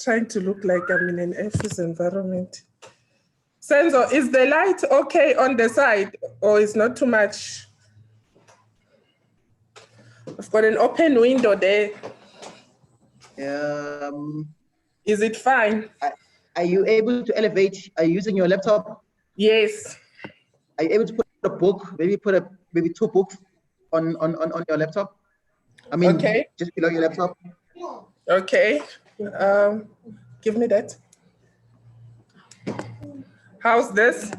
Trying to look like I'm in an office environment. Senzo, is the light okay on the side or is not too much? I've got an open window there. Is it fine? Are you able to elevate? Are you using your laptop? Yes. Are you able to put a book, maybe maybe 2 books on your laptop? I mean, okay. Just below your laptop. Okay. Give me that. How's this?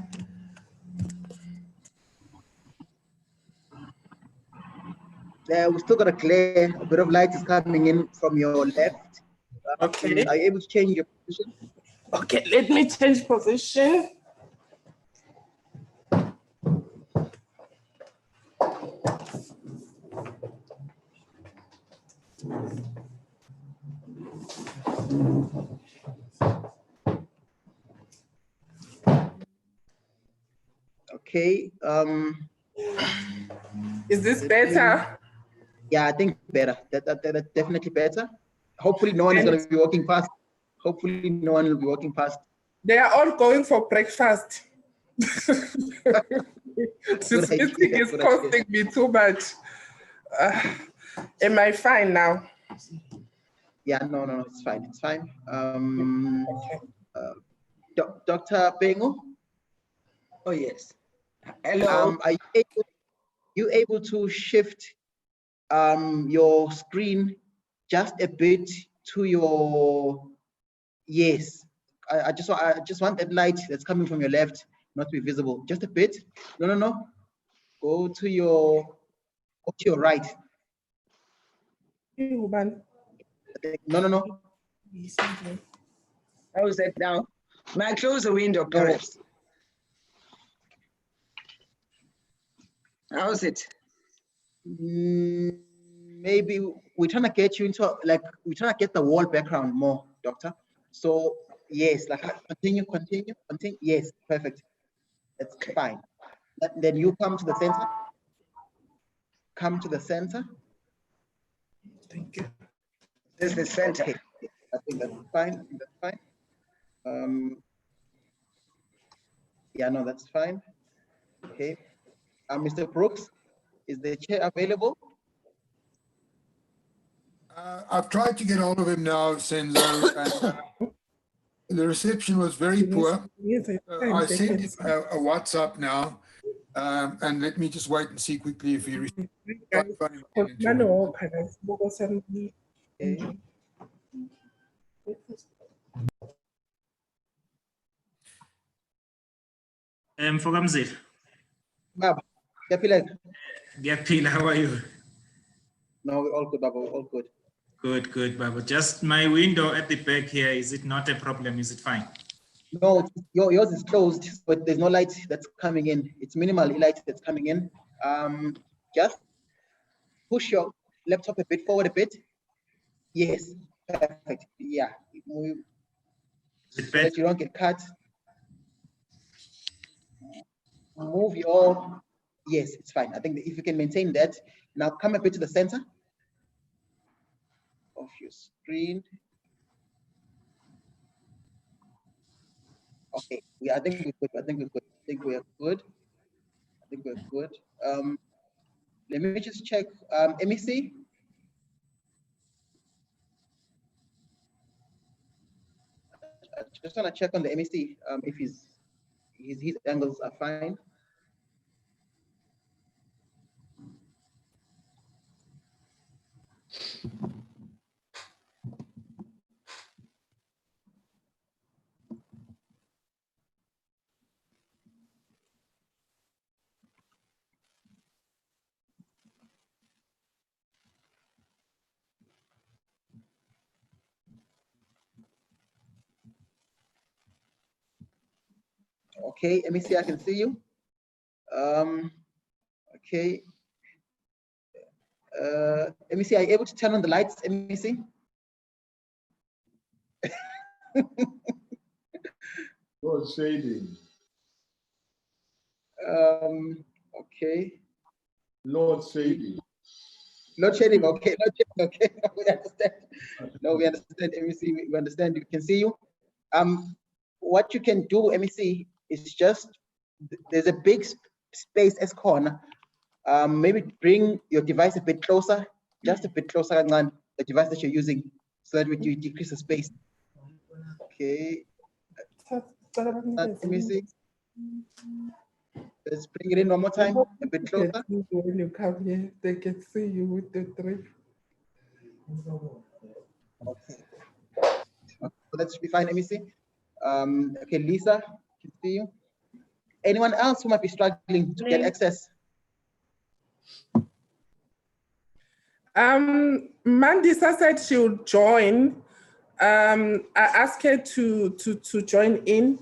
We still got a glare. A bit of light is coming in from your left. Okay. Are you able to change your position? Okay, let me change position. Okay. Is this better? Yeah, I think better. That's definitely better. Hopefully no one is going to be walking past. Hopefully no one will be walking past. They are all going for breakfast. This meeting is costing me too much. Am I fine now? Yeah, no, it's fine. It's fine. Okay. Dr. Bengu? Oh, yes. Hello. Are you able to shift your screen just a bit to your, yes. I just want that light that's coming from your left not to be visible. Just a bit. No. Go to your right. No. How is that now? May I close the window, perhaps? How is it? Maybe we're trying to get you into, like, we're trying to get the wall background more, doctor. So yes, like continue. Yes, perfect. That's okay. Fine. Then you come to the center. Come to the center. Thank you. This is the center. Okay. I think that's fine. Yeah, no, that's fine. Okay. Mr. Brooks, is the chair available? I've tried to get hold of him now, Senzo, and the reception was very poor. I sent him a WhatsApp now, and let me just wait and see quickly if he responds. Mfokamzila. Baba, Giyaphila, how are you? No, we're all good, Baba, we're all good. Good, Baba. Just my window at the back here, is it not a problem? Is it fine? No, yours is closed, but there's no light that's coming in. It's minimal light that's coming in. Just push your laptop a bit forward a bit. Yes, perfect. Yeah. So that you don't get cut. Move your, yes, it's fine. I think if you can maintain that. Now come a bit to the center of your screen. Okay, I think we're good. I think we're good. Let me just check. MEC. I just want to check on the MEC if his angles are fine. Okay, MEC, I can see you. Okay. MEC, are you able to turn on the lights, MEC? Lord shading. Okay. Lord shading. Load shedding, okay, load shedding, okay. We understand. No, we understand, MEC, we understand, we can see you. What you can do, MEC, is just, there's a big space as corner. Maybe bring your device a bit closer, just a bit closer, the device that you're using, so that you decrease the space. Okay. Let me see. Let's bring it in one more time, a bit closer. When you come here, they can see you with the drip. Okay. So that should be fine. Let me see. Okay, Lisa, can see you. Anyone else who might be struggling to get access? Mandisa said she would join. I asked her to join in.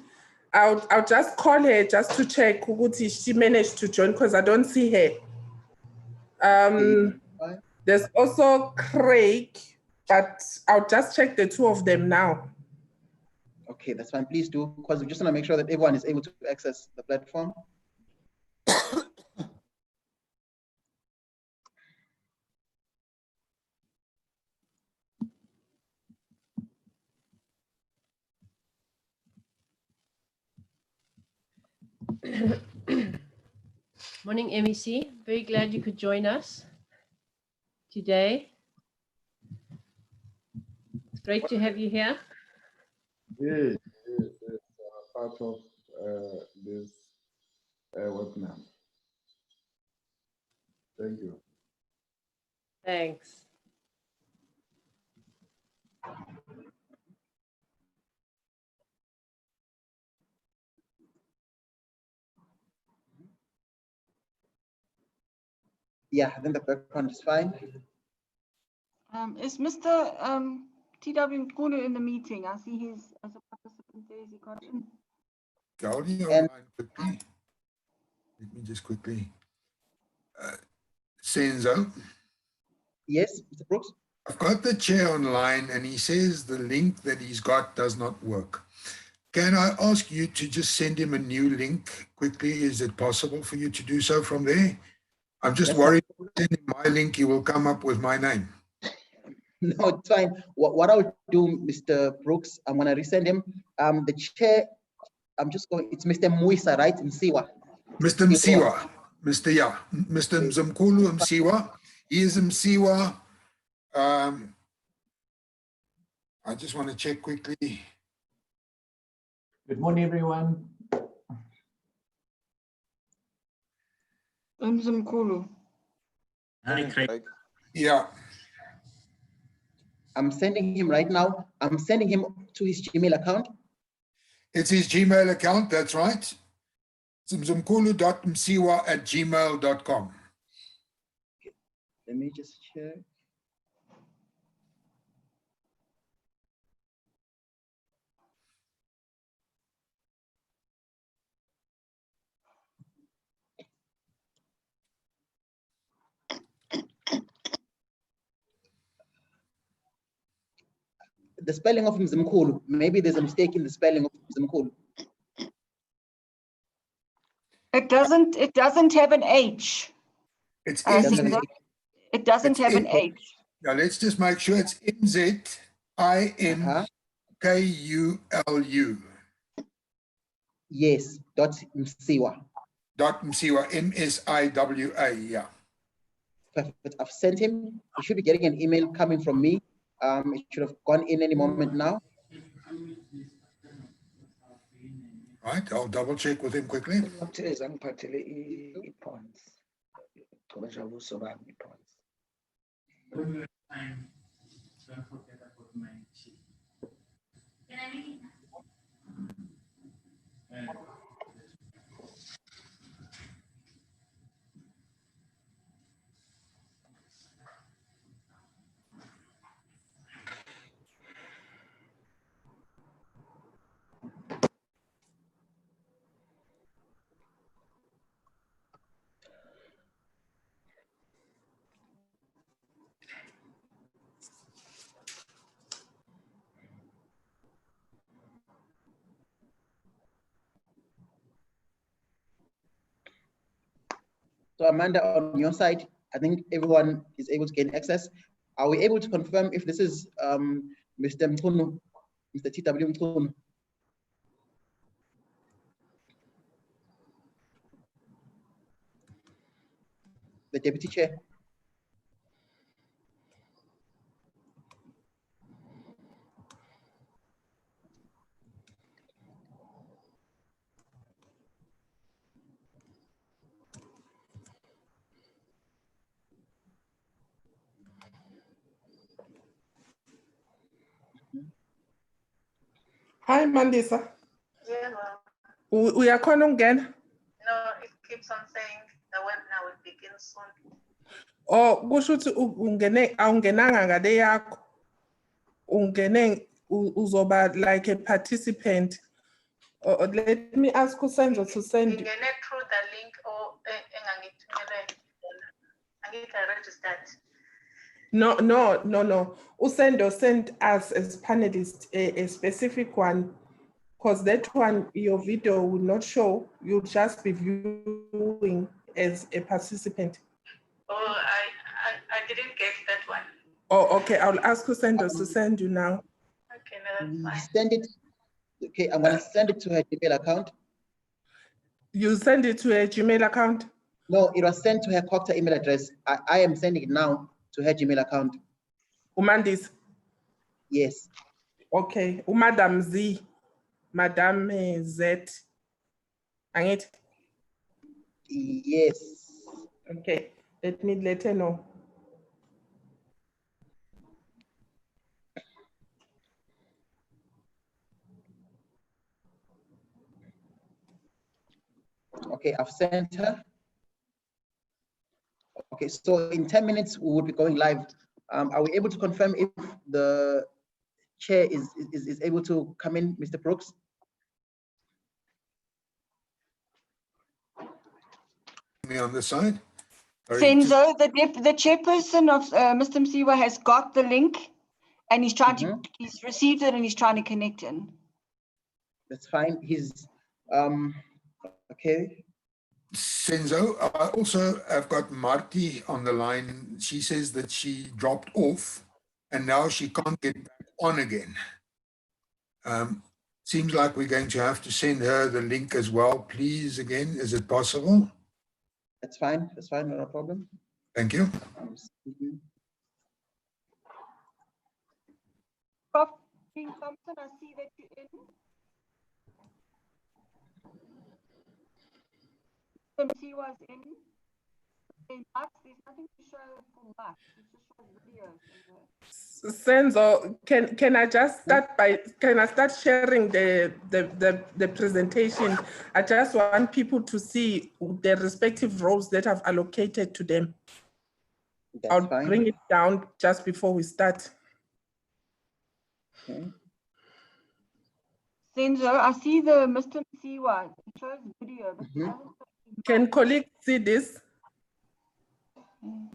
I'll just call her just to check if she managed to join, because I don't see her. There's also Craig, but I'll just check the two of them now. Okay, that's fine. Please do, because we just want to make sure that everyone is able to access the platform. Morning, MEC. Very glad you could join us today. It's great to have you here. Yes, part of this webinar. Thank you. Thanks. Yeah, then the background is fine. Is Mr. TW Nkulu in the meeting? I see he's as a participant there. Is he got in? Gaudi online quickly. Let me just quickly. Senzo. Yes, Mr. Brooks. I've got the chair online and he says the link that he's got does not work. Can I ask you to just send him a new link quickly? Is it possible for you to do so from there? I'm just worried if I send him my link, he will come up with my name. No, it's fine. What I'll do, Mr. Brooks, I'm going to resend him. The chair, I'm just going, it's Mr. Muisa, right? Msiwa. Mr. Msiwa. Mr. Mzimkhulu Msiwa. He is Msiwa. I just want to check quickly. Good morning, everyone. Mzimkhulu. Hi, Craig. Yeah. I'm sending him right now. I'm sending him to his Gmail account. It's his Gmail account, that's right. Mzimkhulu.msiwa@gmail.com. Let me just check. The spelling of Mzimkhulu, maybe there's a mistake in the spelling of Mzimkhulu. It doesn't have an H. It's It doesn't have an H. Now let's just make sure it's MZIMKULU. Yes, .msiwa. .msiwa, MSIWA, yeah. Perfect. I've sent him. He should be getting an email coming from me. It should have gone in any moment now. Right, I'll double check with him quickly. Don't forget about my sheet. Can I make it? So Amanda, on your side, I think everyone is able to gain access. Are we able to confirm if this is Mr. Mchunu, Mr. TW Mchunu? The Deputy Chair. Hi, Mandisa. Yeah, well, We are calling again. no, it keeps on saying the webinar will begin soon. Oh, kusho ukuthi ungene awungenanga ngale yakho. Ungene uzoba like a participant. Let me ask Usenzo to send you. Ingene through the link or engangithumele angithe registered. No. Usendo sent us as panelists a specific one, because that one, your video will not show. You'll just be viewing as a participant. Oh, I didn't get that one. Oh, okay. I'll ask Usendo to send you now. Okay, no, that's fine. Send it. Okay, I'm gonna send it to her Gmail account. You send it to a Gmail account? No, it was sent to her Cocta email address. I am sending it now to her Gmail account. Umandis? Yes. Okay. Madam Z. Madam Z. Angit? Yes. Okay. Let me let her know. Okay, I've sent her. Okay, so in 10 minutes we will be going live. Are we able to confirm if the chair is able to come in, Mr. Brooks? Me on the side. Senzo, the chairperson of Mr. Msiwa has got the link and he's trying to, he's received it and he's trying to connect in. That's fine. He's, okay. Senzo, I also have got Marty on the line. She says that she dropped off and now she can't get back on again. Seems like we're going to have to send her the link as well, please, again. Is it possible? That's fine, not a problem. Thank you. Prof. King Thompson, I see that you're in. MC was in. Max, there's nothing to show for Max. It just shows videos. Senzo, can I just start by, can I start sharing the presentation? I just want people to see the respective roles that I've allocated to them. That's I'll fine. bring it down just before we start. Okay. Senzo, I see the Mr. Msiwa. It shows video, but it doesn't show Can colleagues see this?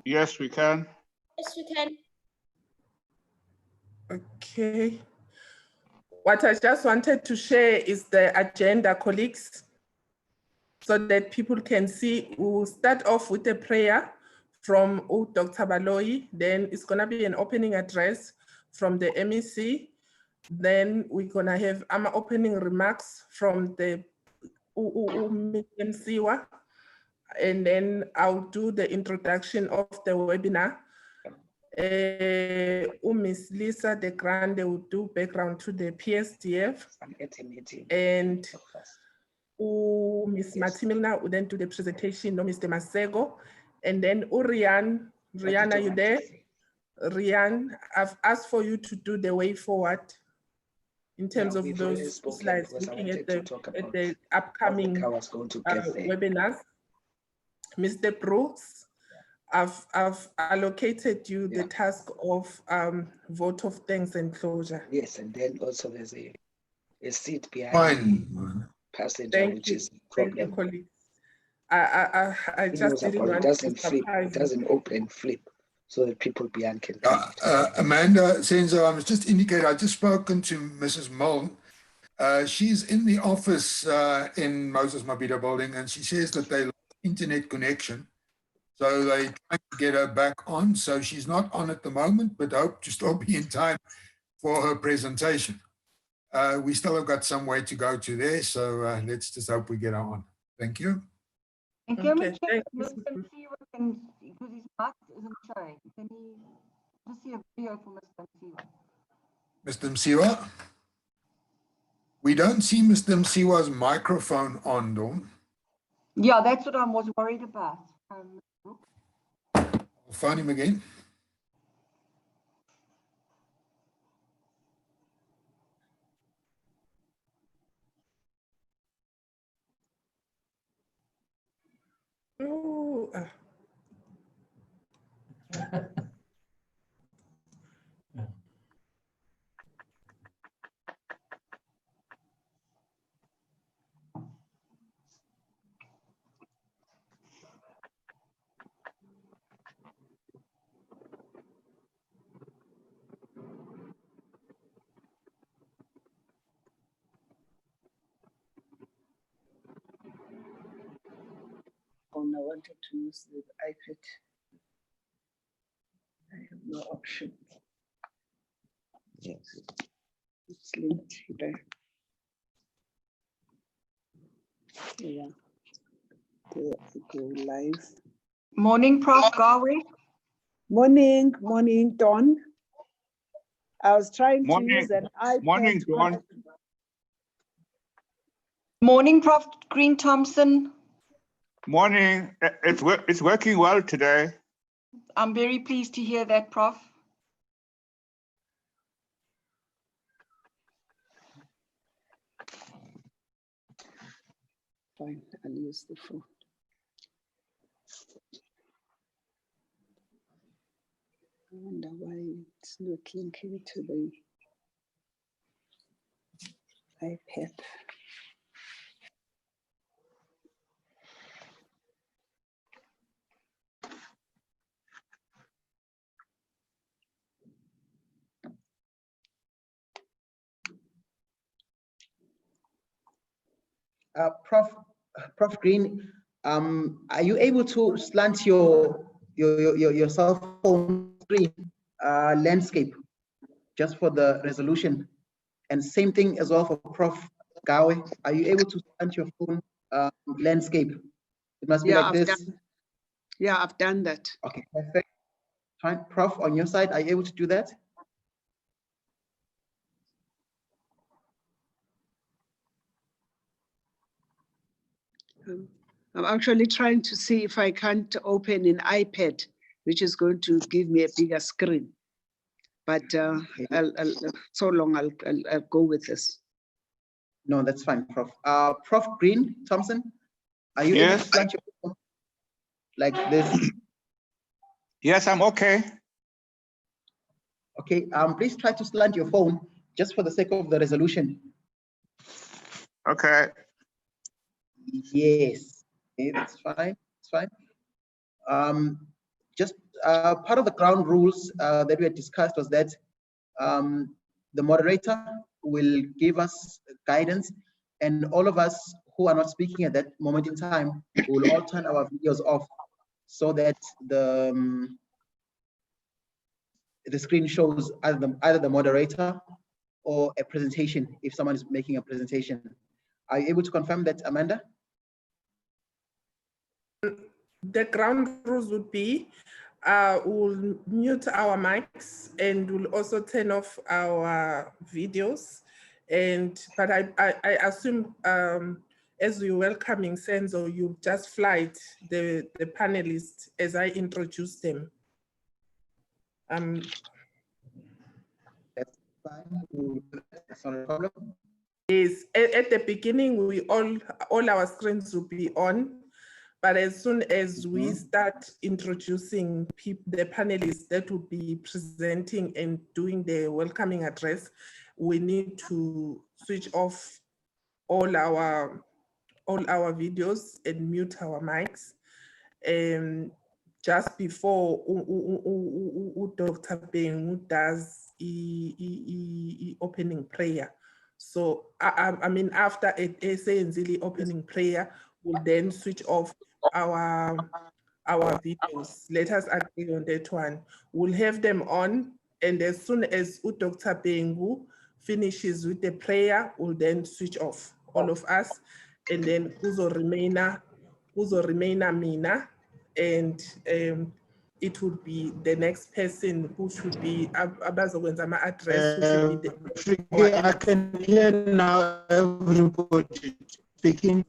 Yes, we can. Yes, we can. Okay. What I just wanted to share is the agenda, colleagues, so that people can see. We'll start off with a prayer from Dr. Baloyi. Then it's going to be an opening address from the MEC. Then we're going to have opening remarks from the Msiwa. And then I'll do the introduction of the webinar. Miss Lisa De Grande will do background to the Psdf. And Miss Matimilna will then do the presentation, no Mr. Masego. And then Rian, are you there? Rian, I've asked for you to do the way forward in terms of those slides, looking at the upcoming webinars. Mr. Brooks, I've allocated you the task of vote of thanks and closure. Yes, and then also there's a seat behind Fine. passenger, which is a problem. Thank you, colleagues. I just didn't want to to flip. It doesn't open flip, so that people behind can come. Amanda, Senzo, I was just indicating, I just spoken to Mrs. Mull. She's in the office in Moses Mabhida building, and she says that they lost internet connection. So they trying to get her back on. So she's not on at the moment, but hope to still be in time for her presentation. We still have got some way to go to there. So let's just hope we get her on. Thank you. And can we Okay, check thanks. Mr. Msiwa can, because his mic isn't showing. Can he just see a video for Mr. Msiwa? Mr. Msiwa? We don't see Mr. Msiwa's microphone on, Dawn. Yeah, that's what I was worried about. I'll phone him again. Oh, And I wanted to use the iPad. I have no option. Yes. It's linked here. Yeah. Go live. Morning, Prof. Garway. Morning, Dawn. I was trying to Morning, use an iPad. morning, Dawn. Morning, Prof. Green Thompson. Morning. It's working well today. I'm very pleased to hear that, Prof. Fine, I'll use the phone. I wonder why it's not linking to the iPad. Prof Green, are you able to slant your cell phone screen landscape just for the resolution? And same thing as well for Prof Gawe. Are you able to slant your phone landscape? It must be like this. Yeah, I've done that. Okay, perfect. Fine. Prof, on your side, are you able to do that? I'm actually trying to see if I can't open an iPad, which is going to give me a bigger screen. But I'll go with this. No, that's fine, Prof. Prof Green Thompson, are you able to slant your phone like this? Yes, I'm okay. Okay, please try to slant your phone just for the sake of the resolution. Okay. Yes, okay, that's fine. It's fine. Just part of the ground rules that we had discussed was that the moderator will give us guidance, and all of us who are not speaking at that moment in time will all turn our videos off so that the screen shows either the moderator or a presentation if someone is making a presentation. Are you able to confirm that, Amanda? the ground rules would be we'll mute our mics and we'll also turn off our videos. But I assume as we're welcoming Senzo, you just flight the panelists as I introduce them. That's fine. That's not a problem. Yes, at the beginning, all our screens will be on. But as soon as we start introducing the panelists that will be presenting and doing the welcoming address, we need to switch off all our videos and mute our mics. Just before Dr. Beng does the opening prayer. So I mean, after a opening prayer, we'll then switch off our our videos. Let us agree on that one. We'll have them on, and as soon as Dr. Bengu finishes with the prayer, we'll then switch off, all of us, and then Kuzo Remainer Mina, and it would be the next person who should be Abazogwenzama address, who should be the I can hear now everybody speaking.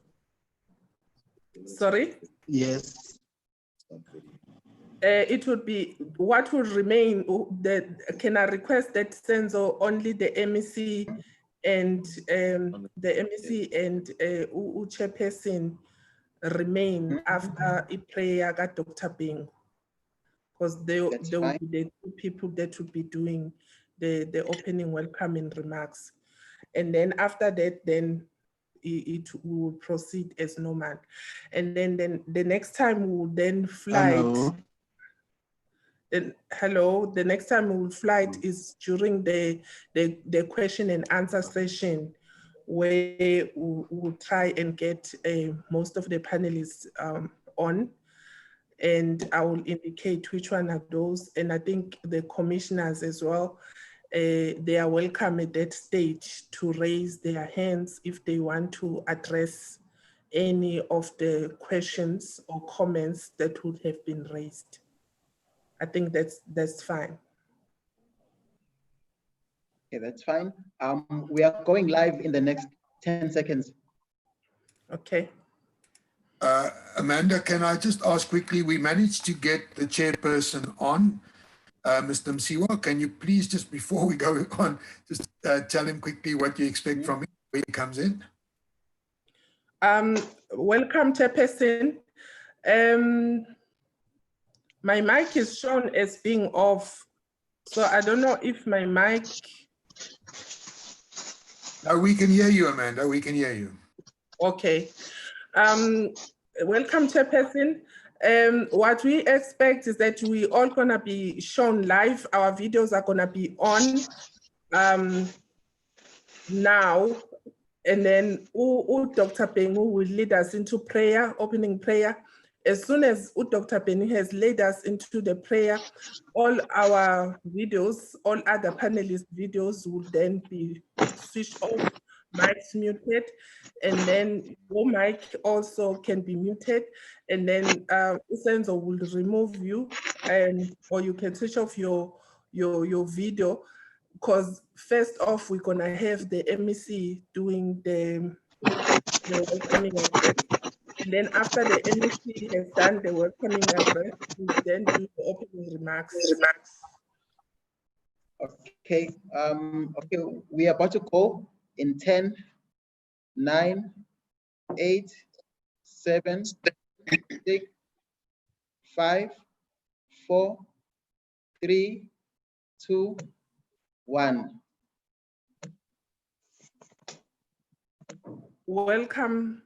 Sorry? Yes. It would be what would remain. Can I request that Senzo only the MEC and chairperson remain after a prayer got Dr. Bing, because there will be the two people that would be doing the opening welcoming remarks, and then after that, then it will proceed as normal, and then the next time we will then flight. Hello. Hello, the next time we will flight is during the question and answer session, where we'll try and get most of the panelists on, and I will indicate which one are those. And I think the commissioners as well, they are welcome at that stage to raise their hands if they want to address any of the questions or comments that would have been raised. I think that's fine. Okay, that's fine. We are going live in the next 10 seconds. Okay. Amanda, can I just ask quickly, we managed to get the chairperson on, Mr. Msiwa. Can you please, just before we go on, just tell him quickly what you expect from him when he comes in? Welcome, chairperson. My mic is shown as being off, so I don't know if my mic... No, we can hear you, Amanda, we can hear you. Okay. Welcome, chairperson. What we expect is that we all gonna be shown live. Our videos are gonna be on now, and then Dr. Bengu will lead us into prayer, opening prayer. As soon as Dr. Bengu has led us into the prayer, all our videos, all other panelists' videos will then be switched off, mics muted, and then your mic also can be muted, and then Senzo will remove you, or you can switch off your video, because first off, we're gonna have the MEC doing the welcoming address. And then after the MEC has done the welcoming address, we then do the opening remarks. Okay, okay, we are about to go in 10, 9, 8, 7, 6, 5, 4, 3, 2, 1. Welcome,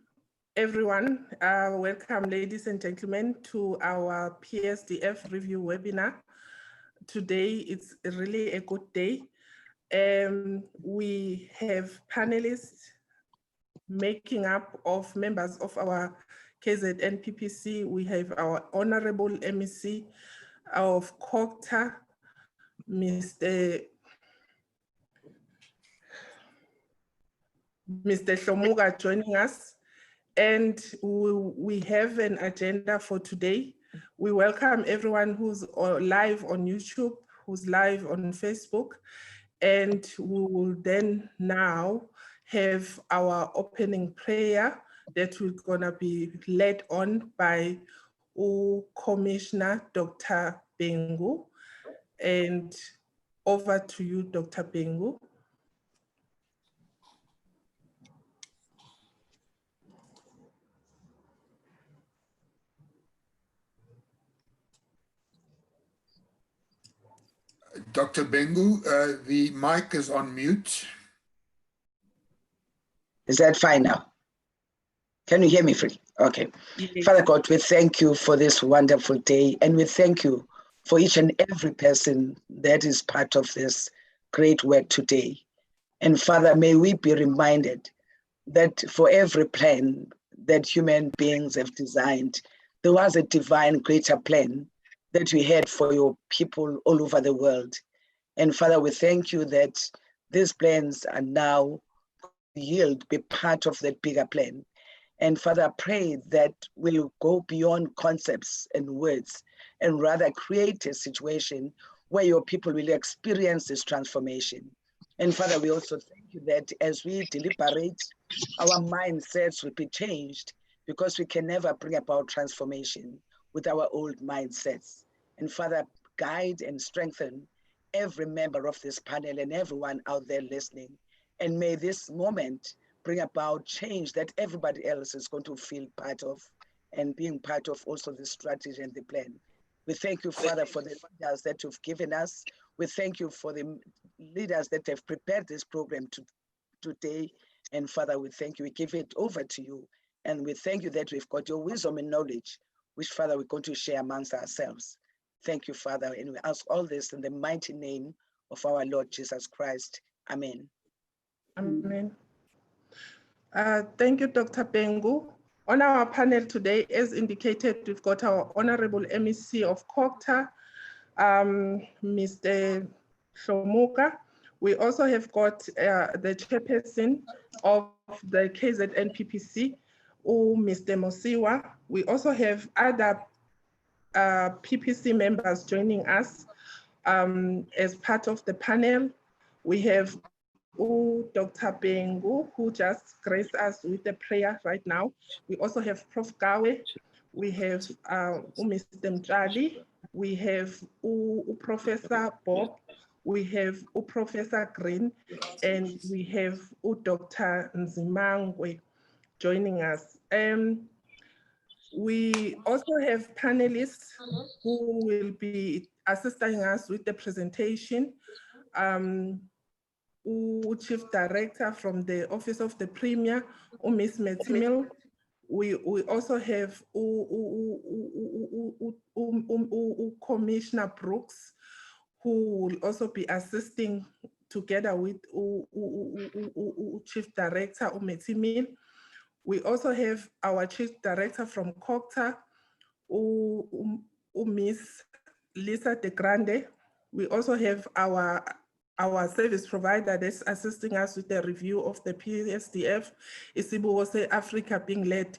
everyone. Welcome, ladies and gentlemen, to our Psdf review webinar. Today, it's really a good day. We have panelists making up of members of our KZN PPC. We have our Honorable MEC of COCTA, Mr. Shomuga joining us, and we have an agenda for today. We welcome everyone who's live on YouTube, who's live on Facebook, and we will then now have our opening prayer that we're gonna be led on by Commissioner Dr. Bengu. And over to you, Dr. Bengu. Dr. Bengu, the mic is on mute. Is that fine now? Can you hear me free? Okay. Yes. Father God, we thank you for this wonderful day, and we thank you for each and every person that is part of this great work today. And Father, may we be reminded that for every plan that human beings have designed, there was a divine greater plan that we had for your people all over the world. And Father, we thank you that these plans are now yield, be part of that bigger plan. And Father, I pray that we'll go beyond concepts and words and rather create a situation where your people will experience this transformation. And Father, we also thank you that as we deliberate, our mindsets will be changed, because we can never bring about transformation with our old mindsets. And Father, guide and strengthen every member of this panel and everyone out there listening. And may this moment bring about change that everybody else is going to feel part of, and being part of also the strategy and the plan. We thank you, Father, for the leaders that you've given us. We thank you for the leaders that have prepared this program today. And Father, we thank you. We give it over to you. And we thank you that we've got your wisdom and knowledge, which, Father, we're going to share amongst ourselves. Thank you, Father. And we ask all this in the mighty name of our Lord Jesus Christ. Amen. Amen. Thank you, Dr. Pengu. On our panel today, as indicated, we've got our Honorable MEC of COGTA, Mr. Shomuka. We also have got the chairperson of the KZN PPC, Mr. Mosiwa. We also have other PPC members joining us as part of the panel. We have Dr. Pengu, who just graced us with the prayer right now. We also have Prof. Gawe. We have Mr. Mjali. We have Professor Bob. We have Professor Green. And we have Dr. Nzimangwe joining us. We also have panelists who will be assisting us with the presentation. Chief Director from the Office of the Premier, Ms. Metimil. We also have Commissioner Brooks, who will also be assisting together with Chief Director Metimil. We also have our Chief Director from COGTA, Ms. Lisa De Grande. We also have our service provider that's assisting us with the review of the Psdf, Isibuwose Africa, being led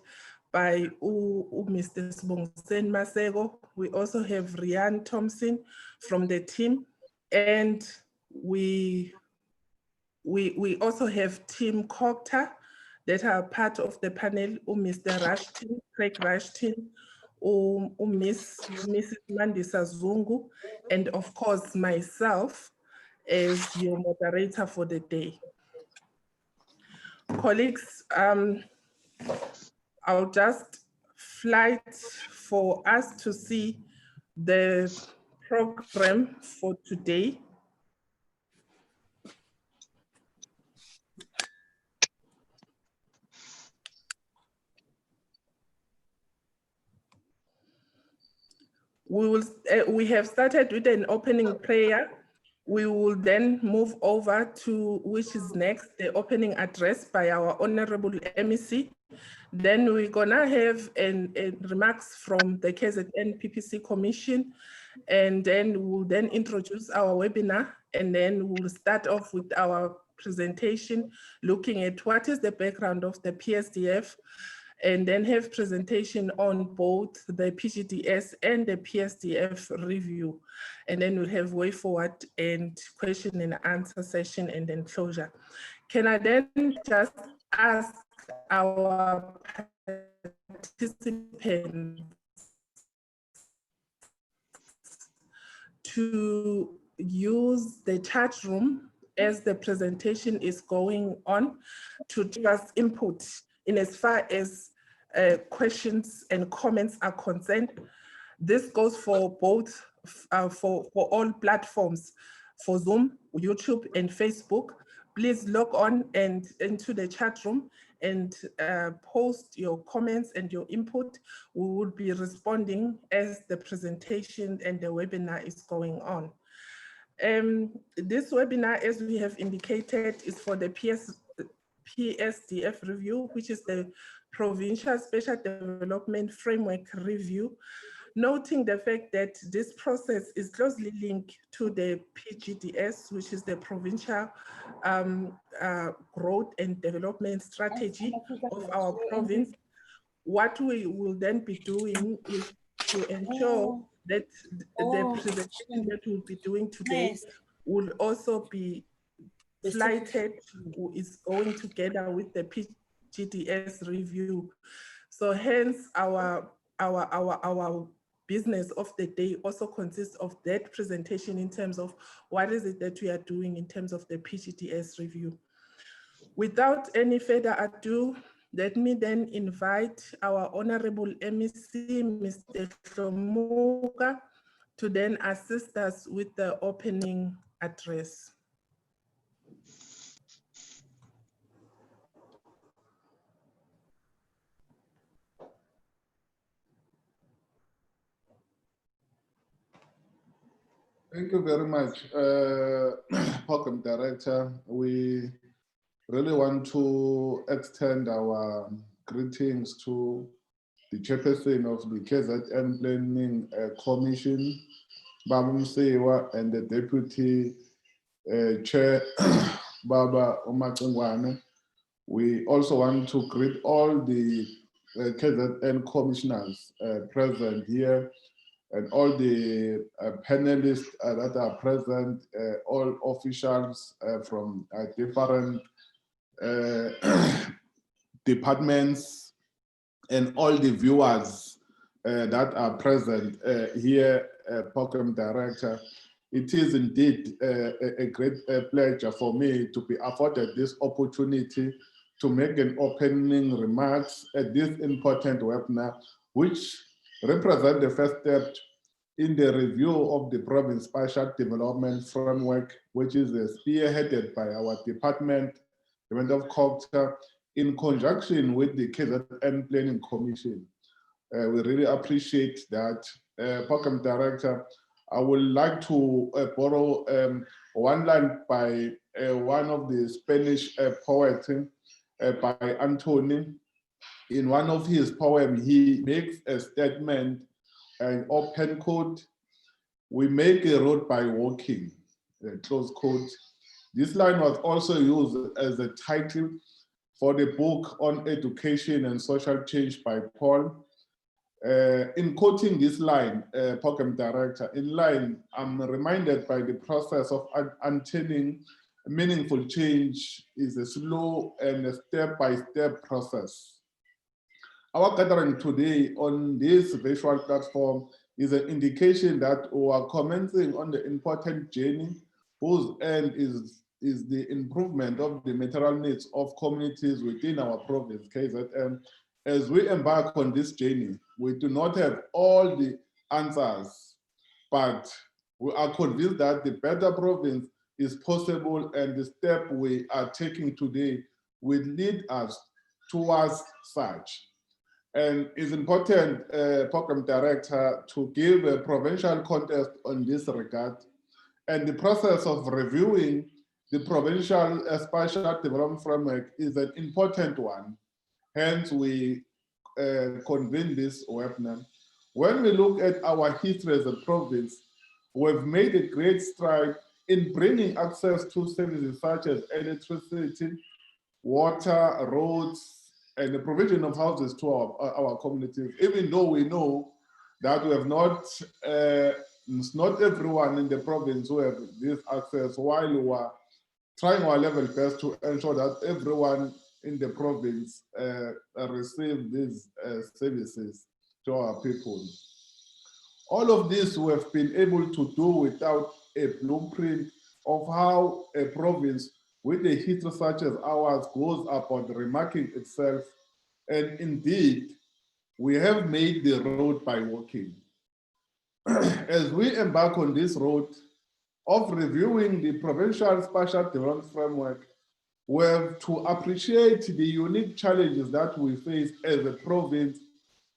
by Mr. Sbongsen Masego. We also have Rian Thompson from the team, and we also have Team COGTA that are part of the panel, Mr. Rushton, Craig Rushton, Mrs. Mandisa Zungu, and of course myself as your moderator for the day. Colleagues, I'll just flight for us to see the program for today. We have started with an opening prayer. We will then move over to which is next, the opening address by our Honorable MEC. Then we're gonna have remarks from the KZN PPC Commission, and then we'll then introduce our webinar, and then we'll start off with our presentation, looking at what is the background of the Psdf, and then have presentation on both the PGDS and the Psdf review. And then we'll have way forward and question and answer session, and then closure. Can I then just ask our participants to use the chat room as the presentation is going on to give us input in as far as questions and comments are concerned. This goes for both, for all platforms, for Zoom, YouTube, and Facebook. Please log on and into the chat room and post your comments and your input. We will be responding as the presentation and the webinar is going on. This webinar, as we have indicated, is for the Psdf review, which is the Provincial Special Development Framework Review, noting the fact that this process is closely linked to the PGDS, which is the Provincial Growth and Development Strategy of our province. What we will then be doing is to ensure that the presentation that we'll be doing today will also be flighted, is going together with the PGDS review. So hence our business of the day also consists of that presentation in terms of what is it that we are doing in terms of the PGDS review. Without any further ado, let me then invite our Honorable MEC, Mr. Shomuka, to then assist us with the opening address. Thank you very much, Program Director. We really want to extend our greetings to the chairperson of the KZN Planning Commission, Baba Msewa, and the Deputy Chair, Baba Umakengwane. We also want to greet all the KZN commissioners present here, and all the panelists that are present, all officials from different departments, and all the viewers that are present here, Program Director. It is indeed a great pleasure for me to be afforded this opportunity to make an opening remarks at this important webinar, which represent the first step in the review of the province spatial development framework, which is spearheaded by our department of culture in conjunction with the KZN Planning Commission. We really appreciate that. Program Director, I would like to borrow one line by one of the Spanish poets, by Anthony. In one of his poems, he makes a statement, an open quote: "We make a road by walking," close quote. This line was also used as a title for the book on education and social change by Paul. In quoting this line, Program Director, in line, I'm reminded by the process of attaining meaningful change is a slow and a step-by-step process. Our gathering today on this virtual platform is an indication that we are commencing on the important journey whose end is the improvement of the material needs of communities within our province, KZN. As we embark on this journey, we do not have all the answers, but we are convinced that the better province is possible, and the step we are taking today will lead us towards such. And it's important, Program Director, to give a provincial context on this regard. And the process of reviewing the provincial spatial development framework is an important one. Hence, we convene this webinar. When we look at our history as a province, we've made a great stride in bringing access to services such as electricity, water, roads, and the provision of houses to our communities, even though we know that we have not, it's not everyone in the province who have this access, while we are trying our level best to ensure that everyone in the province receive these services to our people. All of this we have been able to do without a blueprint of how a province with a history such as ours goes about remarking itself. And indeed, we have made the road by walking. As we embark on this road of reviewing the provincial spatial development framework, we have to appreciate the unique challenges that we face as a province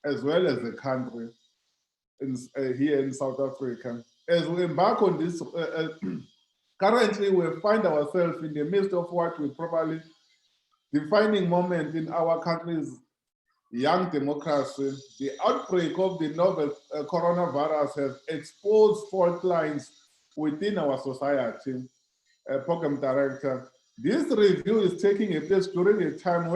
as well as a country here in South Africa. As we embark on this, currently we find ourselves in the midst of what we probably defining moment in our country's young democracy. The outbreak of the novel coronavirus has exposed fault lines within our society. Program Director, this review is taking place during a time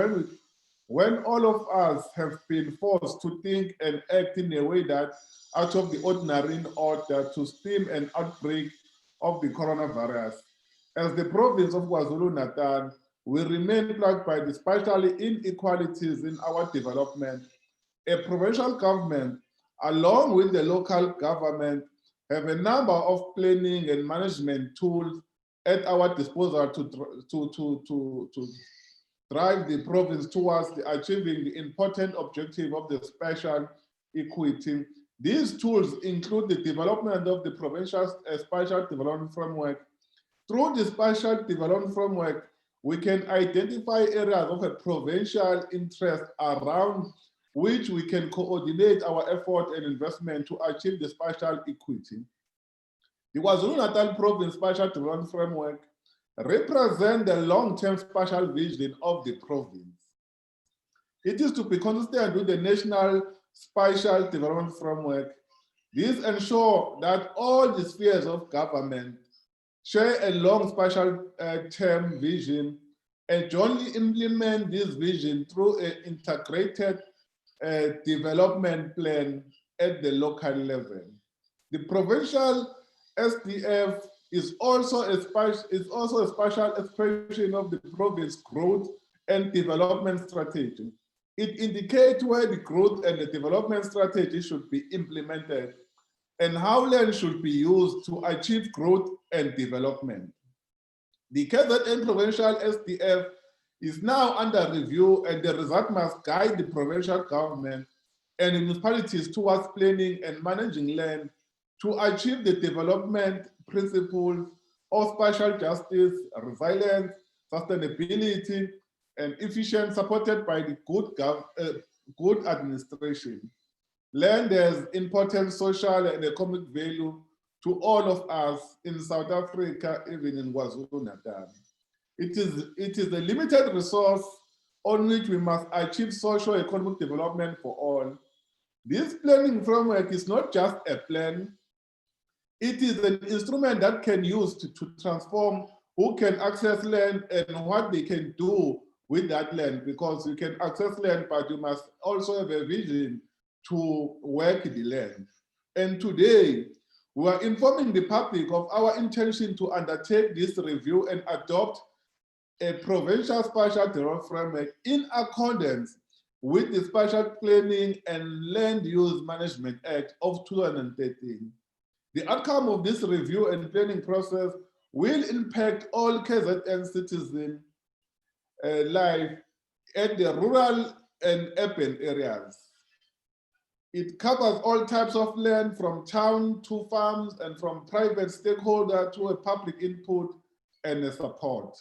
when all of us have been forced to think and act in a way that out of the ordinary in order to stem an outbreak of the coronavirus. As the province of KwaZulu-Natal, we remain plagued by the spatial inequalities in our development. A provincial government, along with the local government, have a number of planning and management tools at our disposal to drive the province towards achieving the important objective of the spatial equity. These tools include the development of the provincial spatial development framework. Through the spatial development framework, we can identify areas of a provincial interest around which we can coordinate our effort and investment to achieve the spatial equity. The KwaZulu-Natal Province Spatial Development Framework represents the long-term spatial vision of the province. It is to be consistent with the National Spatial Development Framework. This ensures that all the spheres of government share a long spatial term vision and jointly implement this vision through an integrated development plan at the local level. The provincial Psdf is also a spatial expression of the province growth and development strategy. It indicates where the growth and the development strategy should be implemented and how land should be used to achieve growth and development. The KZN Provincial Psdf is now under review, and the result must guide the provincial government and municipalities towards planning and managing land to achieve the development principles of spatial justice, resilience, sustainability, and efficiency, supported by the good administration. Land has important social and economic value to all of us in South Africa, even in KwaZulu-Natal. It is a limited resource on which we must achieve social economic development for all. This planning framework is not just a plan, it is an instrument that can use to transform who can access land and what they can do with that land, because you can access land, but you must also have a vision to work the land. And today, we are informing the public of our intention to undertake this review and adopt a provincial spatial development framework in accordance with the Spatial Planning and Land Use Management Act of 2013. The outcome of this review and planning process will impact all KZN citizen life at the rural and urban areas. It covers all types of land, from town to farms, and from private stakeholder to a public input and a support.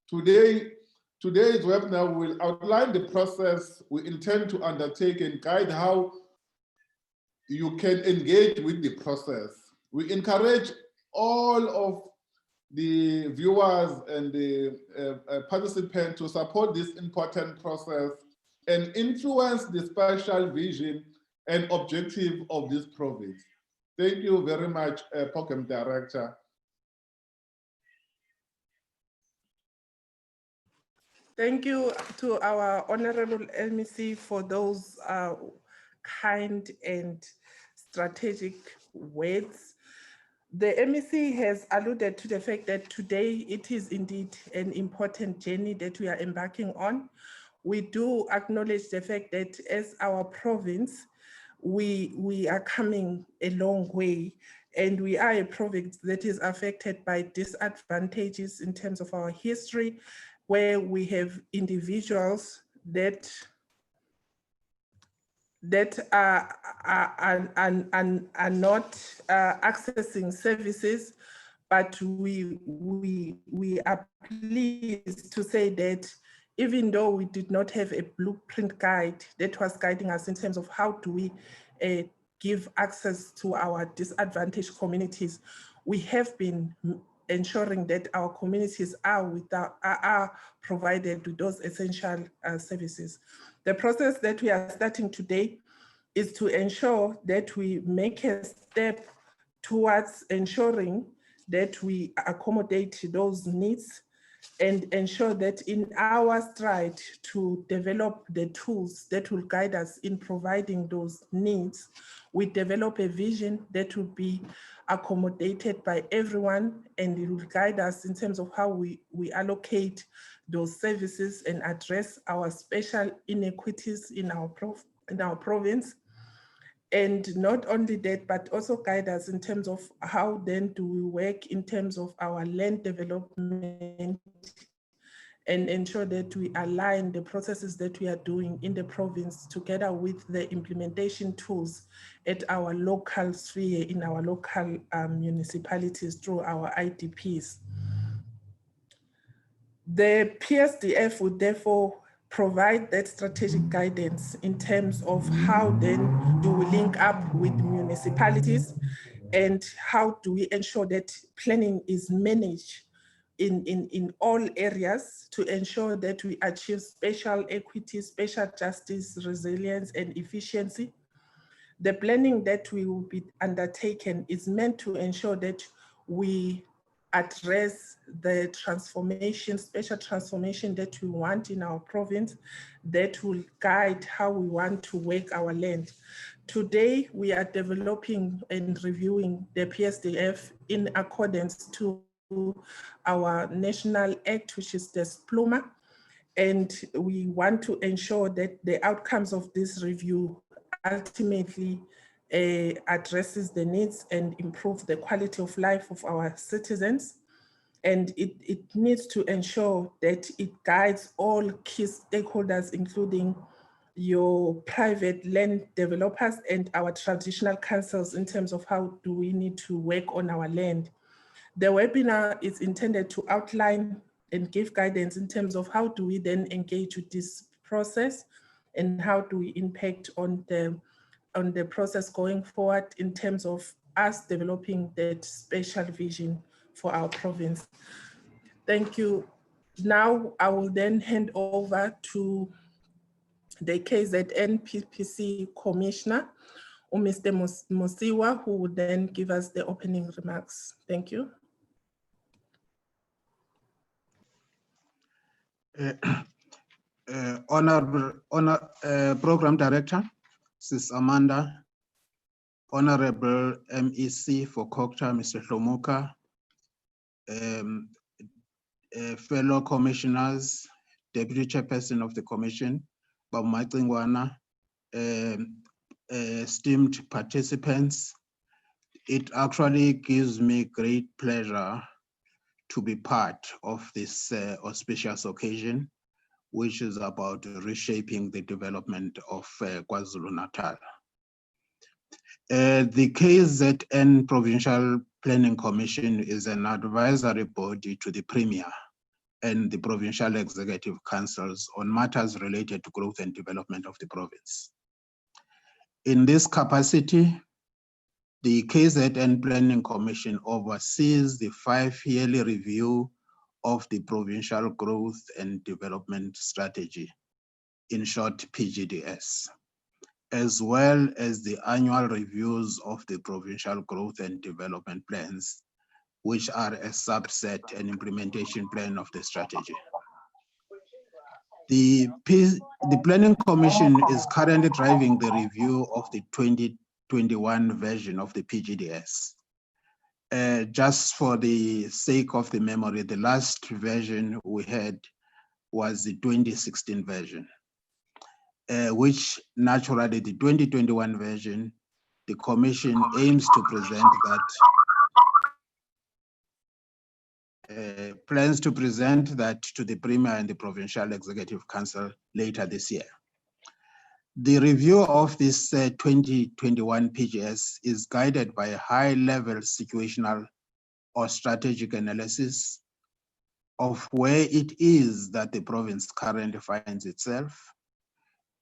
Today's webinar will outline the process we intend to undertake and guide how you can engage with the process. We encourage all of the viewers and the participants to support this important process and influence the spatial vision and objective of this province. Thank you very much, Program Director. Thank you to our Honorable MEC for those kind and strategic words. The MEC has alluded to the fact that today it is indeed an important journey that we are embarking on. We do acknowledge the fact that as our province, we are coming a long way, and we are a province that is affected by disadvantages in terms of our history, where we have individuals that are not accessing services, but we are pleased to say that even though we did not have a blueprint guide that was guiding us in terms of how do we give access to our disadvantaged communities, we have been ensuring that our communities are provided with those essential services. The process that we are starting today is to ensure that we make a step towards ensuring that we accommodate those needs and ensure that in our stride to develop the tools that will guide us in providing those needs, we develop a vision that will be accommodated by everyone, and it will guide us in terms of how we allocate those services and address our special inequities in our province. And not only that, but also guide us in terms of how then do we work in terms of our land development and ensure that we align the processes that we are doing in the province together with the implementation tools at our local sphere, in our local municipalities through our IDPs. The Psdf would therefore provide that strategic guidance in terms of how then do we link up with municipalities and how do we ensure that planning is managed in all areas to ensure that we achieve spatial equity, spatial justice, resilience, and efficiency. The planning that we will be undertaken is meant to ensure that we address the transformation, special transformation that we want in our province that will guide how we want to work our land. Today, we are developing and reviewing the Psdf in accordance to our national act, which is the SPLUMA, and we want to ensure that the outcomes of this review ultimately addresses the needs and improve the quality of life of our citizens. And it needs to ensure that it guides all key stakeholders, including your private land developers and our traditional councils in terms of how do we need to work on our land. The webinar is intended to outline and give guidance in terms of how do we then engage with this process and how do we impact on the process going forward in terms of us developing that spatial vision for our province. Thank you. Now I will then hand over to the KZN PPC Commissioner, Mr. Mosiwa, who will then give us the opening remarks. Thank you. Honorable Program Director, Sis Amanda, Honorable MEC for Kokta, Mr. Hlomuka, fellow commissioners, Deputy Chairperson of the Commission, Bob Matingwana, esteemed participants. It actually gives me great pleasure to be part of this auspicious occasion, which is about reshaping the development of KwaZulu-Natal. The KZN Provincial Planning Commission is an advisory body to the Premier and the Provincial Executive Councils on matters related to growth and development of the province. In this capacity, the KZN Planning Commission oversees the 5-yearly review of the Provincial Growth and Development Strategy, in short PGDS, as well as the annual reviews of the Provincial Growth and Development Plans, which are a subset and implementation plan of the strategy. The Planning Commission is currently driving the review of the 2021 version of the PGDS. Just for the sake of the memory, the last version we had was the 2016 version, which naturally the 2021 version, the Commission aims to present that, plans to present that to the Premier and the Provincial Executive Council later this year. The review of this 2021 PGS is guided by a high-level situational or strategic analysis of where it is that the province currently finds itself,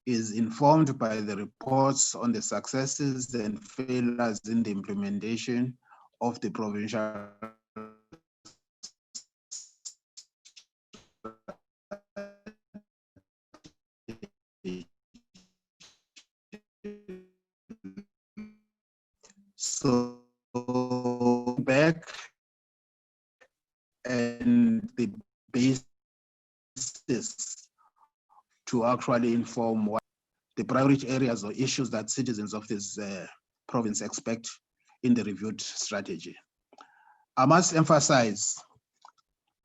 is informed by the reports on the successes and failures in the implementation of the provincial So back and the basis to actually inform what the priority areas or issues that citizens of this province expect in the reviewed strategy. I must emphasize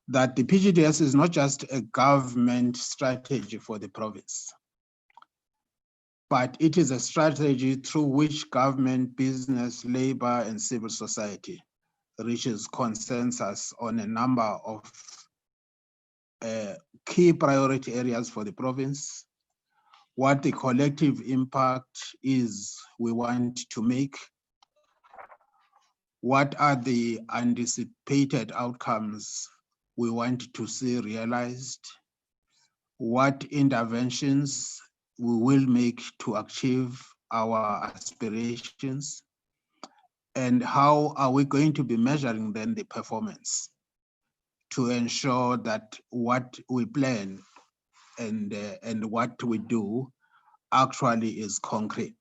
that the PGDS is not just a government strategy for the province, but it is a strategy through which government, business, labor, and civil society reaches consensus on a number of key priority areas for the province, what the collective impact is we want to make, what are the anticipated outcomes we want to see realized, what interventions we will make to achieve our aspirations, and how are we going to be measuring then the performance to ensure that what we plan and what we do actually is concrete,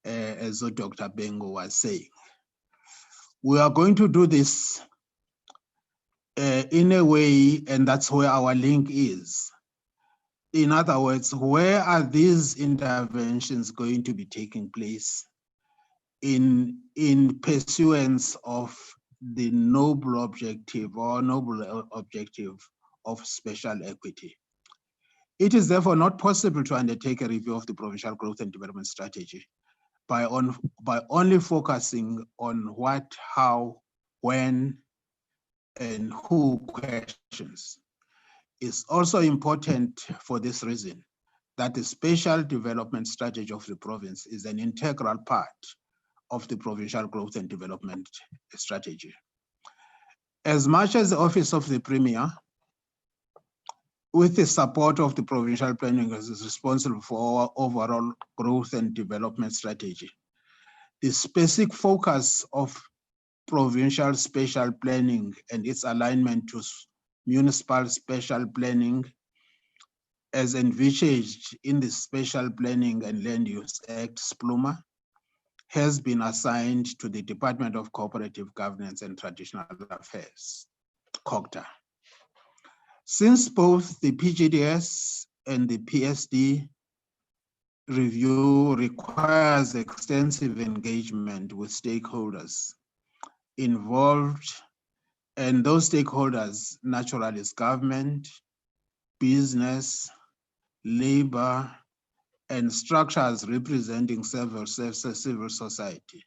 as Dr. Bengo was saying. We are going to do this in a way, and that's where our link is. In other words, where are these interventions going to be taking place in pursuance of the noble objective of special equity? It is therefore not possible to undertake a review of the provincial growth and development strategy by only focusing on what, how, when, and who questions. It's also important for this reason that the special development strategy of the province is an integral part of the provincial growth and development strategy. As much as the Office of the Premier, with the support of the provincial planning, is responsible for our overall growth and development strategy, the specific focus of provincial special planning and its alignment to municipal special planning as envisaged in the Special Planning and Land Use Act, SPLUMA, has been assigned to the Department of Cooperative Governance and Traditional Affairs, COGTA. Since both the PGDS and the PSD review requires extensive engagement with stakeholders involved, and those stakeholders naturally is government, business, labor, and structures representing civil society.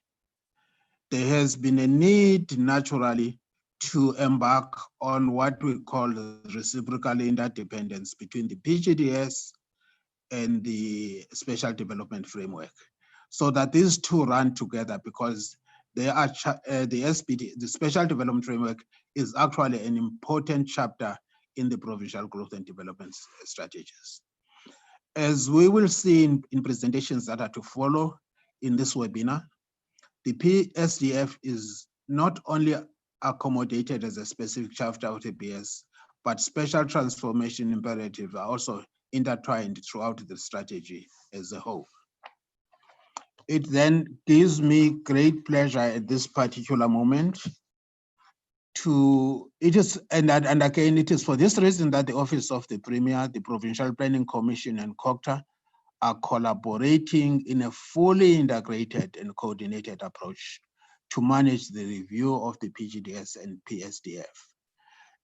There has been a need naturally to embark on what we call reciprocal interdependence between the PGDS and the Special Development Framework, so that these two run together, because they are the Special Development Framework is actually an important chapter in the provincial growth and development strategies. As we will see in presentations that are to follow in this webinar, the Psdf is not only accommodated as a specific chapter of the PS, but special transformation imperatives are also intertwined throughout the strategy as a whole. It then gives me great pleasure at this particular moment and again, it is for this reason that the Office of the Premier, the Provincial Planning Commission, and COGTA are collaborating in a fully integrated and coordinated approach to manage the review of the PGDS and Psdf.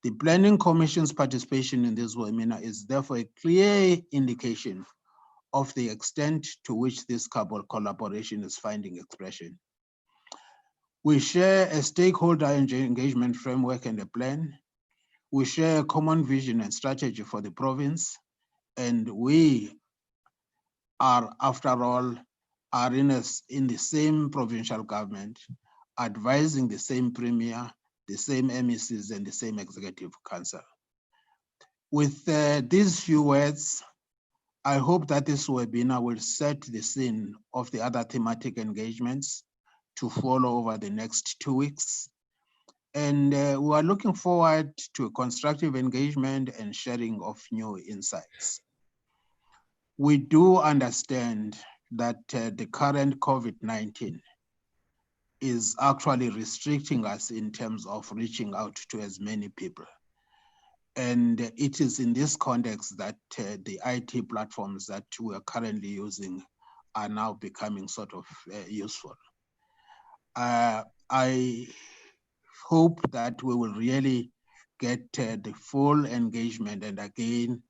The Planning Commission's participation in this webinar is therefore a clear indication of the extent to which this collaboration is finding expression. We share a stakeholder engagement framework and a plan. We share a common vision and strategy for the province, and we are, after all, are in the same provincial government, advising the same premier, the same MECs, and the same executive council. With these few words, I hope that this webinar will set the scene of the other thematic engagements to follow over the next 2 weeks. And we are looking forward to a constructive engagement and sharing of new insights. We do understand that the current COVID-19 is actually restricting us in terms of reaching out to as many people. And it is in this context that the IT platforms that we are currently using are now becoming sort of useful. I hope that we will really get the full engagement, and again,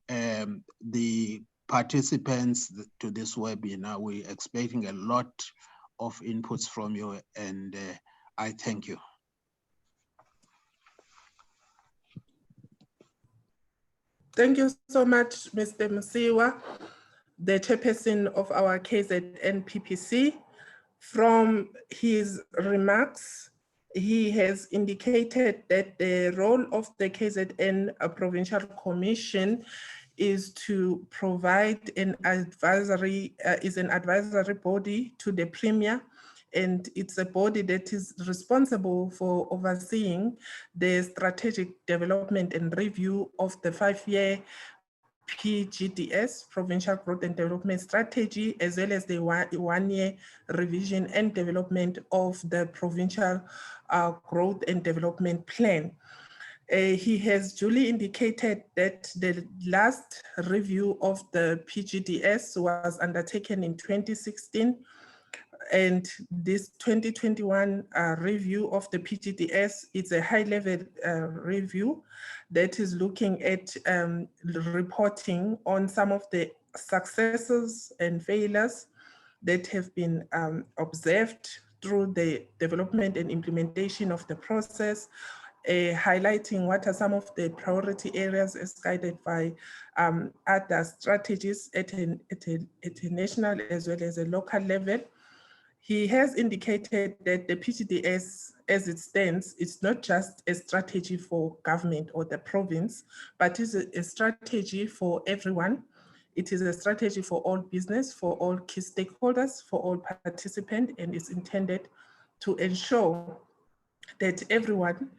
the participants to this webinar, we're expecting a lot of inputs from you, and I thank you. Thank you so much, Mr. Musiwa, the chairperson of our KZN PPC. From his remarks, he has indicated that the role of the KZN Provincial Commission is to provide an advisory, is an advisory body to the Premier, and it's a body that is responsible for overseeing the strategic development and review of the 5-year PGDS, Provincial Growth and Development Strategy, as well as the one-year revision and development of the Provincial Growth and Development Plan. He has duly indicated that the last review of the PGDS was undertaken in 2016, and this 2021 review of the PGDS is a high-level review that is looking at reporting on some of the successes and failures that have been observed through the development and implementation of the process, highlighting what are some of the priority areas as guided by other strategies at a national as well as a local level. He has indicated that the PGDS, as it stands, is not just a strategy for government or the province, but is a strategy for everyone. It is a strategy for all business, for all key stakeholders, for all participants, and is intended to ensure that everyone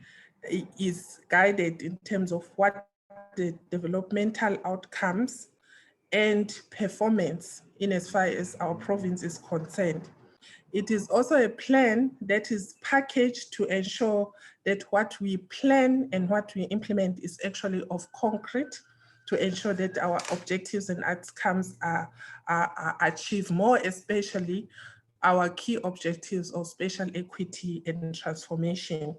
is guided in terms of what the developmental outcomes and performance in as far as our province is concerned. It is also a plan that is packaged to ensure that what we plan and what we implement is actually of concrete, to ensure that our objectives and outcomes are achieved, more especially our key objectives of spatial equity and transformation.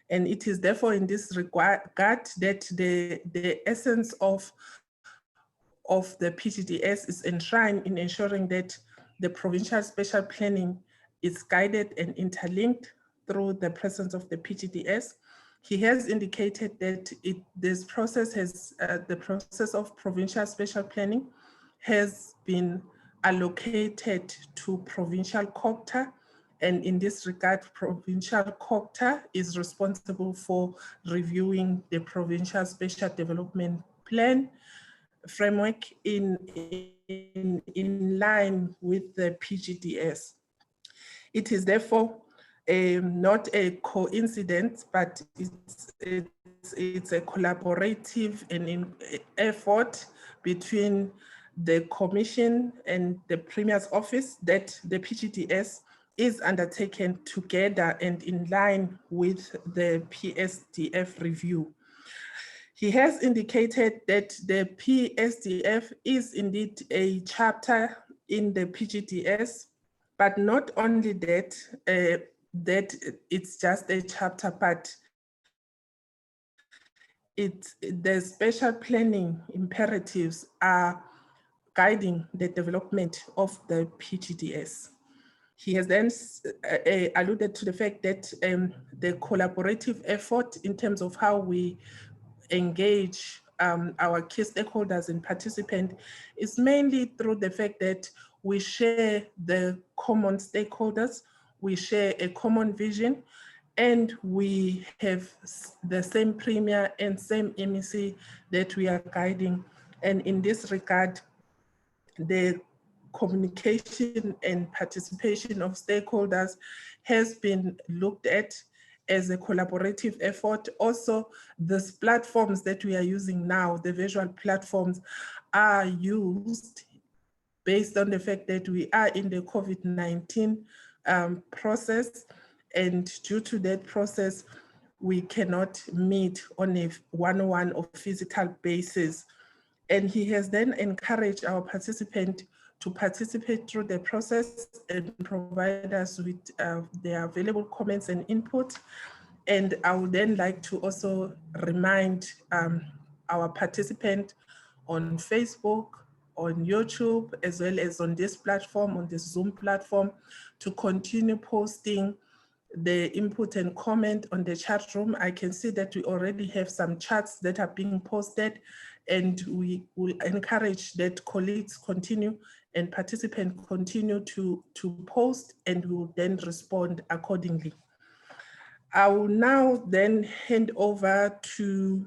And it is therefore in this regard that the essence of the PGDS is enshrined in ensuring that the provincial spatial planning is guided and interlinked through the presence of the PGDS. He has indicated that this process has, the process of provincial spatial planning has been allocated to provincial COGTA, and in this regard, provincial COGTA is responsible for reviewing the provincial spatial development plan framework in line with the PGDS. It is therefore not a coincidence, but it's a collaborative and effort between the Commission and the Premier's Office that the PGDS is undertaken together and in line with the Psdf review. He has indicated that the Psdf is indeed a chapter in the PGDS, but not only that, that it's just a chapter, but the spatial planning imperatives are guiding the development of the PGDS. He has then alluded to the fact that the collaborative effort in terms of how we engage our key stakeholders and participants is mainly through the fact that we share the common stakeholders, we share a common vision, and we have the same Premier and same MEC that we are guiding. And in this regard, the communication and participation of stakeholders has been looked at as a collaborative effort. Also, these platforms that we are using now, the visual platforms, are used based on the fact that we are in the COVID-19 process, and due to that process, we cannot meet on a one-on-one or physical basis. And he has then encouraged our participant to participate through the process and provide us with their available comments and input. And I would then like to also remind our participant on Facebook, on YouTube, as well as on this platform, on this Zoom platform, to continue posting the input and comment on the chat room. I can see that we already have some chats that are being posted, and we will encourage that colleagues continue and participants continue to post, and we will then respond accordingly. I will now then hand over to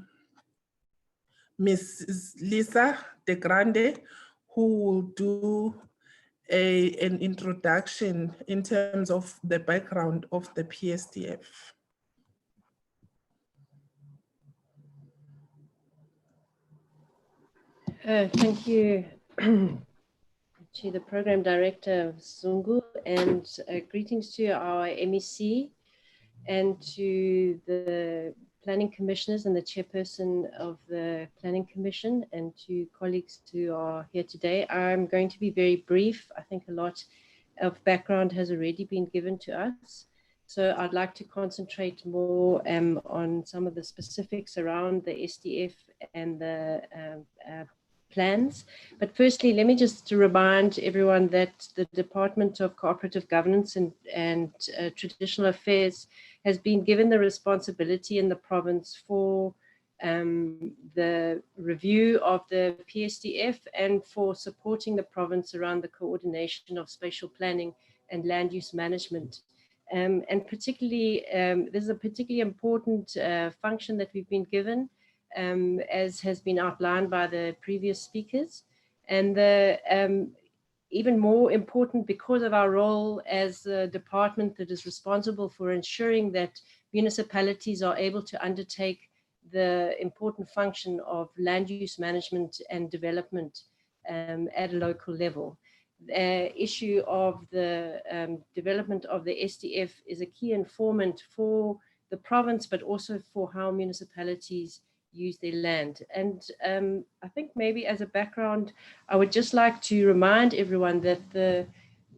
Ms. Lisa De Grande, who will do an introduction in terms of the background of the Psdf. Thank you to the Program Director Zungu, and greetings to our MEC and to the Planning Commissioners and the Chairperson of the Planning Commission, and to colleagues who are here today. I'm going to be very brief. I think a lot of background has already been given to us. So I'd like to concentrate more on some of the specifics around the SDF and the plans. But firstly, let me just remind everyone that the Department of Cooperative Governance and Traditional Affairs has been given the responsibility in the province for the review of the PSDF and for supporting the province around the coordination of spatial planning and land use management. And particularly, this is a particularly important function that we've been given, as has been outlined by the previous speakers. And even more important, because of our role as the department that is responsible for ensuring that municipalities are able to undertake the important function of land use management and development at a local level. The issue of the development of the SDF is a key informant for the province, but also for how municipalities use their land. And I think maybe as a background, I would just like to remind everyone that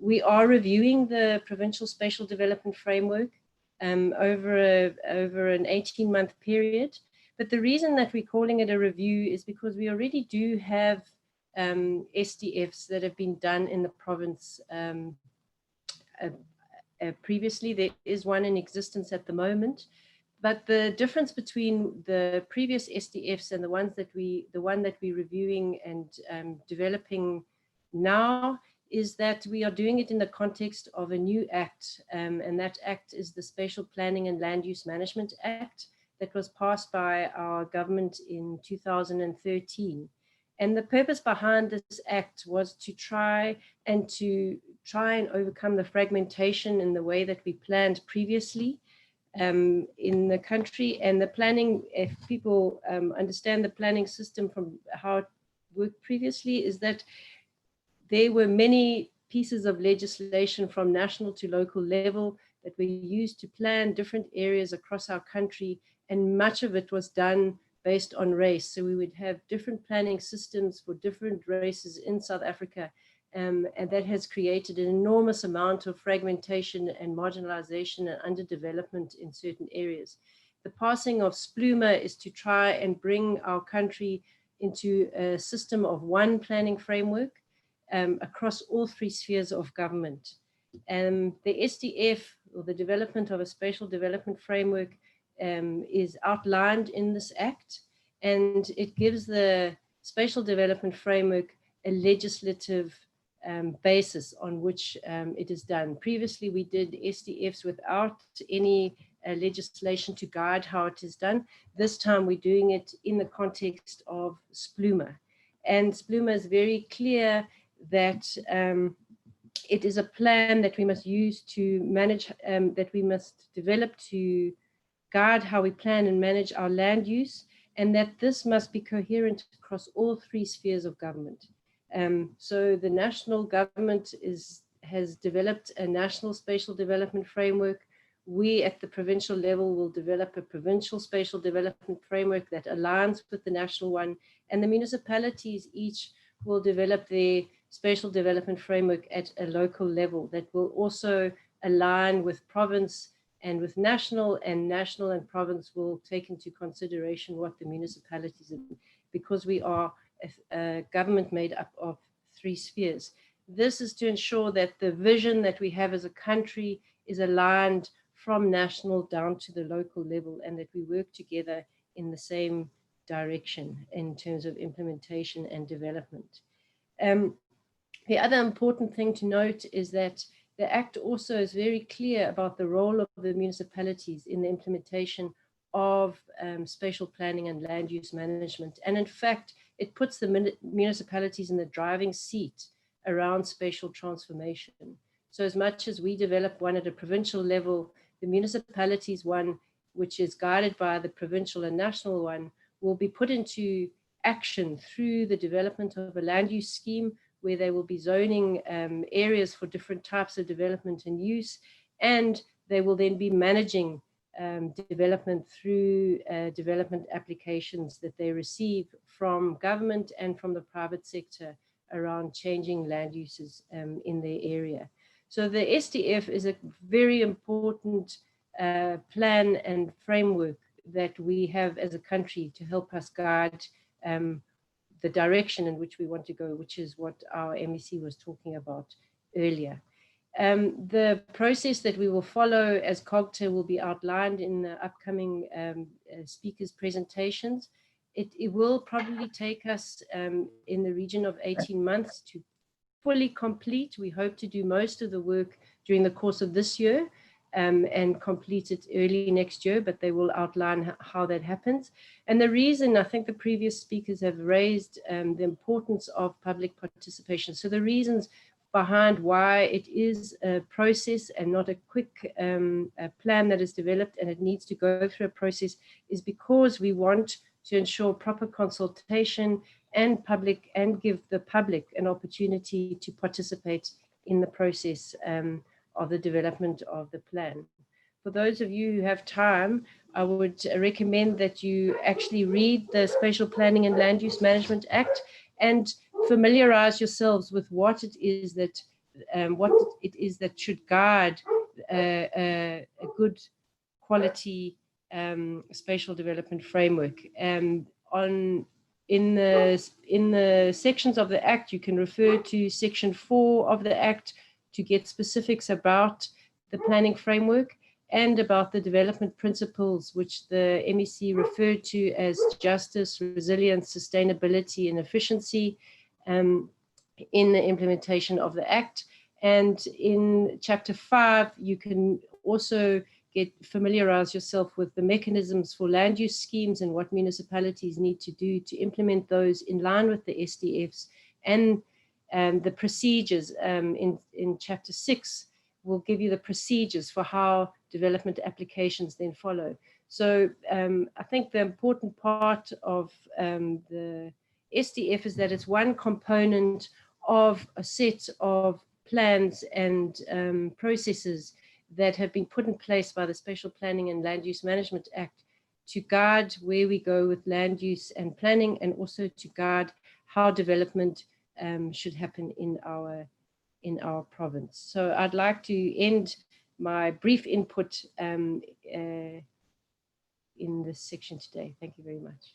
we are reviewing the Provincial Spatial Development Framework over an 18-month period. But the reason that we're calling it a review is because we already do have SDFs that have been done in the province previously. There is one in existence at the moment. But the difference between the previous SDFs and the one that we're reviewing and developing now is that we are doing it in the context of a new act, and that act is the Spatial Planning and Land Use Management Act that was passed by our government in 2013. And the purpose behind this act was to try and overcome the fragmentation in the way that we planned previously in the country. And the planning, if people understand the planning system from how it worked previously, is that there were many pieces of legislation from national to local level that were used to plan different areas across our country, and much of it was done based on race. So we would have different planning systems for different races in South Africa, and that has created an enormous amount of fragmentation and marginalization and underdevelopment in certain areas. The passing of SPLUMA is to try and bring our country into a system of one planning framework across all three spheres of government. The SDF, or the development of a spatial development framework, is outlined in this act, and it gives the spatial development framework a legislative basis on which it is done. Previously, we did SDFs without any legislation to guide how it is done. This time, we're doing it in the context of SPLUMA. And SPLUMA is very clear that it is a plan that we must use to manage, that we must develop to guide how we plan and manage our land use, and that this must be coherent across all three spheres of government. So the national government has developed a national spatial development framework. We at the provincial level will develop a provincial spatial development framework that aligns with the national one, and the municipalities each will develop their spatial development framework at a local level that will also align with province and with national, and national and province will take into consideration what the municipalities are, because we are a government made up of 3 spheres. This is to ensure that the vision that we have as a country is aligned from national down to the local level, and that we work together in the same direction in terms of implementation and development. The other important thing to note is that the Act also is very clear about the role of the municipalities in the implementation of spatial planning and land use management. And in fact, it puts the municipalities in the driving seat around spatial transformation. So as much as we develop one at a provincial level, the municipalities one, which is guided by the provincial and national one, will be put into action through the development of a land use scheme, where they will be zoning areas for different types of development and use, and they will then be managing development through development applications that they receive from government and from the private sector around changing land uses in their area. So the SDF is a very important plan and framework that we have as a country to help us guide the direction in which we want to go, which is what our MEC was talking about earlier. The process that we will follow as COGTA will be outlined in the upcoming speakers' presentations. It will probably take us in the region of 18 months to fully complete. We hope to do most of the work during the course of this year and complete it early next year, but they will outline how that happens. And the reason, I think the previous speakers have raised the importance of public participation. So the reasons behind why it is a process and not a quick a plan that is developed and it needs to go through a process is because we want to ensure proper consultation and give the public an opportunity to participate in the process of the development of the plan. For those of you who have time, I would recommend that you actually read the Spatial Planning and Land Use Management Act and familiarize yourselves with what it is that should guide a good quality spatial development framework. In the sections of the Act, you can refer to Section 4 of the Act to get specifics about the planning framework and about the development principles, which the MEC referred to as justice, resilience, sustainability, and efficiency in the implementation of the Act. And in Chapter 5, you can also familiarize yourself with the mechanisms for land use schemes and what municipalities need to do to implement those in line with the SDFs, and the procedures in Chapter 6 will give you the procedures for how development applications then follow. So I think the important part of the SDF is that it's one component of a set of plans and processes that have been put in place by the Spatial Planning and Land Use Management Act to guide where we go with land use and planning, and also to guide how development should happen in our province. So I'd like to end my brief input in this section today. Thank you very much.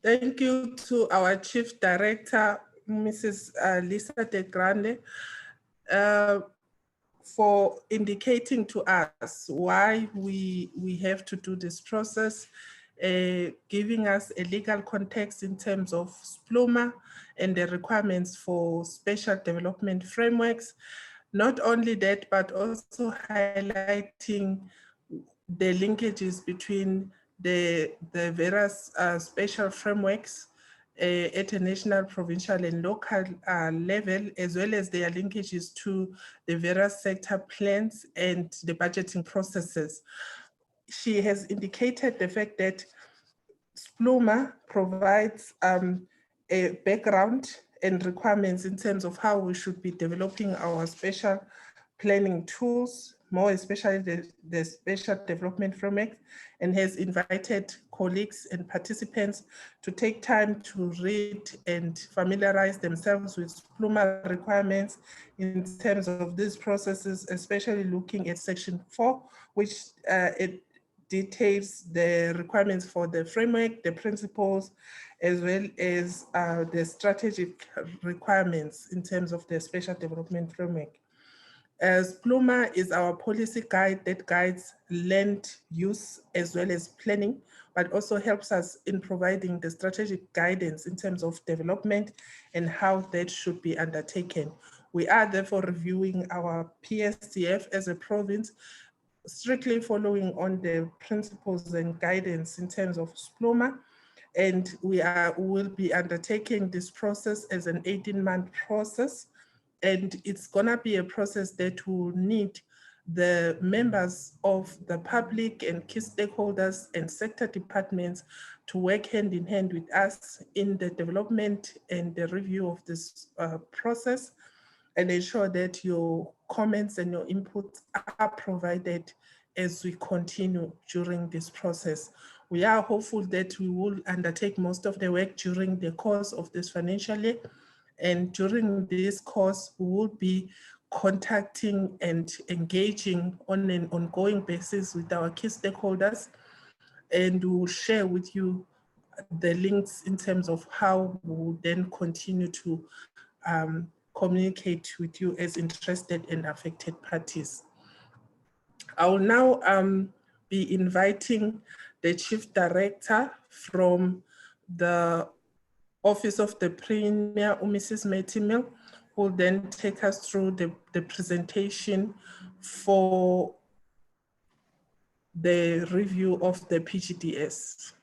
Thank you to our Chief Director, Mrs. Lisa de Grande, for indicating to us why we have to do this process, giving us a legal context in terms of SPLUMA and the requirements for special development frameworks. Not only that, but also highlighting the linkages between the various special frameworks at a national, provincial, and local level, as well as their linkages to the various sector plans and the budgeting processes. She has indicated the fact that SPLUMA provides a background and requirements in terms of how we should be developing our spatial planning tools, more especially the spatial development framework, and has invited colleagues and participants to take time to read and familiarize themselves with Spluma requirements in terms of these processes, especially looking at section 4, which it details the requirements for the framework, the principles, as well as the strategic requirements in terms of the spatial development framework. Spluma is our policy guide that guides land use as well as planning, but also helps us in providing the strategic guidance in terms of development and how that should be undertaken. We are therefore reviewing our Psdf as a province, strictly following on the principles and guidance in terms of Spluma. And we will be undertaking this process as an 18-month process. And it's gonna be a process that will need the members of the public and key stakeholders and sector departments to work hand in hand with us in the development and the review of this process, and ensure that your comments and your inputs are provided as we continue during this process. We are hopeful that we will undertake most of the work during the course of this financial year. And during this course, we will be contacting and engaging on an ongoing basis with our key stakeholders. And we will share with you the links in terms of how we will then continue to communicate with you as interested and affected parties. I will now be inviting the Chief Director from the Office of the Premier, Mrs. Metimil, who will then take us through the presentation for the review of the PGDS.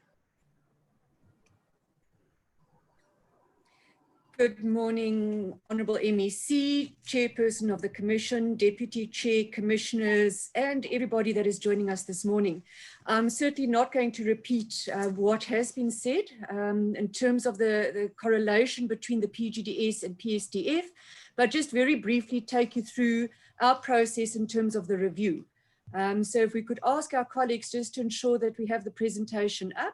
Good morning, Honourable MEC, Chairperson of the Commission, Deputy Chair, Commissioners, and everybody that is joining us this morning. I'm certainly not going to repeat what has been said in terms of the correlation between the PGDS and Psdf, but just very briefly take you through our process in terms of the review. So if we could ask our colleagues just to ensure that we have the presentation up.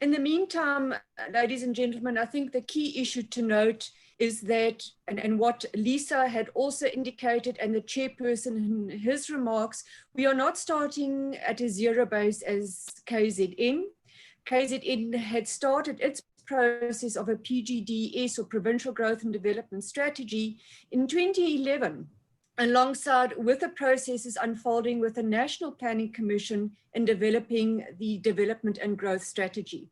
In the meantime, ladies and gentlemen, I think the key issue to note is that, and what Lisa had also indicated, and the chairperson in his remarks, we are not starting at a zero base as KZN. KZN had started its process of a PGDS, or Provincial Growth and Development Strategy, in 2011, alongside with the processes unfolding with the National Planning Commission in developing the Development and Growth Strategy.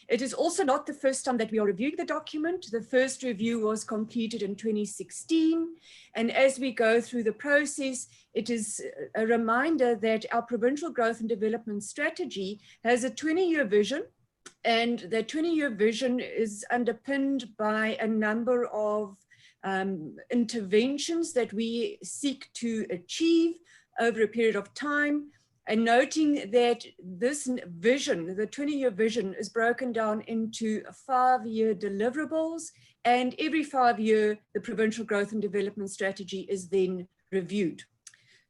It is also not the first time that we are reviewing the document. The first review was completed in 2016. And as we go through the process, it is a reminder that our Provincial Growth and Development Strategy has a 20-year vision. And the 20-year vision is underpinned by a number of interventions that we seek to achieve over a period of time, and noting that this vision, the 20-year vision, is broken down into 5-year deliverables, and every 5 years, the Provincial Growth and Development Strategy is then reviewed.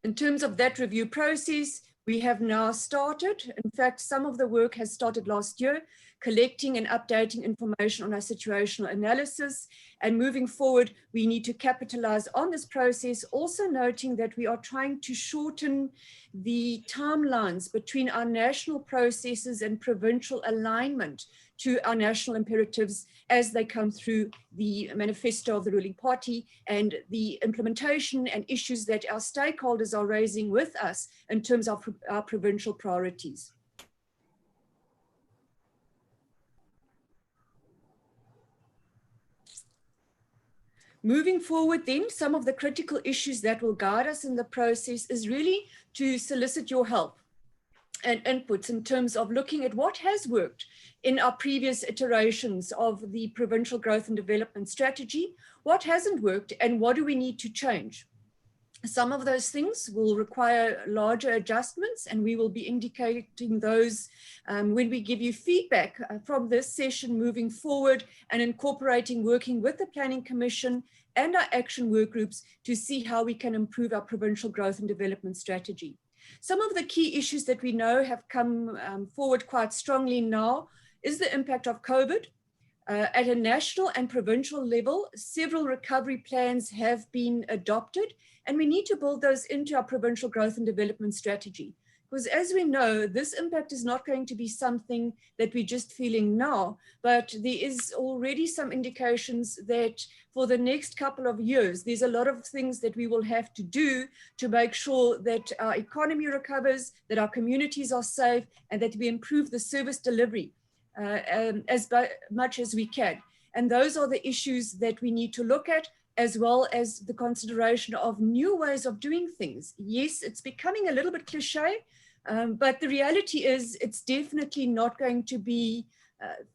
In terms of that review process, we have now started. In fact, some of the work has started last year, collecting and updating information on our situational analysis. And moving forward, we need to capitalize on this process, also noting that we are trying to shorten the timelines between our national processes and provincial alignment to our national imperatives as they come through the manifesto of the ruling party and the implementation and issues that our stakeholders are raising with us in terms of our provincial priorities. Moving forward then, some of the critical issues that will guide us in the process is really to solicit your help and inputs in terms of looking at what has worked in our previous iterations of the Provincial Growth and Development Strategy, what hasn't worked, and what do we need to change. Some of those things will require larger adjustments, and we will be indicating those when we give you feedback from this session moving forward, and incorporating working with the Planning Commission and our action work groups to see how we can improve our provincial growth and development strategy. Some of the key issues that we know have come forward quite strongly now is the impact of COVID. At a national and provincial level, several recovery plans have been adopted, and we need to build those into our provincial growth and development strategy. Because as we know, this impact is not going to be something that we're just feeling now, but there is already some indications that for the next couple of years, there's a lot of things that we will have to do to make sure that our economy recovers, that our communities are safe, and that we improve the service delivery as much as we can. And those are the issues that we need to look at, as well as the consideration of new ways of doing things. Yes, it's becoming a little bit cliche, but the reality is it's definitely not going to be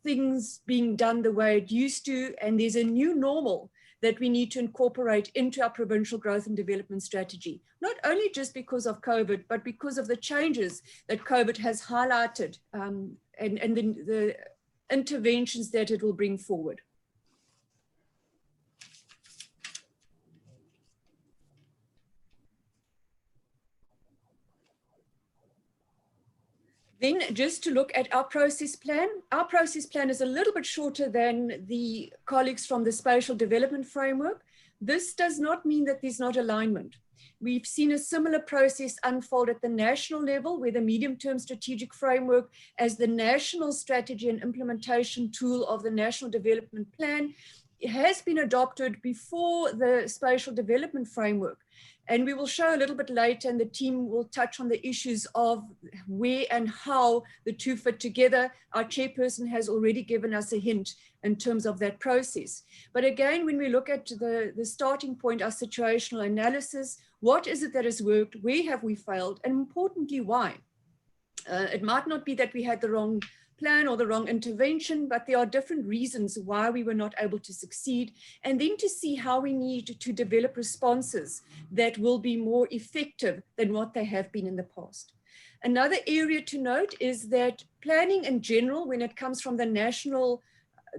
things being done the way it used to, and there's a new normal that we need to incorporate into our provincial growth and development strategy, not only just because of COVID, but because of the changes that COVID has highlighted and the interventions that it will bring forward. Then just to look at our process plan. Our process plan is a little bit shorter than the colleagues from the Spatial Development Framework. This does not mean that there's not alignment. We've seen a similar process unfold at the national level, where the medium-term strategic framework as the national strategy and implementation tool of the National Development Plan has been adopted before the Spatial Development Framework. And we will show a little bit later, and the team will touch on the issues of where and how the two fit together. Our chairperson has already given us a hint in terms of that process. But again, when we look at the starting point, our situational analysis, what is it that has worked, where have we failed, and importantly, why? It might not be that we had the wrong plan or the wrong intervention, but there are different reasons why we were not able to succeed, and then to see how we need to develop responses that will be more effective than what they have been in the past. Another area to note is that planning in general, when it comes from the national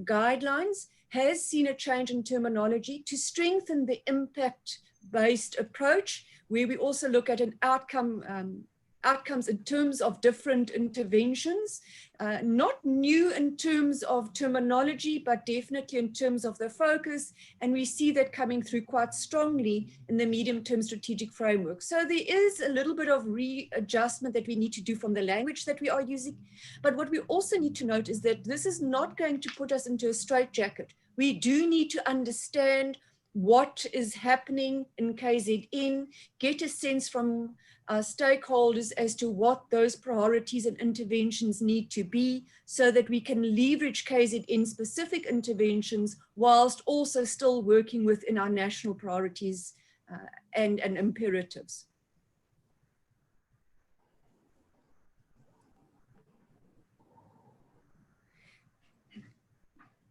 guidelines, has seen a change in terminology to strengthen the impact-based approach, where we also look at an outcomes in terms of different interventions, not new in terms of terminology, but definitely in terms of the focus. And we see that coming through quite strongly in the medium-term strategic framework. So there is a little bit of readjustment that we need to do from the language that we are using. But what we also need to note is that this is not going to put us into a straitjacket. We do need to understand what is happening in KZN, get a sense from our stakeholders as to what those priorities and interventions need to be, so that we can leverage KZN specific interventions whilst also still working within our national priorities and imperatives.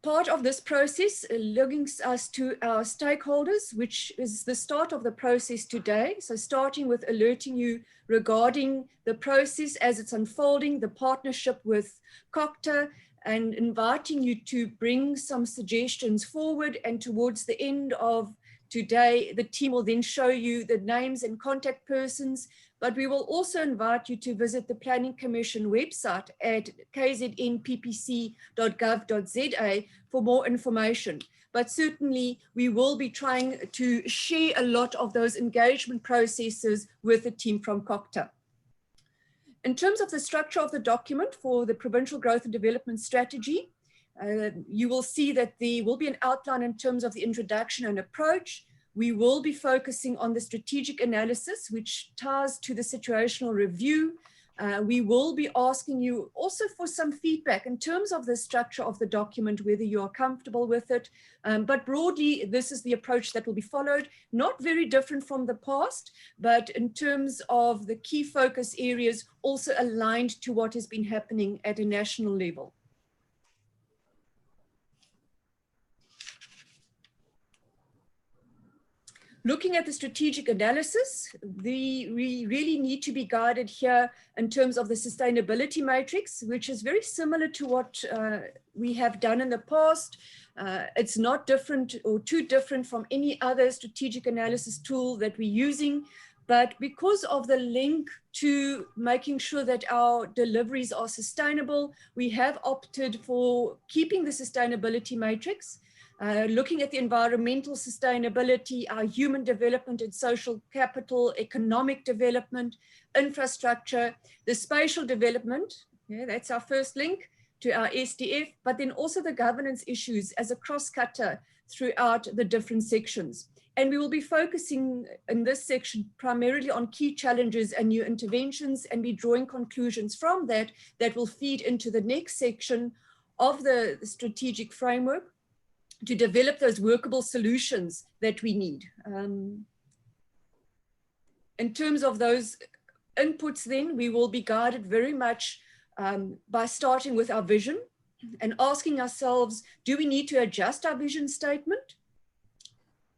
Part of this process links us to our stakeholders, which is the start of the process today. So starting with alerting you regarding the process as it's unfolding, the partnership with COCTA, and inviting you to bring some suggestions forward. And towards the end of today, the team will then show you the names and contact persons, but we will also invite you to visit the Planning Commission website at kznppc.gov.za for more information. But certainly we will be trying to share a lot of those engagement processes with the team from COCTA. In terms of the structure of the document for the Provincial Growth and Development Strategy, you will see that there will be an outline in terms of the introduction and approach. We will be focusing on the strategic analysis, which ties to the situational review. We will be asking you also for some feedback in terms of the structure of the document, whether you are comfortable with it. But broadly, this is the approach that will be followed, not very different from the past, but in terms of the key focus areas, also aligned to what has been happening at a national level. Looking at the strategic analysis, we really need to be guided here in terms of the sustainability matrix, which is very similar to what we have done in the past. It's not different or too different from any other strategic analysis tool that we're using, but because of the link to making sure that our deliveries are sustainable, we have opted for keeping the sustainability matrix. Looking at the environmental sustainability, our human development and social capital, economic development, infrastructure, the spatial development, that's our first link to our SDF, but then also the governance issues as a cross-cutter throughout the different sections. And we will be focusing in this section primarily on key challenges and new interventions, and be drawing conclusions from that that will feed into the next section of the strategic framework, to develop those workable solutions that we need. In terms of those inputs then, we will be guided very much by starting with our vision and asking ourselves, do we need to adjust our vision statement?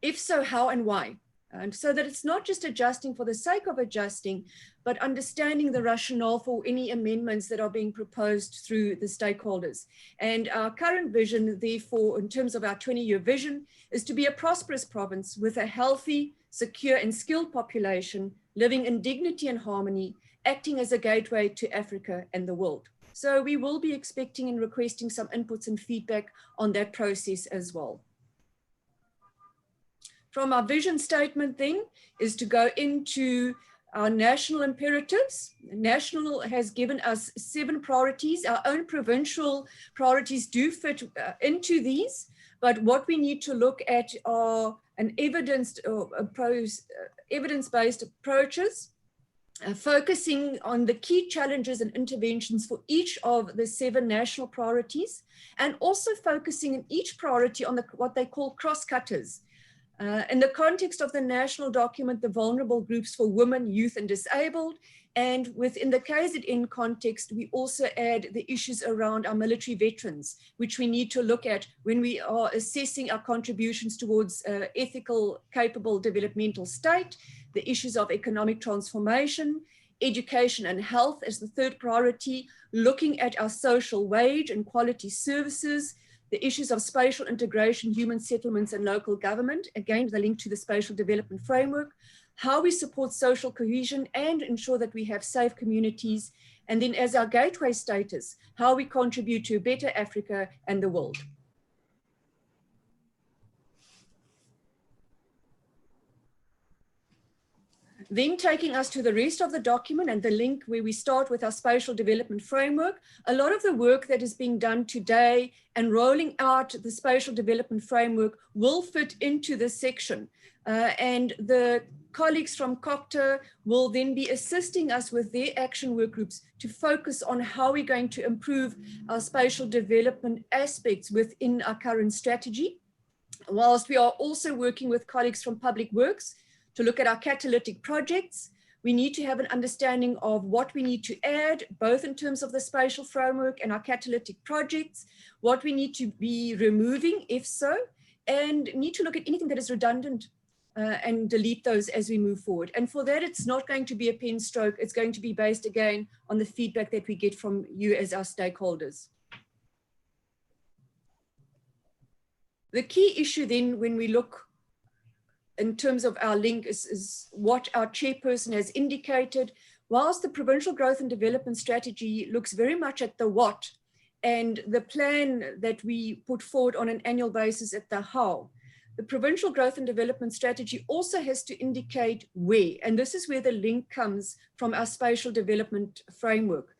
If so, how and why? And so that it's not just adjusting for the sake of adjusting, but understanding the rationale for any amendments that are being proposed through the stakeholders. And our current vision, therefore, in terms of our 20-year vision, is to be a prosperous province with a healthy, secure and skilled population, living in dignity and harmony, acting as a gateway to Africa and the world. So we will be expecting and requesting some inputs and feedback on that process as well. From our vision statement then is to go into our national imperatives. National has given us 7 priorities. Our own provincial priorities do fit into these, but what we need to look at are an evidence-based approaches, focusing on the key challenges and interventions for each of the 7 national priorities, and also focusing in each priority on what they call cross-cutters. In the context of the national document, the vulnerable groups for women, youth, and disabled, and within the KZN context, we also add the issues around our military veterans, which we need to look at when we are assessing our contributions towards ethical, capable developmental state, the issues of economic transformation, education and health as the 3rd priority, looking at our social wage and quality services, the issues of spatial integration, human settlements, and local government, again, the link to the spatial development framework, how we support social cohesion and ensure that we have safe communities, and then as our gateway status, how we contribute to a better Africa and the world. Then taking us to the rest of the document and the link where we start with our spatial development framework, a lot of the work that is being done today and rolling out the spatial development framework will fit into this section. And the colleagues from COPTA will then be assisting us with their action work groups to focus on how we're going to improve our spatial development aspects within our current strategy. Whilst we are also working with colleagues from Public Works to look at our catalytic projects, we need to have an understanding of what we need to add, both in terms of the spatial framework and our catalytic projects, what we need to be removing, if so, and need to look at anything that is redundant and delete those as we move forward. And for that, it's not going to be a pen stroke. It's going to be based again on the feedback that we get from you as our stakeholders. The key issue then when we look in terms of our link is what our chairperson has indicated. Whilst the provincial growth and development strategy looks very much at the what and the plan that we put forward on an annual basis at the how, the provincial growth and development strategy also has to indicate where, and this is where the link comes from our spatial development framework.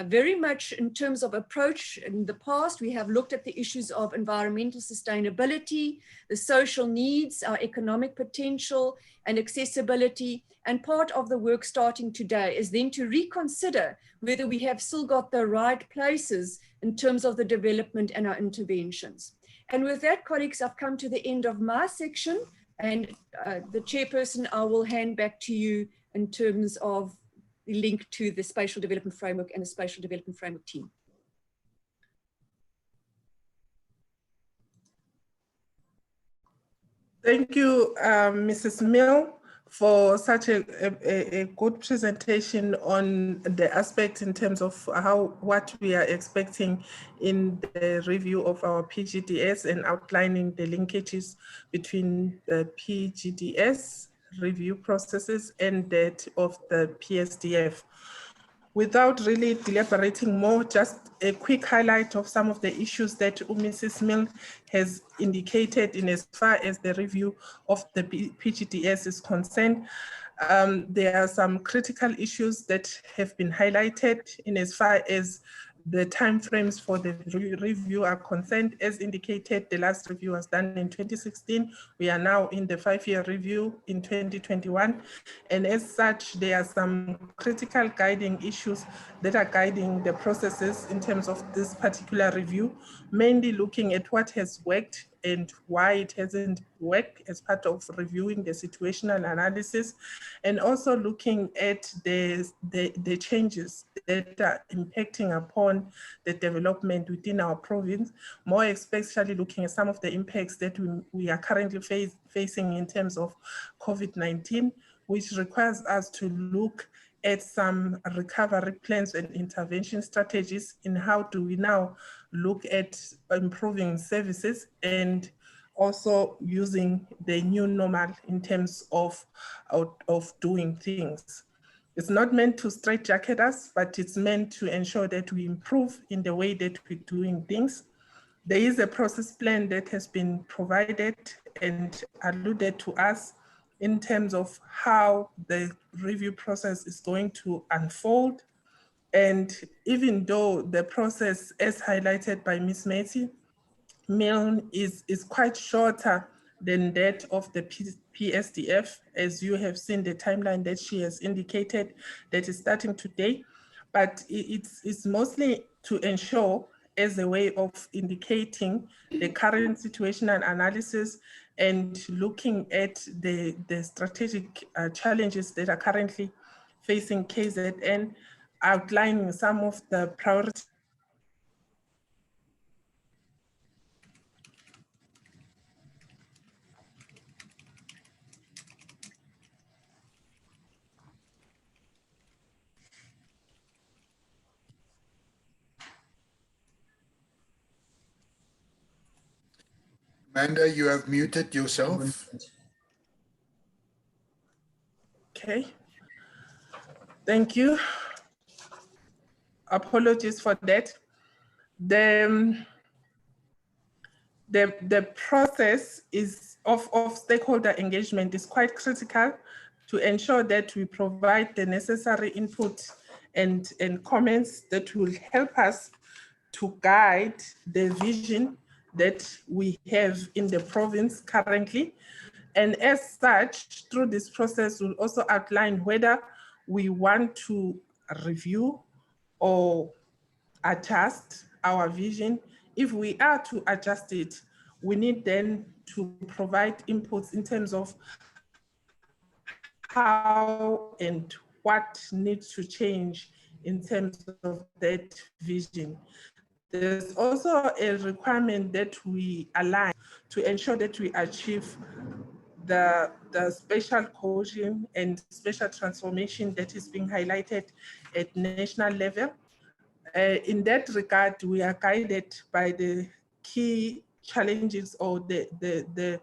Very much in terms of approach in the past, we have looked at the issues of environmental sustainability, the social needs, our economic potential and accessibility. And part of the work starting today is then to reconsider whether we have still got the right places in terms of the development and our interventions. And with that, colleagues, I've come to the end of my section, and the chairperson, I will hand back to you in terms of the link to the spatial development framework and the spatial development framework team. Thank you, Mrs. Mill, for such a good presentation on the aspect in terms of what we are expecting in the review of our PGDS and outlining the linkages between the PGDS review processes and that of the PSDF. Without really deliberating more, just a quick highlight of some of the issues that Mrs. Mill has indicated in as far as the review of the PGDS is concerned. There are some critical issues that have been highlighted in as far as the timeframes for the review are concerned. As indicated, the last review was done in 2016. We are now in the 5-year review in 2021. And as such, there are some critical guiding issues that are guiding the processes in terms of this particular review, mainly looking at what has worked and why it hasn't worked as part of reviewing the situational analysis, and also looking at the changes that are impacting upon the development within our province, more especially looking at some of the impacts that we are currently facing in terms of COVID-19, which requires us to look at some recovery plans and intervention strategies in how do we now look at improving services and also using the new normal in terms of doing things. It's not meant to straitjacket us, but it's meant to ensure that we improve in the way that we're doing things. There is a process plan that has been provided and alluded to us in terms of how the review process is going to unfold. And even though the process, as highlighted by Ms. Mill, is quite shorter than that of the PSDF, as you have seen the timeline that she has indicated that is starting today, but it's mostly to ensure as a way of indicating the current situational analysis and looking at the strategic challenges that are currently facing KZN, outlining some of the priorities. Amanda, you have muted yourself. Okay. Thank you. Apologies for that. The process is of stakeholder engagement is quite critical to ensure that we provide the necessary input and comments that will help us to guide the vision that we have in the province currently. And as such, through this process, we'll also outline whether we want to review or adjust our vision. If we are to adjust it, we need then to provide inputs in terms of how and what needs to change in terms of that vision. There's also a requirement that we align to ensure that we achieve the spatial cohesion and spatial transformation that is being highlighted at national level. In that regard, we are guided by the key challenges or the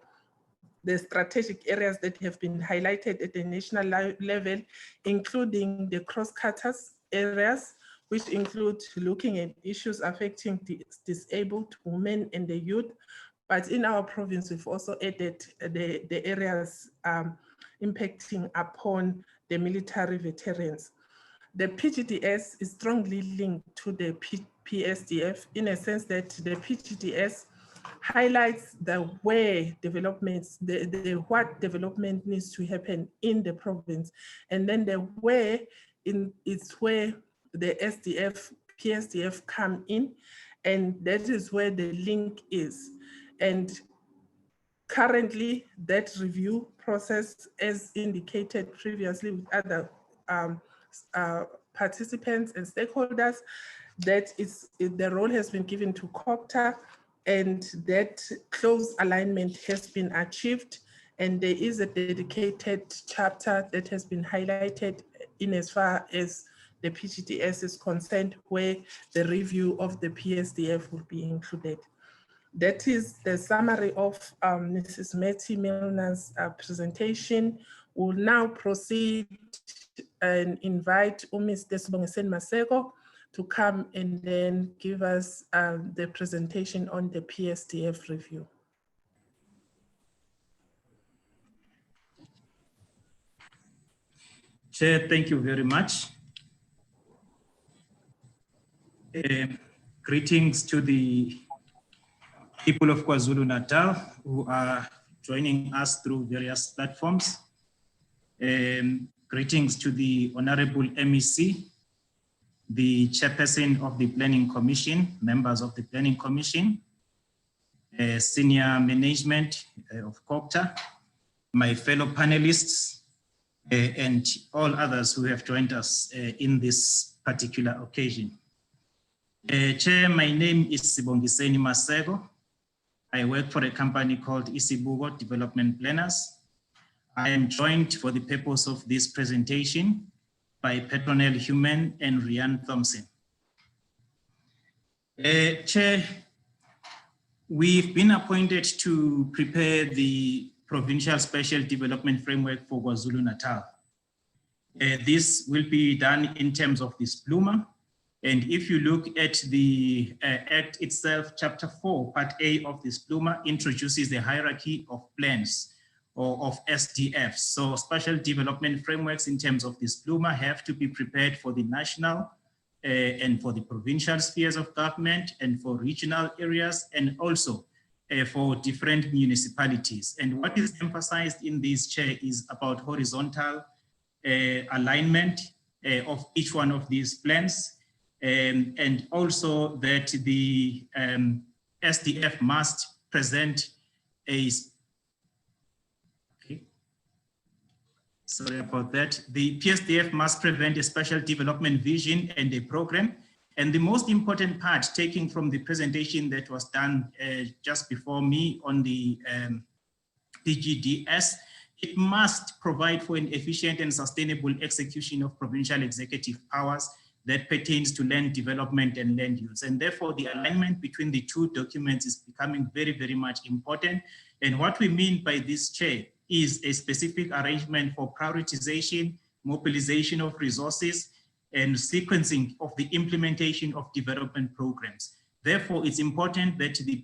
strategic areas that have been highlighted at the national level, including the cross-cutters areas, which include looking at issues affecting the disabled women and the youth. But in our province, we've also added the areas impacting upon the military veterans. The PGDS is strongly linked to the PSDF in a sense that the PGDS highlights the where developments, what development needs to happen in the province, and then the where is where the SDF, PSDF come in, and that is where the link is. And currently, that review process, as indicated previously with other participants and stakeholders, that the role has been given to COPTA, and that close alignment has been achieved. And there is a dedicated chapter that has been highlighted in as far as the PGDS is concerned, where the review of the PSDF will be included. That is the summary of Mrs. Matty Milner's presentation. We'll now proceed and invite Mr. Sibongiseni Maseko to come and then give us the presentation on the PSDF review. Chair, thank you very much. Greetings to the people of KwaZulu-Natal who are joining us through various platforms. Greetings to the Honorable MEC, the Chairperson of the Planning Commission, members of the Planning Commission, senior management of COPTA, my fellow panelists, and all others who have joined us in this particular occasion. Chair, my name is Sibongiseni Maseko. I work for a company called Isibugo Development Planners. I am joined for the purpose of this presentation by Petronel Human and Rian Thompson. Chair, we've been appointed to prepare the Provincial Special Development Framework for KwaZulu-Natal. This will be done in terms of this Bluma. And if you look at the Act itself, Chapter 4, Part A of this Bluma introduces the hierarchy of plans or of SDFs. So special development frameworks in terms of this Bluma have to be prepared for the national and for the provincial spheres of government and for regional areas and also for different municipalities. And what is emphasized in this, Chair, is about horizontal alignment of each one of these plans. And also that the SDF must present a, okay, sorry about that. The PSDF must present a special development vision and a program. And the most important part, taking from the presentation that was done just before me on the PGDS, it must provide for an efficient and sustainable execution of provincial executive powers that pertains to land development and land use. And therefore the alignment between the two documents is becoming very, very much important. And what we mean by this, Chair, is a specific arrangement for prioritization, mobilization of resources, and sequencing of the implementation of development programs. Therefore, it's important that the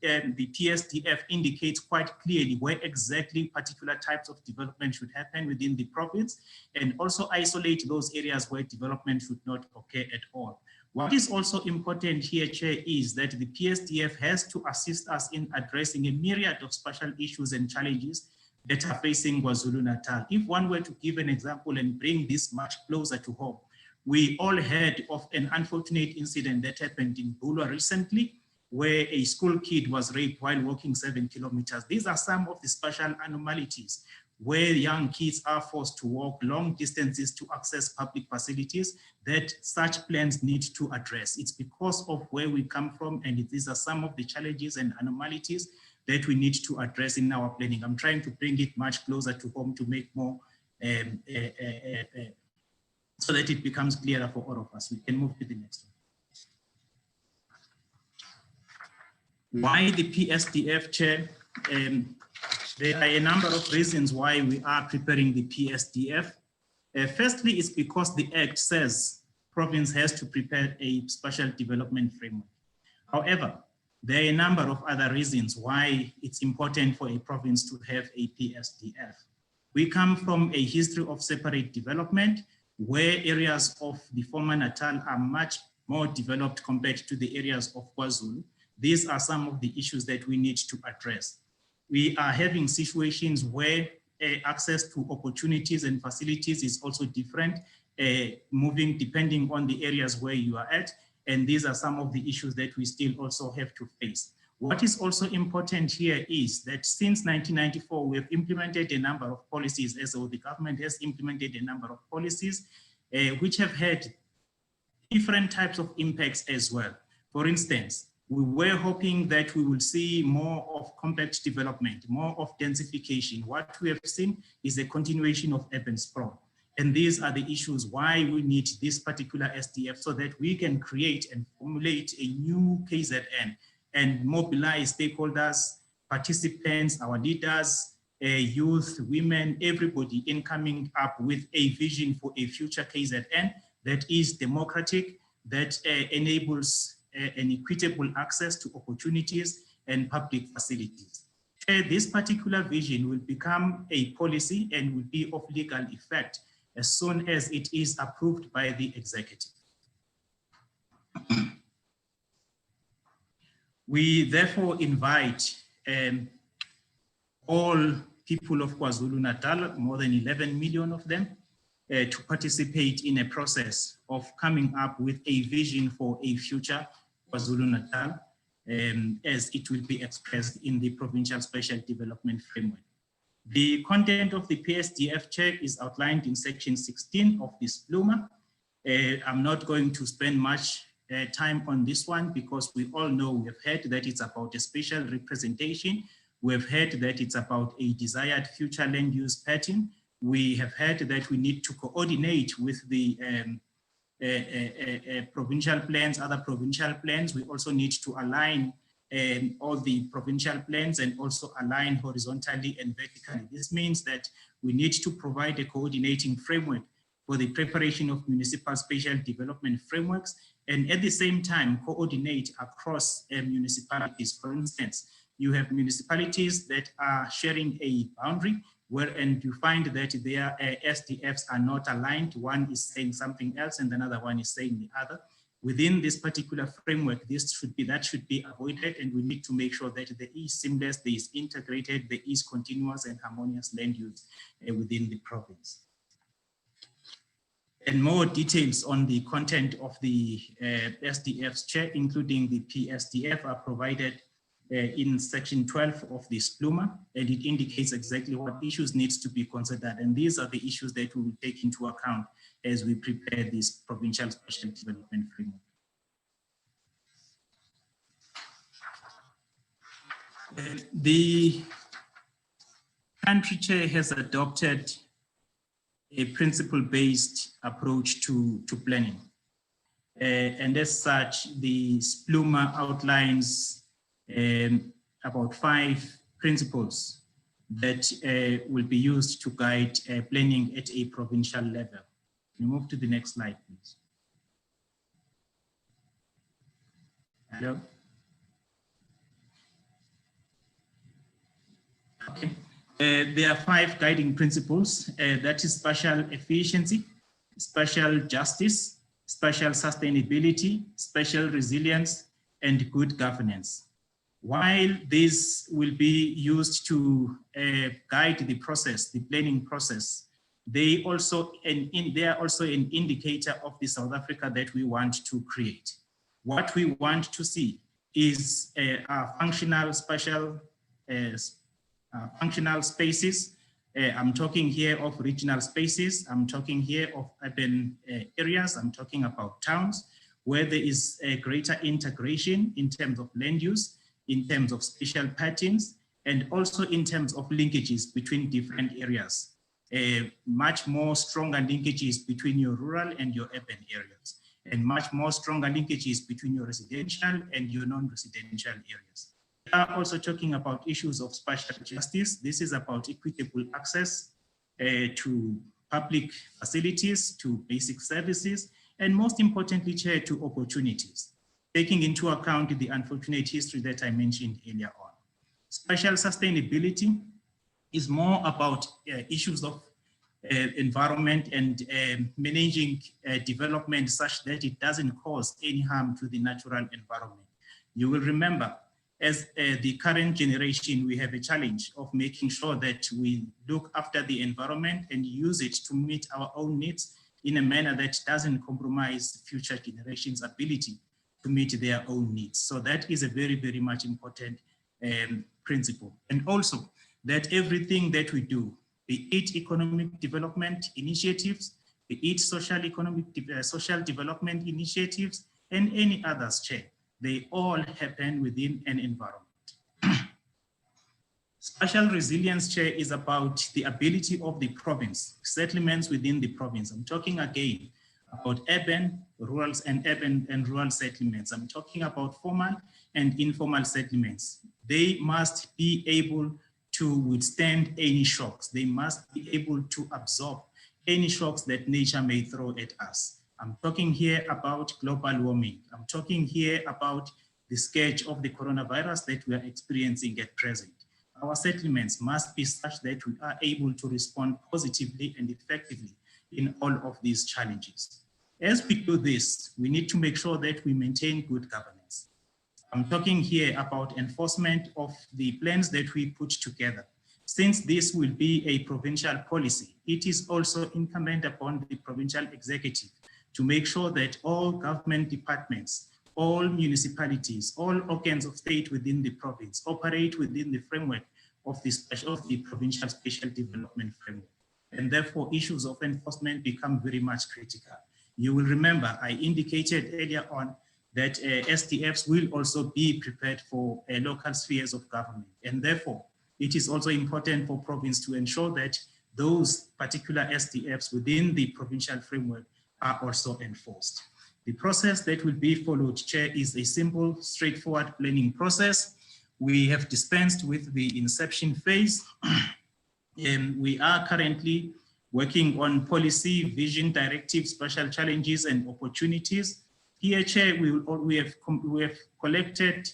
PSDF indicates quite clearly where exactly particular types of development should happen within the province, and also isolate those areas where development should not occur at all. What is also important here, Chair, is that the PSDF has to assist us in addressing a myriad of special issues and challenges that are facing KwaZulu-Natal. If one were to give an example and bring this much closer to home, we all heard of an unfortunate incident that happened in Bulwer recently, where a school kid was raped while walking 7 kilometers. These are some of the special anomalies where young kids are forced to walk long distances to access public facilities that such plans need to address. It's because of where we come from, and these are some of the challenges and anomalies that we need to address in our planning. I'm trying to bring it much closer to home to make more so that it becomes clearer for all of us. We can move to the next one. Why the PSDF, Chair? There are a number of reasons why we are preparing the PSDF. Firstly, it's because the Act says province has to prepare a special development framework. However, there are a number of other reasons why it's important for a province to have a PSDF. We come from a history of separate development, where areas of the former Natal are much more developed compared to the areas of KwaZulu. These are some of the issues that we need to address. We are having situations where access to opportunities and facilities is also different, moving depending on the areas where you are at. And these are some of the issues that we still also have to face. What is also important here is that since 1994, we have implemented a number of policies, as well, the government has implemented a number of policies which have had different types of impacts as well. For instance, We were hoping that we will see more of compact development, more of densification. What we have seen is a continuation of urban sprawl. And these are the issues why we need this particular SDF, so that we can create and formulate a new KZN and mobilize stakeholders, participants, our leaders, youth, women, everybody in coming up with a vision for a future KZN that is democratic, that enables an equitable access to opportunities and public facilities. This particular vision will become a policy and will be of legal effect as soon as it is approved by the executive. We therefore invite all people of KwaZulu-Natal, more than 11 million of them, to participate in a process of coming up with a vision for a future KwaZulu-Natal, as it will be expressed in the Provincial Special Development Framework. The content of the PSDF check is outlined in section 16 of this Pluma. I'm not going to spend much time on this one because we all know, we have heard that it's about a spatial representation. We've heard that it's about a desired future land use pattern. We have heard that we need to coordinate with the provincial plans, other provincial plans. We also need to align all the provincial plans and also align horizontally and vertically. This means that we need to provide a coordinating framework for the preparation of municipal spatial development frameworks, and at the same time coordinate across municipalities. For instance, you have municipalities that are sharing a boundary and you find that their SDFs are not aligned. One is saying something else and another one is saying the other. Within this particular framework, that should be avoided, and we need to make sure that there is seamless, there is integrated, there is continuous and harmonious land use within the province. And more details on the content of the SDF's chair, including the PSDF, are provided in section 12 of this Pluma, and it indicates exactly what issues needs to be considered. And these are the issues that we will take into account as we prepare this provincial special development framework. The country chair has adopted a principle-based approach to planning. And as such, the Pluma outlines about 5 principles that will be used to guide planning at a provincial level. Can you move to the next slide, please? Hello? Okay. There are 5 guiding principles, that is spatial efficiency, spatial justice, spatial sustainability, spatial resilience, and good governance. While these will be used to guide the process, the planning process, they are also an indicator of the South Africa that we want to create. What we want to see is functional spatial functional spaces. I'm talking here of regional spaces. I'm talking here of urban areas. I'm talking about towns where there is a greater integration in terms of land use, in terms of spatial patterns, and also in terms of linkages between different areas. Much more stronger linkages between your rural and your urban areas, and much more stronger linkages between your residential and your non-residential areas. We are also talking about issues of spatial justice. This is about equitable access to public facilities, to basic services, and most importantly, Chair, to opportunities, taking into account the unfortunate history that I mentioned earlier on. Spatial sustainability is more about issues of environment and managing development such that it doesn't cause any harm to the natural environment. You will remember, as the current generation, we have a challenge of making sure that we look after the environment and use it to meet our own needs in a manner that doesn't compromise future generations' ability to meet their own needs. So that is a very, very much important principle. And also that everything that we do, be it economic development initiatives, be it social development initiatives, and any others, Chair, they all happen within an environment. Spatial resilience, Chair, is about the ability of the province, settlements within the province. I'm talking again about urban, rural, and rural settlements. I'm talking about formal and informal settlements. They must be able to withstand any shocks. They must be able to absorb any shocks that nature may throw at us. I'm talking here about global warming. I'm talking here about the scourge of the coronavirus that we are experiencing at present. Our settlements must be such that we are able to respond positively and effectively in all of these challenges. As we do this, we need to make sure that we maintain good governance. I'm talking here about enforcement of the plans that we put together. Since this will be a provincial policy, it is also incumbent upon the provincial executive to make sure that all government departments, all municipalities, all organs of state within the province operate within the framework of the provincial special development framework. And therefore, issues of enforcement become very much critical. You will remember I indicated earlier on that SDFs will also be prepared for local spheres of government. And therefore, it is also important for province to ensure that those particular SDFs within the provincial framework are also enforced. The process that will be followed, Chair, is a simple, straightforward planning process. We have dispensed with the inception phase. We are currently working on policy, vision, directives, special challenges, and opportunities. Here, Chair, we have collected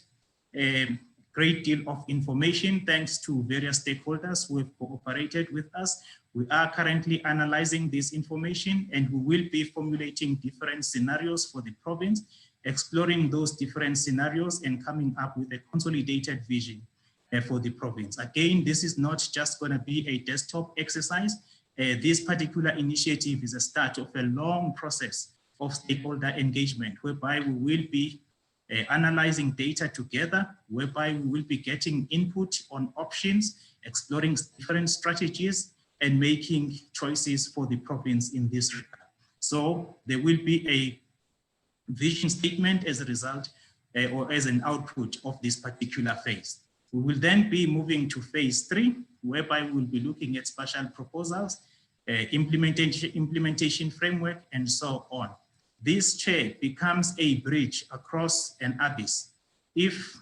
a great deal of information thanks to various stakeholders who have cooperated with us. We are currently analyzing this information, and we will be formulating different scenarios for the province, exploring those different scenarios and coming up with a consolidated vision for the province. Again, this is not just going to be a desktop exercise. This particular initiative is a start of a long process of stakeholder engagement, whereby we will be analyzing data together, whereby we will be getting input on options, exploring different strategies, and making choices for the province in this regard. So there will be a vision statement as a result or as an output of this particular phase. We will then be moving to phase 3, whereby we'll be looking at spatial proposals, implementation framework, and so on. This, Chair, becomes a bridge across an abyss. If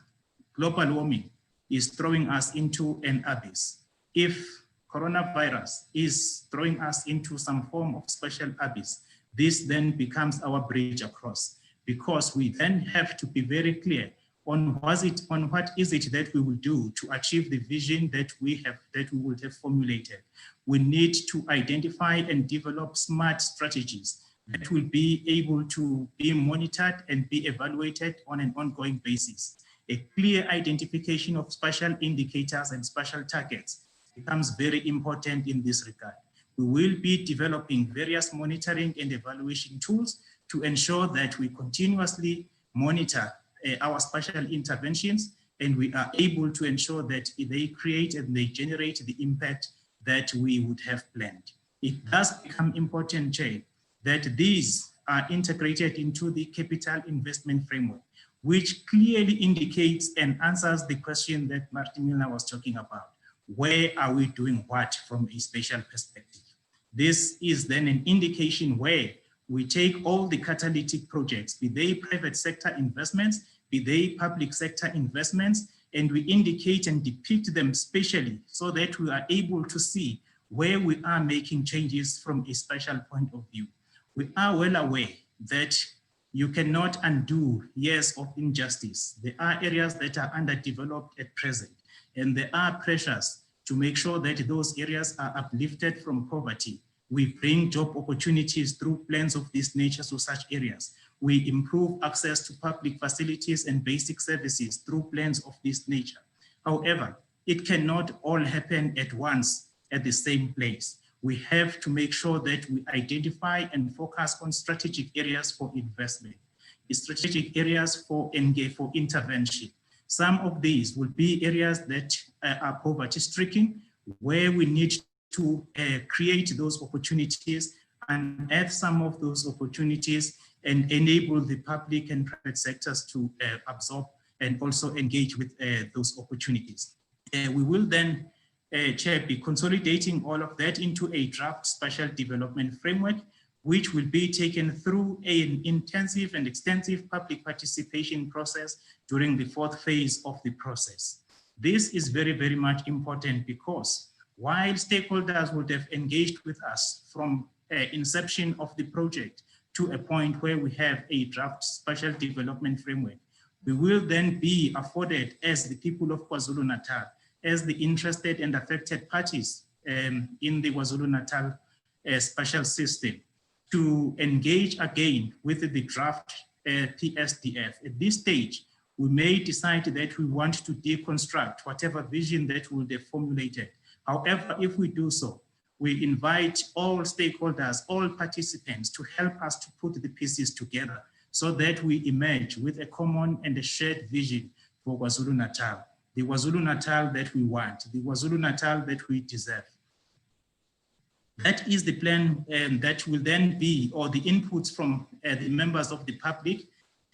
global warming is throwing us into an abyss, if coronavirus is throwing us into some form of special abyss, this then becomes our bridge across, because we then have to be very clear on what is it that we will do to achieve the vision that we would have formulated. We need to identify and develop smart strategies that will be able to be monitored and be evaluated on an ongoing basis. A clear identification of spatial indicators and spatial targets becomes very important in this regard. We will be developing various monitoring and evaluation tools to ensure that we continuously monitor our spatial interventions, and we are able to ensure that they create and they generate the impact that we would have planned. It does become important, Chair, that these are integrated into the capital investment framework, which clearly indicates and answers the question that Martin Milner was talking about. Where are we doing what from a spatial perspective? This is then an indication where we take all the catalytic projects, be they private sector investments, be they public sector investments, and we indicate and depict them spatially so that we are able to see where we are making changes from a spatial point of view. We are well aware that you cannot undo years of injustice. There are areas that are underdeveloped at present, and there are pressures to make sure that those areas are uplifted from poverty. We bring job opportunities through plans of this nature to such areas. We improve access to public facilities and basic services through plans of this nature. However, it cannot all happen at once at the same place. We have to make sure that we identify and focus on strategic areas for investment, strategic areas for intervention. Some of these will be areas that are poverty-stricken, where we need to create those opportunities and add some of those opportunities and enable the public and private sectors to absorb and also engage with those opportunities. We will then, Chair, be consolidating all of that into a draft spatial development framework, which will be taken through an intensive and extensive public participation process during the 4th phase of the process. This is very, very much important because while stakeholders would have engaged with us from inception of the project to a point where we have a draft spatial development framework, we will then be afforded as the people of KwaZulu-Natal, as the interested and affected parties in the KwaZulu-Natal spatial system, to engage again with the draft Psdf. At this stage, we may decide that we want to deconstruct whatever vision that we would have formulated. However, if we do so, we invite all stakeholders, all participants to help us to put the pieces together so that we emerge with a common and a shared vision for KwaZulu-Natal, the KwaZulu-Natal that we want, the KwaZulu-Natal that we deserve. That is the plan that will then be, or the inputs from the members of the public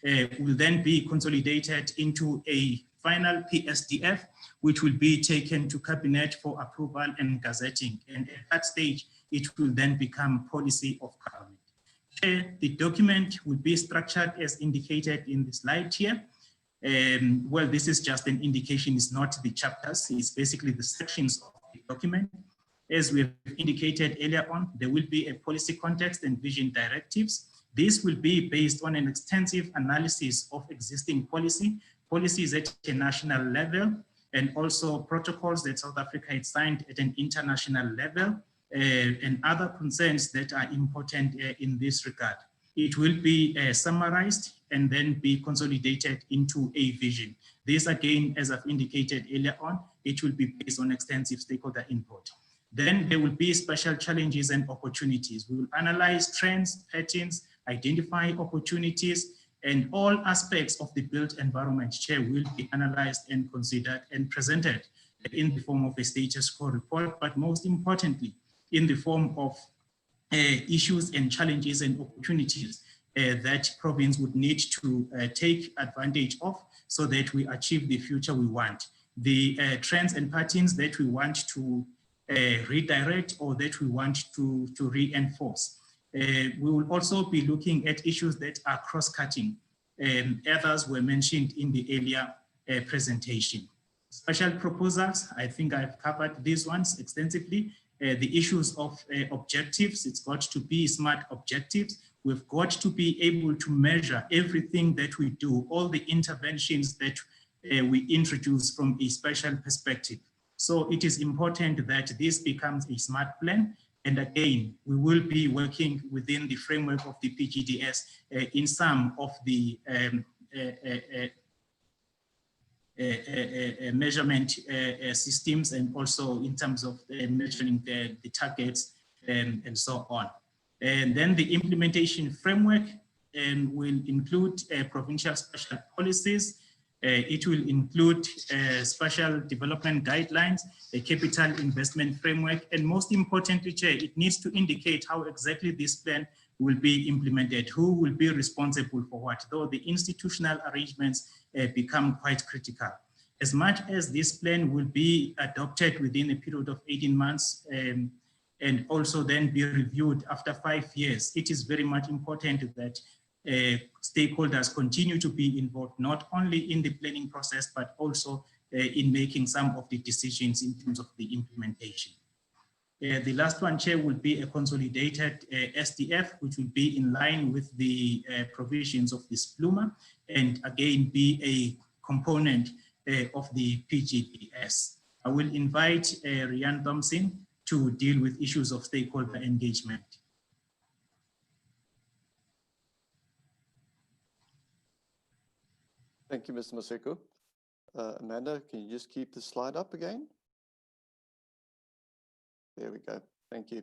will then be consolidated into a final Psdf, which will be taken to Cabinet for approval and gazetting. And at that stage, it will then become policy of government. The document will be structured as indicated in the slide here. Well, this is just an indication, it's not the chapters, it's basically the sections of the document. As we have indicated earlier on, there will be a policy context and vision directives. This will be based on an extensive analysis of existing policies at a national level, and also protocols that South Africa had signed at an international level, and other concerns that are important in this regard. It will be summarized and then be consolidated into a vision. This again, as I've indicated earlier on, it will be based on extensive stakeholder input. Then there will be special challenges and opportunities. We will analyze trends, patterns, identify opportunities, and all aspects of the built environment, Chair, will be analyzed and considered and presented in the form of a status quo report, but most importantly, in the form of issues and challenges and opportunities that province would need to take advantage of so that we achieve the future we want. The trends and patterns that we want to redirect or that we want to reinforce. We will also be looking at issues that are cross-cutting. Others were mentioned in the earlier presentation. Special proposals, I think I've covered these ones extensively. The issues of objectives, it's got to be smart objectives. We've got to be able to measure everything that we do, all the interventions that we introduce from a special perspective. So it is important that this becomes a smart plan. And again, we will be working within the framework of the PGDS in some of the measurement systems, and also in terms of measuring the targets and so on. And then the implementation framework will include provincial special policies. It will include special development guidelines, a capital investment framework, and most importantly, Chair, it needs to indicate how exactly this plan will be implemented, who will be responsible for what, though the institutional arrangements become quite critical. As much as this plan will be adopted within a period of 18 months and also then be reviewed after 5 years, it is very much important that stakeholders continue to be involved, not only in the planning process, but also in making some of the decisions in terms of the implementation. The last one, Chair, will be a consolidated SDF, which will be in line with the provisions of this SPLUMA, and again be a component of the PGDS. I will invite Rian Thompson to deal with issues of stakeholder engagement. Thank you, Mr. Maseko. Amanda, can you just keep the slide up again? There we go. Thank you.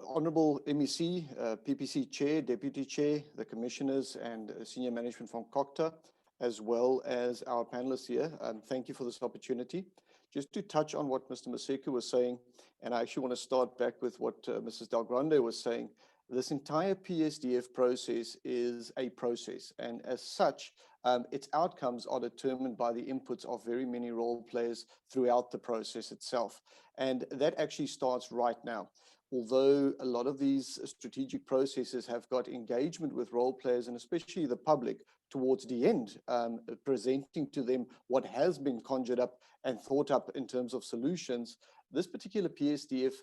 Honorable MEC, PPC Chair, Deputy Chair, the Commissioners and Senior Management from COCTA, as well as our panelists here, thank you for this opportunity. Just to touch on what Mr. Maseko was saying, and I actually want to start back with what Mrs. Del Grande was saying, This entire Psdf process is a process, and as such, its outcomes are determined by the inputs of very many role players throughout the process itself. And that actually starts right now. Although a lot of these strategic processes have got engagement with role players and especially the public towards the end, presenting to them what has been conjured up and thought up in terms of solutions, this particular Psdf,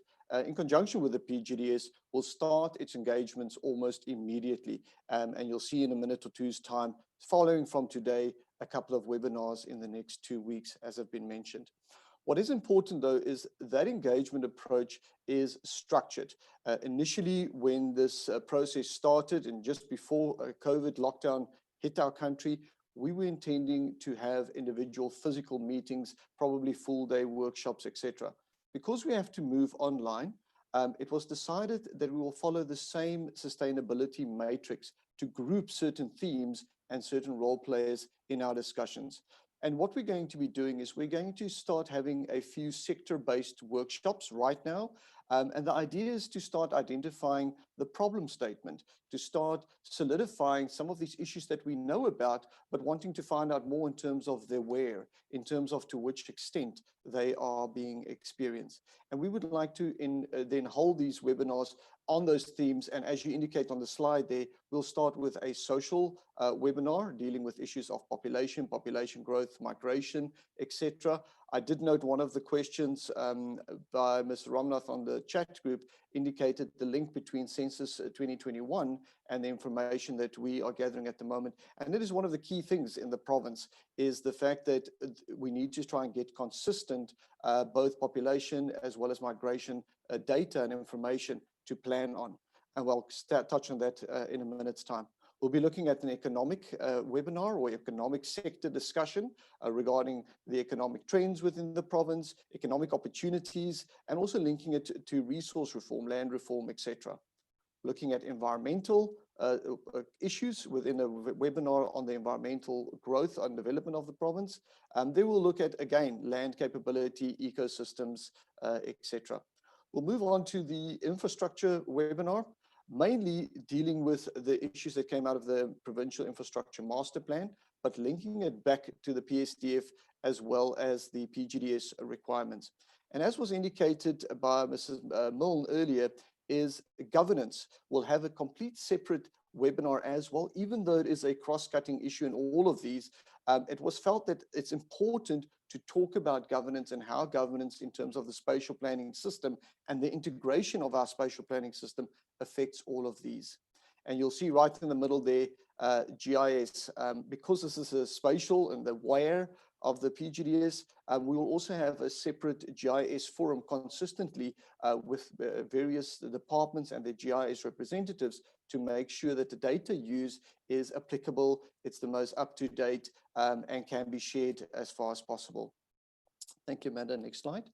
in conjunction with the PGDS, will start its engagements almost immediately. And you'll see in a minute or two's time, following from today, a couple of webinars in the next 2 weeks, as have been mentioned. What is important, though, is that engagement approach is structured. Initially, when this process started and just before COVID lockdown hit our country, we were intending to have individual physical meetings, probably full-day workshops, etc. Because we have to move online, it was decided that we will follow the same sustainability matrix to group certain themes and certain role players in our discussions. And what we're going to be doing is we're going to start having a few sector-based workshops right now. And the idea is to start identifying the problem statement, to start solidifying some of these issues that we know about, but wanting to find out more in terms of their where, in terms of to which extent they are being experienced. And we would like to then hold these webinars on those themes. And as you indicate on the slide there, we'll start with a social webinar dealing with issues of population growth, migration, etc. I did note one of the questions by Mr. Ramnath on the chat group indicated the link between Census 2021 and the information that we are gathering at the moment. And that is one of the key things in the province, is the fact that we need to try and get consistent both population as well as migration data and information to plan on. And we'll touch on that in a minute's time. We'll be looking at an economic webinar or economic sector discussion regarding the economic trends within the province, economic opportunities, and also linking it to resource reform, land reform, etc. Looking at environmental issues within a webinar on the environmental growth and development of the province. They will look at, again, land capability, ecosystems, etc. We'll move on to the infrastructure webinar, mainly dealing with the issues that came out of the Provincial Infrastructure Master Plan, but linking it back to the Psdf as well as the PGDS requirements. And as was indicated by Mrs. Milne earlier, is governance will have a complete separate webinar as well, even though it is a cross-cutting issue in all of these. It was felt that it's important to talk about governance and how governance in terms of the spatial planning system and the integration of our spatial planning system affects all of these. And you'll see right in the middle there, GIS, because this is a spatial and the where of the PGDS, we will also have a separate GIS forum consistently with various departments and the GIS representatives to make sure that the data used is applicable, it's the most up-to-date, and can be shared as far as possible. Thank you, Amanda. Next slide.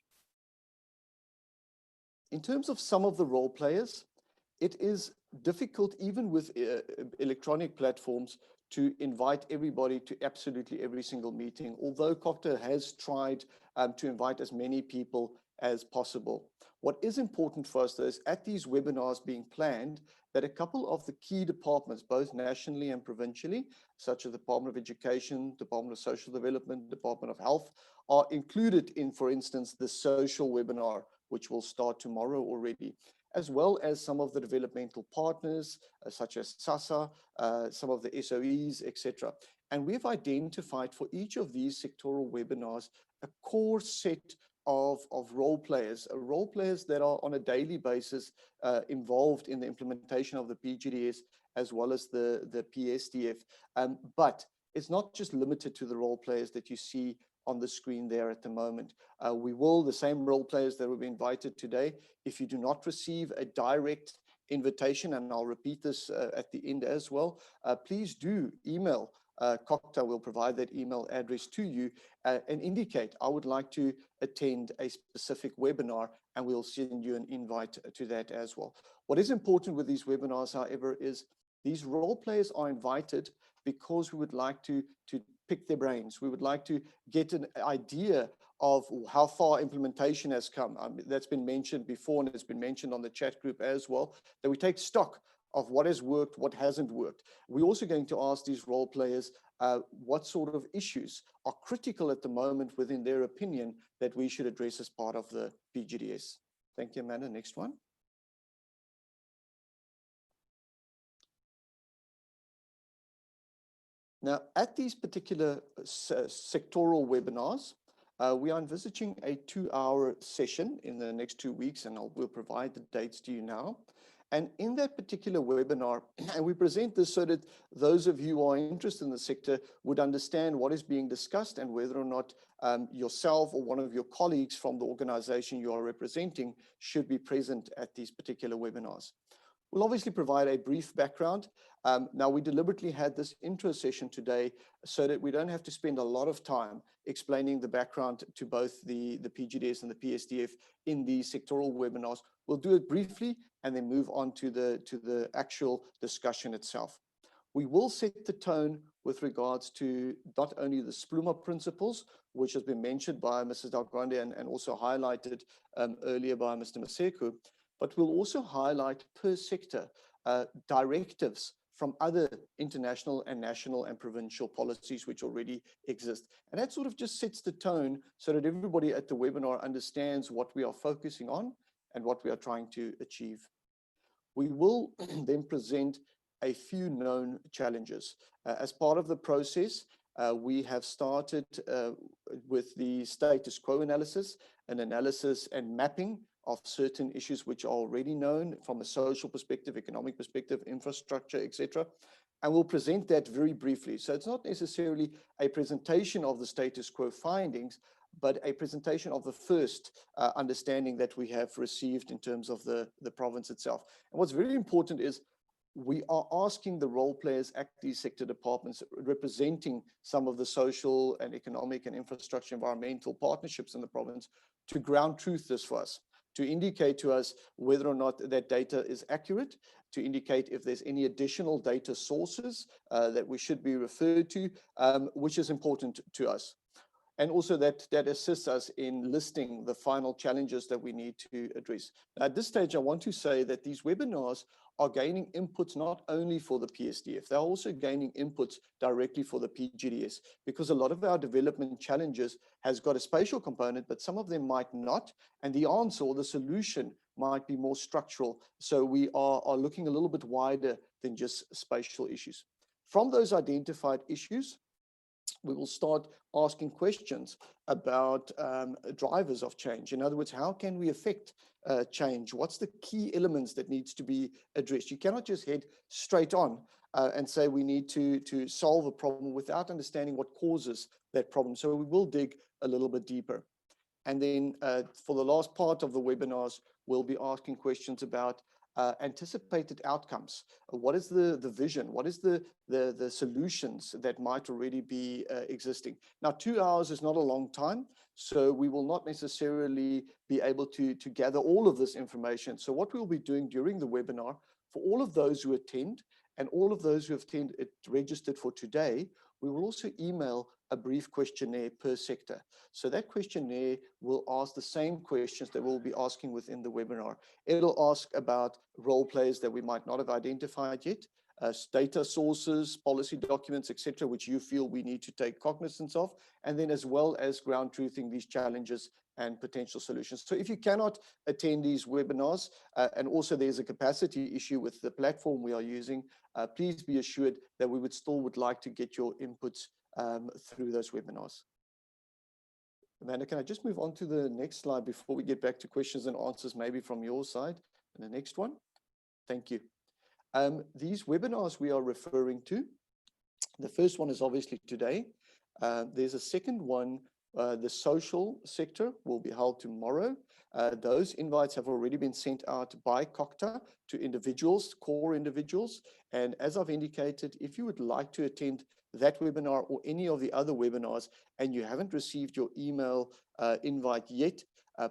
In terms of some of the role players, it is difficult, even with electronic platforms, to invite everybody to absolutely every single meeting, although COCTA has tried to invite as many people as possible. What is important for us, though, is at these webinars being planned, that a couple of the key departments, both nationally and provincially, such as the Department of Education, Department of Social Development, Department of Health, are included in, for instance, the social webinar, which will start tomorrow already, as well as some of the developmental partners, such as SASA, some of the SOEs, etc. And we've identified for each of these sectoral webinars a core set of role players that are on a daily basis involved in the implementation of the PGDS as well as the Psdf. But it's not just limited to the role players that you see on the screen there at the moment. We will, the same role players that will be invited today, if you do not receive a direct invitation, and I'll repeat this at the end as well, please do email COCTA. Will provide that email address to you and indicate, I would like to attend a specific webinar, and we'll send you an invite to that as well. What is important with these webinars, however, is these role players are invited because we would like to pick their brains. We would like to get an idea of how far implementation has come. That's been mentioned before, and it's been mentioned on the chat group as well, that we take stock of what has worked, what hasn't worked. We're also going to ask these role players what sort of issues are critical at the moment within their opinion that we should address as part of the PGDS. Thank you, Amanda. Next one. Now, at these particular sectoral webinars, we are envisaging a 2-hour session in the next 2 weeks, and we'll provide the dates to you now. And in that particular webinar, and we present this so that those of you who are interested in the sector would understand what is being discussed and whether or not yourself or one of your colleagues from the organization you are representing should be present at these particular webinars. We'll obviously provide a brief background. Now, we deliberately had this intro session today so that we don't have to spend a lot of time explaining the background to both the PGDS and the Psdf in these sectoral webinars. We'll do it briefly and then move on to the actual discussion itself. We will set the tone with regards to not only the SPLUMA principles, which has been mentioned by Mrs. Dalgrande and also highlighted earlier by Mr. Maseko, but we'll also highlight per sector directives from other international and national and provincial policies which already exist. And that sort of just sets the tone so that everybody at the webinar understands what we are focusing on and what we are trying to achieve. We will then present a few known challenges. As part of the process, we have started with the status quo analysis, an analysis and mapping of certain issues which are already known from a social perspective, economic perspective, infrastructure, etc. And we'll present that very briefly. So it's not necessarily a presentation of the status quo findings, but a presentation of the first understanding that we have received in terms of the province itself. And what's very important is we are asking the role players at these sector departments representing some of the social and economic and infrastructure environmental partnerships in the province to ground truth this for us, to indicate to us whether or not that data is accurate, to indicate if there's any additional data sources that we should be referred to, which is important to us. And also that assists us in listing the final challenges that we need to address. At this stage, I want to say that these webinars are gaining inputs not only for the Psdf, they're also gaining inputs directly for the PGDS, because a lot of our development challenges has got a spatial component, but some of them might not, and the answer or the solution might be more structural. So we are looking a little bit wider than just spatial issues. From those identified issues, we will start asking questions about drivers of change. In other words, how can we affect change? What's the key elements that needs to be addressed? You cannot just head straight on and say we need to solve a problem without understanding what causes that problem. So we will dig a little bit deeper. And then for the last part of the webinars, we'll be asking questions about anticipated outcomes. What is the vision? What is the solutions that might already be existing? Now, 2 hours is not a long time, so we will not necessarily be able to gather all of this information. So what we'll be doing during the webinar, for all of those who attend and all of those who have registered for today, we will also email a brief questionnaire per sector. So that questionnaire will ask the same questions that we'll be asking within the webinar. It'll ask about role players that we might not have identified yet, data sources, policy documents, etc., which you feel we need to take cognizance of, and then as well as ground truthing these challenges and potential solutions. So if you cannot attend these webinars, and also there's a capacity issue with the platform we are using, please be assured that we would like to get your inputs through those webinars. Amanda, can I just move on to the next slide before we get back to questions and answers, maybe from your side? And the next one. Thank you. These webinars we are referring to, the first one is obviously today. There's a second one, the social sector will be held tomorrow. Those invites have already been sent out by COCTA to individuals, core individuals. And as I've indicated, if you would like to attend that webinar or any of the other webinars and you haven't received your email invite yet,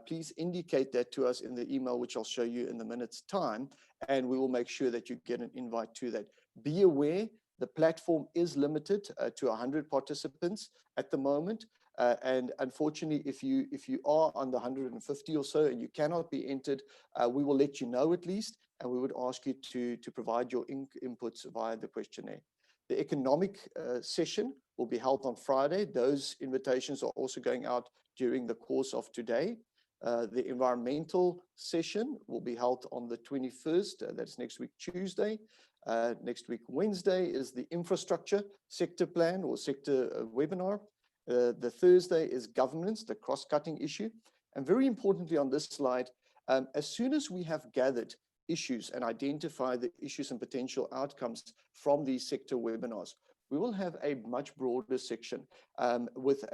please indicate that to us in the email, which I'll show you in a minute's time, and we will make sure that you get an invite to that. Be aware, the platform is limited to 100 participants at the moment. And unfortunately, if you are under 150 or so and you cannot be entered, we will let you know at least, and we would ask you to provide your inputs via the questionnaire. The economic session will be held on Friday. Those invitations are also going out during the course of today. The environmental session will be held on the 21st, that's next week Tuesday. Next week Wednesday is the infrastructure sector plan or sector webinar. The Thursday is governance, the cross-cutting issue. And very importantly on this slide, as soon as we have gathered issues and identify the issues and potential outcomes from these sector webinars, we will have a much broader section with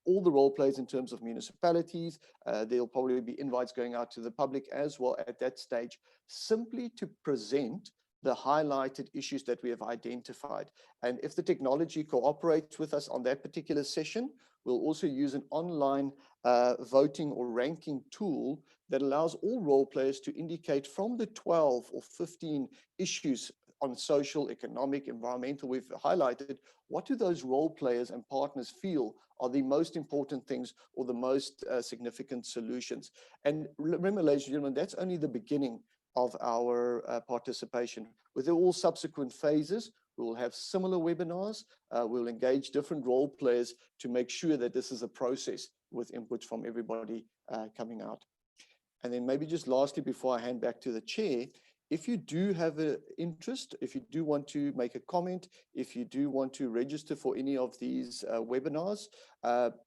all the role plays in terms of municipalities. There'll probably be invites going out to the public as well at that stage, simply to present the highlighted issues that we have identified. And if the technology cooperates with us on that particular session, we'll also use an online voting or ranking tool that allows all role players to indicate from the 12 or 15 issues on social, economic, environmental we've highlighted, what do those role players and partners feel are the most important things or the most significant solutions. And remember, ladies and gentlemen, that's only the beginning of our participation. With all subsequent phases, we will have similar webinars. We'll engage different role players to make sure that this is a process with input from everybody coming out. And then maybe just lastly, before I hand back to the chair, if you do have an interest, if you do want to make a comment, if you do want to register for any of these webinars,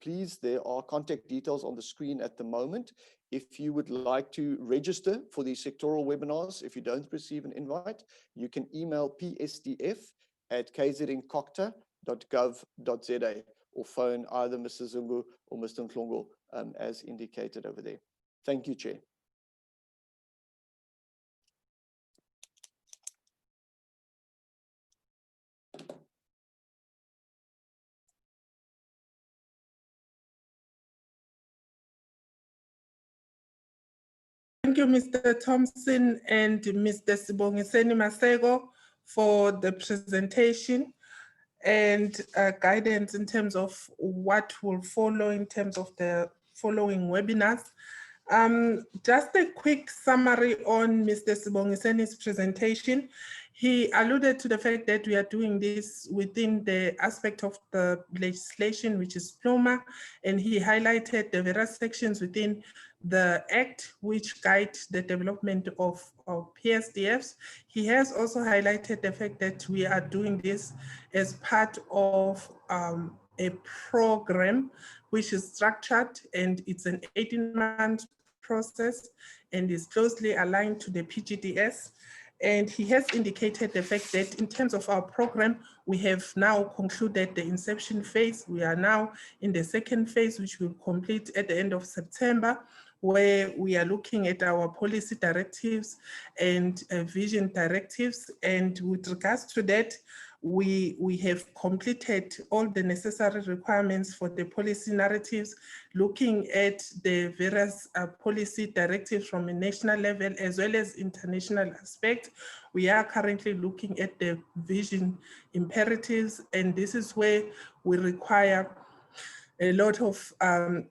please, there are contact details on the screen at the moment. If you would like to register for these sectoral webinars, if you don't receive an invite, you can email psdf@kznincocta.gov.za or phone either Mr. Zungu or Mr. Nhlongo as indicated over there. Thank you, Chair. Thank you, Mr. Thompson and Mr. Sibongiseni Masego for the presentation and guidance in terms of what will follow in terms of the following webinars. Just a quick summary on Mr. Sibongiseni's presentation. He alluded to the fact that we are doing this within the aspect of the legislation, which is PLUMA, and he highlighted the various sections within the Act which guide the development of PSDFs. He has also highlighted the fact that we are doing this as part of a program which is structured, and it's an 18-month process and is closely aligned to the PGDS. And he has indicated the fact that in terms of our program, we have now concluded the inception phase. We are now in the second phase, which will complete at the end of September, where we are looking at our policy directives and vision directives. And with regards to that, we have completed all the necessary requirements for the policy narratives, looking at the various policy directives from a national level as well as international aspect. We are currently looking at the vision imperatives, and this is where we require a lot of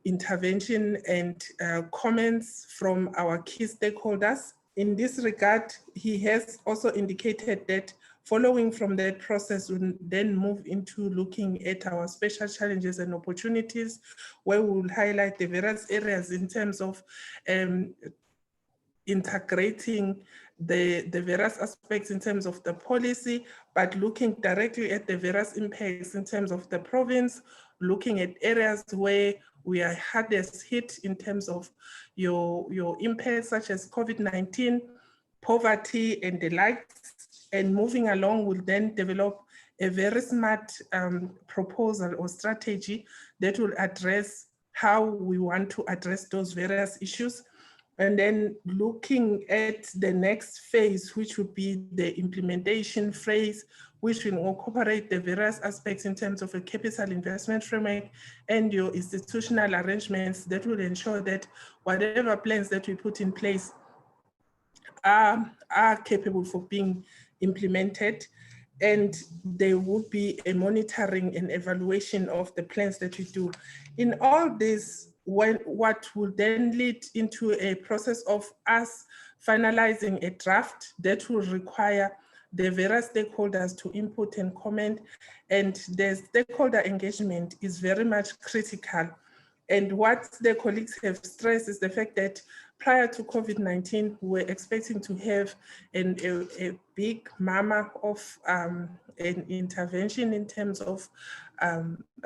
intervention and comments from our key stakeholders. In this regard, he has also indicated that following from that process, we'll then move into looking at our special challenges and opportunities, where we will highlight the various areas in terms of integrating the various aspects in terms of the policy, but looking directly at the various impacts in terms of the province, looking at areas where we are hardest hit in terms of your impacts such as COVID-19, poverty and the likes, and moving along will then develop a very smart proposal or strategy that will address how we want to address those various issues. And then looking at the next phase, which would be the implementation phase, which will incorporate the various aspects in terms of a capital investment framework and your institutional arrangements that will ensure that whatever plans that we put in place are capable for being implemented. and there would be a monitoring and evaluation of the plans that we do. In all this, what will then lead into a process of us finalizing a draft that will require the various stakeholders to input and comment, and the stakeholder engagement is very much critical. And what the colleagues have stressed is the fact that prior to COVID-19, we were expecting to have a big mama of an intervention in terms of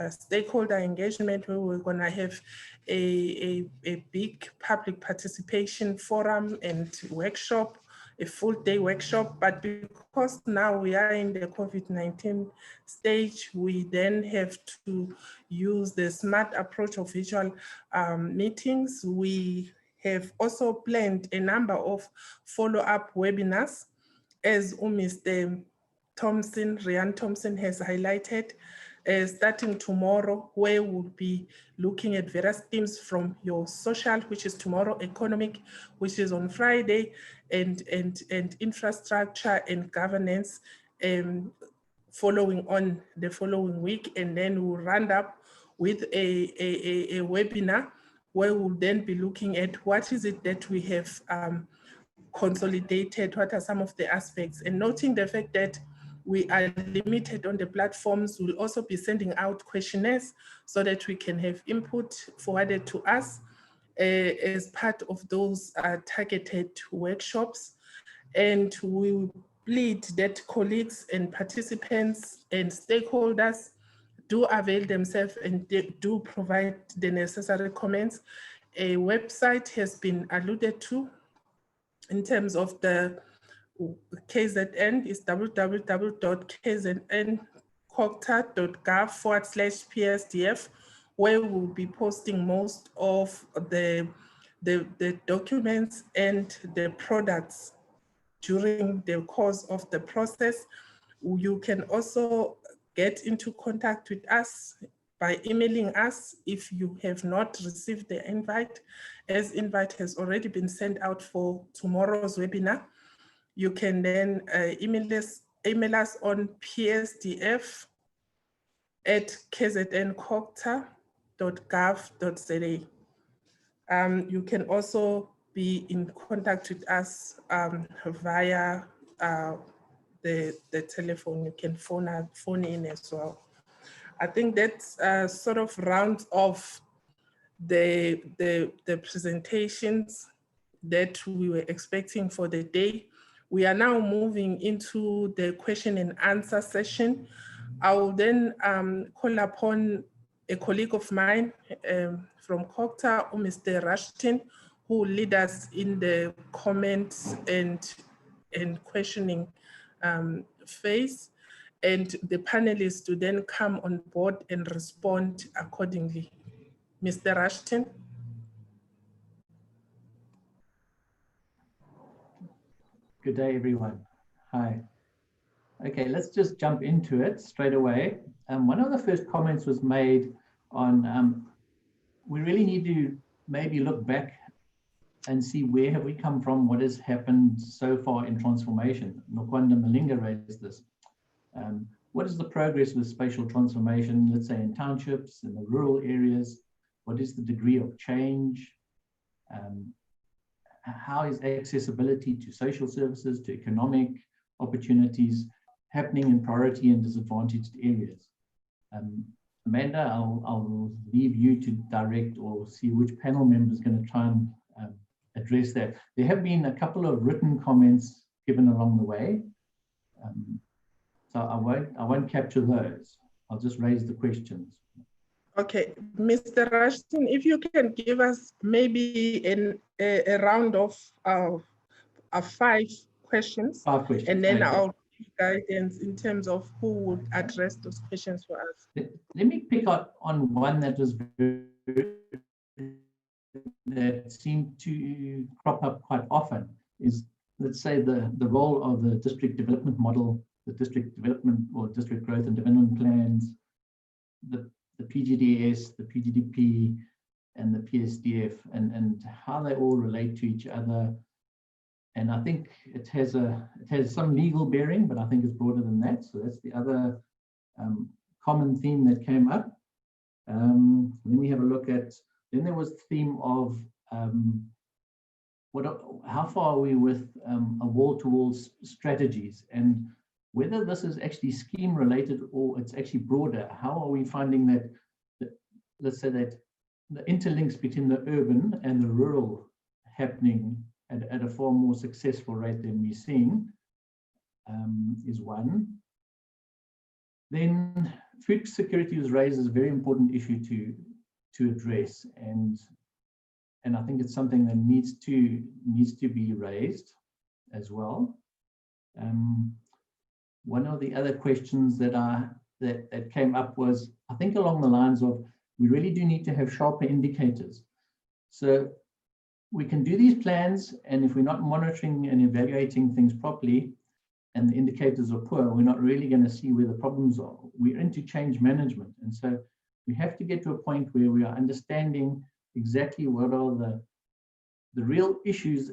stakeholder engagement, where we're going to have a big public participation forum and workshop, a full day workshop. But because now we are in the COVID-19 stage, we then have to use the smart approach of virtual meetings. We have also planned a number of follow-up webinars, as Mr. Ryan Thompson has highlighted, starting tomorrow, where we'll be looking at various themes from your social, which is tomorrow, economic, which is on Friday, and infrastructure and governance following on the following week. And then we'll round up with a webinar where we'll then be looking at what is it that we have consolidated, what are some of the aspects, and noting the fact that we are limited on the platforms. We'll also be sending out questionnaires so that we can have input forwarded to us as part of those targeted workshops. And we will plead that colleagues and participants and stakeholders do avail themselves and do provide the necessary comments. A website has been alluded to in terms of the KZN, is www.kznCogta.gov/PSDF, where we'll be posting most of the documents and the products during the course of the process. You can also get into contact with us by emailing us if you have not received the invite, as invite has already been sent out for tomorrow's webinar. You can then email us on psdf@kzncogta.gov.za. You can also be in contact with us via the telephone. You can phone in as well. I think that sort of rounds off the presentations that we were expecting for the day. We are now moving into the question and answer session. I will then call upon a colleague of mine from COGTA, Mr. Rushton, who will lead us in the comments and questioning phase, and the panelists to then come on board and respond accordingly. Mr. Rushton. Good day, everyone. Hi. Okay, let's just jump into it straight away. One of the first comments was made on, we really need to maybe look back and see where have we come from, what has happened so far in transformation. Nokwanda Malinga raised this. What is the progress with spatial transformation, let's say in townships, in the rural areas? What is the degree of change? How is accessibility to social services, to economic opportunities happening in priority and disadvantaged areas? Amanda, I'll leave you to direct or see which panel member is going to try and address that. There have been a couple of written comments given along the way. So I won't capture those. I'll just raise the questions. Okay, Mr. Rushton, if you can give us maybe a round of 5 questions. 5 questions. And then okay. I'll give guidance in terms of who would address those questions for us. Let me pick up on one that was that seemed to crop up quite often is, let's say, the role of the district development model, the district development or district growth and development plans, the PGDS, the PGDP, and the PSDF, and how they all relate to each other. And I think it has some legal bearing, but I think it's broader than that. So that's the other common theme that came up. Then we have a look at, then there was the theme of how far are we with a wall-to-wall strategies, and whether this is actually scheme related or it's actually broader. How are we finding that, let's say that the interlinks between the urban and the rural happening at a far more successful rate than we're seeing, is one. Then food security was raised as a very important issue to address, and I think it's something that needs to be raised as well. One of the other questions that came up was, I think, along the lines of, we really do need to have sharper indicators. So we can do these plans, and if we're not monitoring and evaluating things properly, and the indicators are poor, we're not really going to see where the problems are. We're into change management, and so we have to get to a point where we are understanding exactly what are the real issues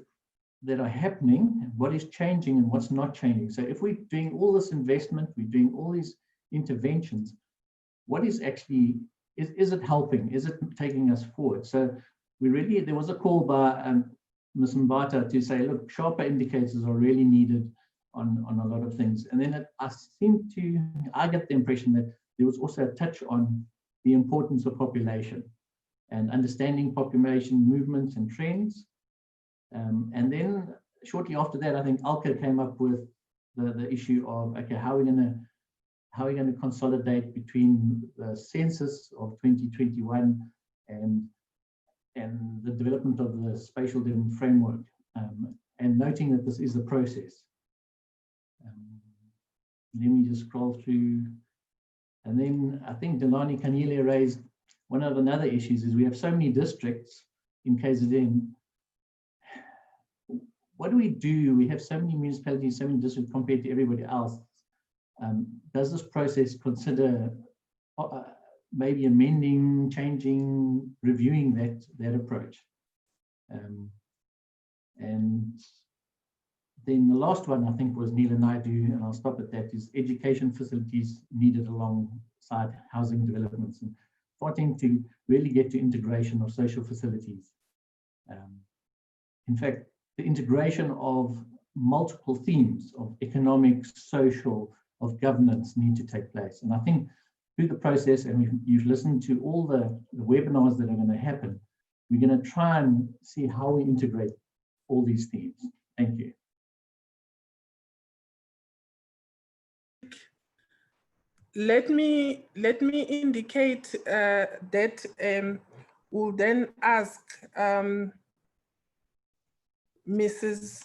that are happening, what is changing and what's not changing. So if we're doing all this investment, we're doing all these interventions, what is actually, is it helping? Is it taking us forward? So we really, there was a call by Ms. Mbata to say, look, sharper indicators are really needed on a lot of things. And then I get the impression that there was also a touch on the importance of population and understanding population movements and trends. And then shortly after that, I think Alka came up with the issue of, okay, how are we going to consolidate between the census of 2021 and the development of the spatial framework, and noting that this is a process. Let me just scroll through. And then I think Delani Kanile raised one of another issues is we have so many districts in KZN. What do? We have so many municipalities, so many districts compared to everybody else. Does this process consider maybe amending, changing, reviewing that approach? And then the last one, I think, was Neela Naidu, and I'll stop at that, is education facilities needed alongside housing developments, and starting to really get to integration of social facilities. In fact, the integration of multiple themes of economic, social, of governance need to take place. And I think through the process, and you've listened to all the webinars that are going to happen, we're going to try and see how we integrate all these themes. Thank you. Let me indicate that we'll then ask Mrs.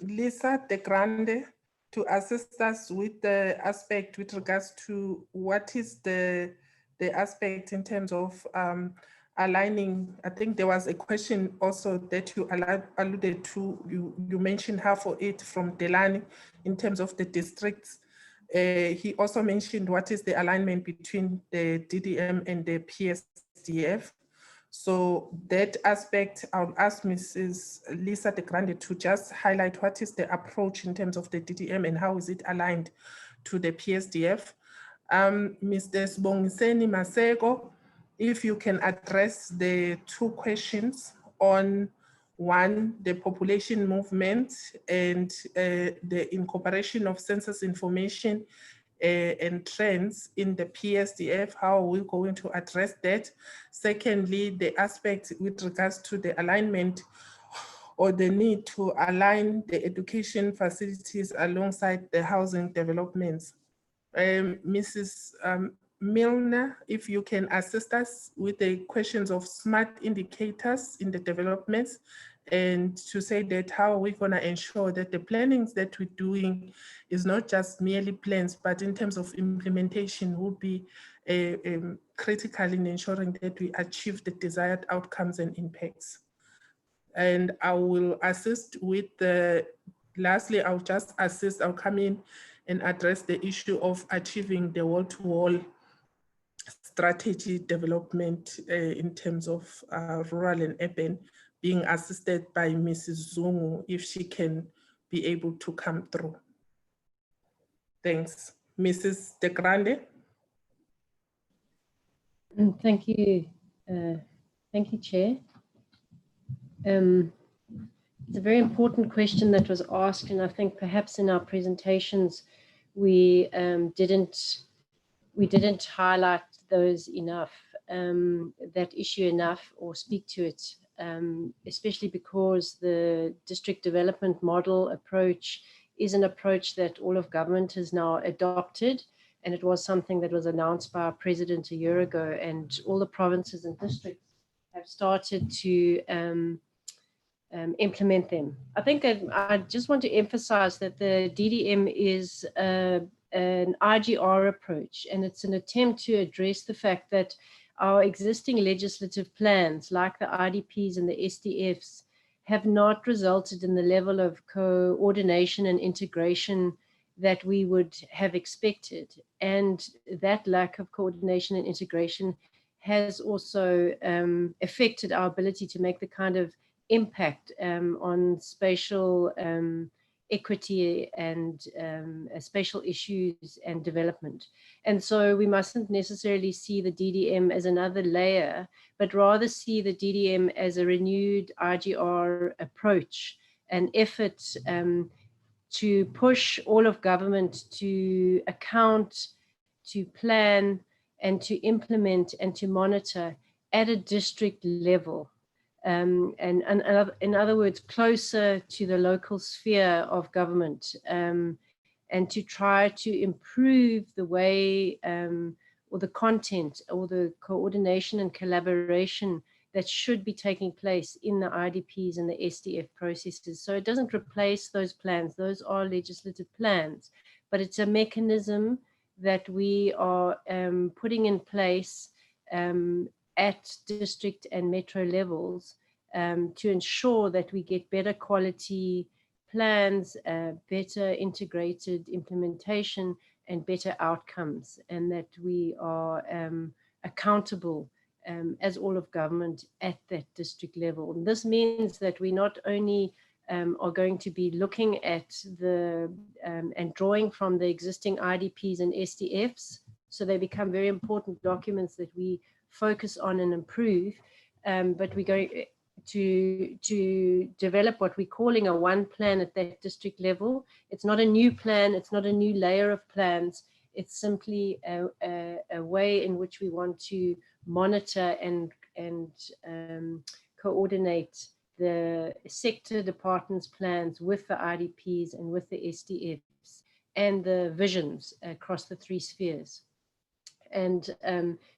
Lisa De Grande to assist us with the aspect with regards to what is the aspect in terms of aligning. I think there was a question also that you alluded to. You mentioned half of it from Delani in terms of the districts. He also mentioned what is the alignment between the DDM and the Psdf. So that aspect, I'll ask Mrs. Lisa De Grande to just highlight what is the approach in terms of the DDM and how is it aligned to the Psdf. Mr. Sbongiseni Masego, if you can address the two questions on one, the population movement and the incorporation of census information and trends in the Psdf, how are we going to address that? Secondly, the aspect with regards to the alignment or the need to align the education facilities alongside the housing developments. Mrs. Milner, if you can assist us with the questions of smart indicators in the developments, and to say that how are we going to ensure that the plannings that we're doing is not just merely plans, but in terms of implementation will be critical in ensuring that we achieve the desired outcomes and impacts. And I will assist with the, lastly, I'll come in and address the issue of achieving the wall-to-wall strategy development in terms of rural and urban being assisted by Mrs. Zungu, if she can be able to come through. Thanks. Mrs. De Grande. Thank you. Thank you, Chair. It's a very important question that was asked, and I think perhaps in our presentations we didn't highlight those enough, that issue enough, or speak to it, especially because the district development model approach is an approach that all of government has now adopted, and it was something that was announced by our president a year ago, and all the provinces and districts have started to implement them. I think I just want to emphasize that the DDM is an IGR approach, and it's an attempt to address the fact that our existing legislative plans, like the IDPs and the SDFs, have not resulted in the level of coordination and integration that we would have expected. And that lack of coordination and integration has also affected our ability to make the kind of impact on spatial equity and spatial issues and development. And so we mustn't necessarily see the DDM as another layer, but rather see the DDM as a renewed IGR approach, an effort to push all of government to account, to plan, and to implement and to monitor at a district level. And in other words, closer to the local sphere of government, and to try to improve the way or the content or the coordination and collaboration that should be taking place in the IDPs and the SDF processes. So it doesn't replace those plans. Those are legislative plans, but it's a mechanism that we are putting in place at district and metro levels to ensure that we get better quality plans, better integrated implementation, and better outcomes, and that we are accountable as all of government at that district level. And this means that we not only are going to be looking at the and drawing from the existing IDPs and SDFs, so they become very important documents that we focus on and improve, but we're going to develop what we're calling a one plan at that district level. It's not a new plan, it's not a new layer of plans, it's simply a way in which we want to monitor and coordinate the sector departments' plans with the IDPs and with the SDFs and the visions across the three spheres. And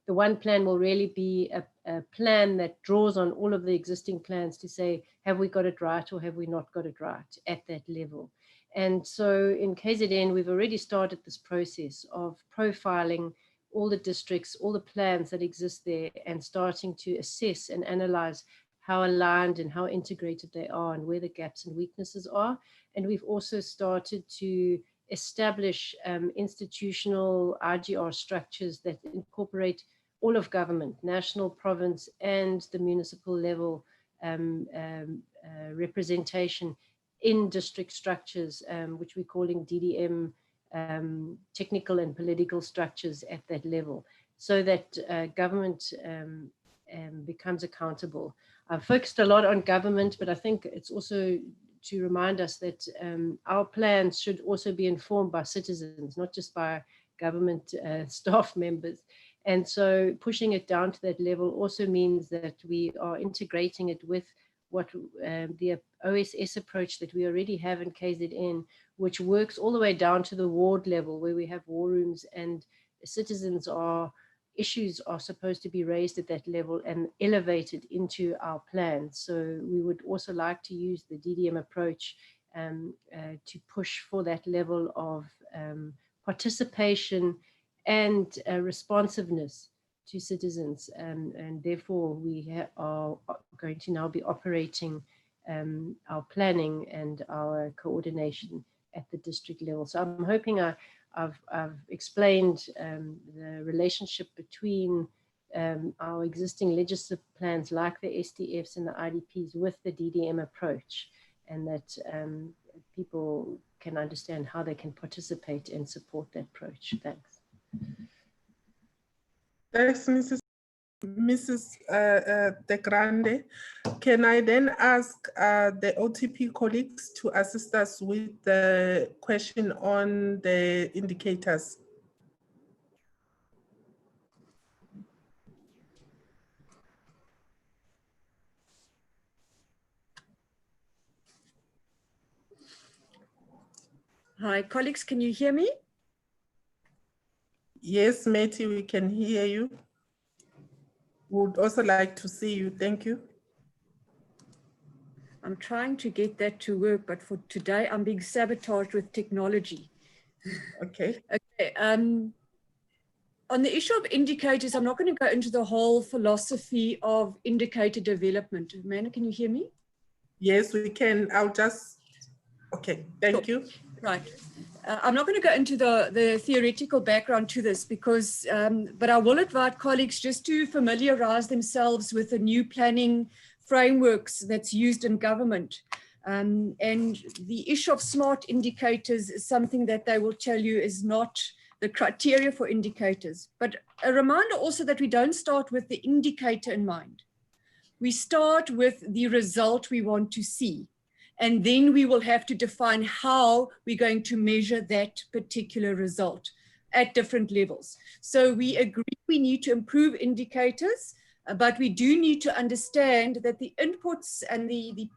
the one plan will really be a plan that draws on all of the existing plans to say, have we got it right or have we not got it right at that level? And so in KZN, we've already started this process of profiling all the districts, all the plans that exist there, and starting to assess and analyze how aligned and how integrated they are and where the gaps and weaknesses are. And we've also started to establish institutional IGR structures that incorporate all of government, national, province, and the municipal level representation in district structures, which we're calling DDM technical and political structures at that level, so that government becomes accountable. I've focused a lot on government, but I think it's also to remind us that our plans should also be informed by citizens, not just by government staff members. And so pushing it down to that level also means that we are integrating it with what the OSS approach that we already have in KZN, which works all the way down to the ward level, where we have war rooms and citizens issues are supposed to be raised at that level and elevated into our plans. So we would also like to use the DDM approach to push for that level of participation and responsiveness to citizens. And therefore we are going to now be operating our planning and our coordination at the district level. So I'm hoping I've explained the relationship between our existing legislative plans like the SDFs and the IDPs with the DDM approach, and that people can understand how they can participate and support that approach. Thanks. Thanks, Mrs. De Grande. Can I then ask the OTP colleagues to assist us with the question on the indicators? Hi, colleagues, can you hear me? Yes, Matty, we can hear you. Would also like to see you. Thank you. I'm trying to get that to work, but for today, I'm being sabotaged with technology. Okay. Okay. On the issue of indicators, I'm not going to go into the whole philosophy of indicator development. Amanda, can you hear me? Yes, we can. I'll just, okay, thank you. Right. I'm not going to go into the theoretical background to this because, but I will invite colleagues just to familiarize themselves with the new planning frameworks that's used in government. And the issue of smart indicators is something that they will tell you is not the criteria for indicators. But a reminder also that we don't start with the indicator in mind. We start with the result we want to see. And then we will have to define how we're going to measure that particular result at different levels. So we agree we need to improve indicators, but we do need to understand that the inputs and the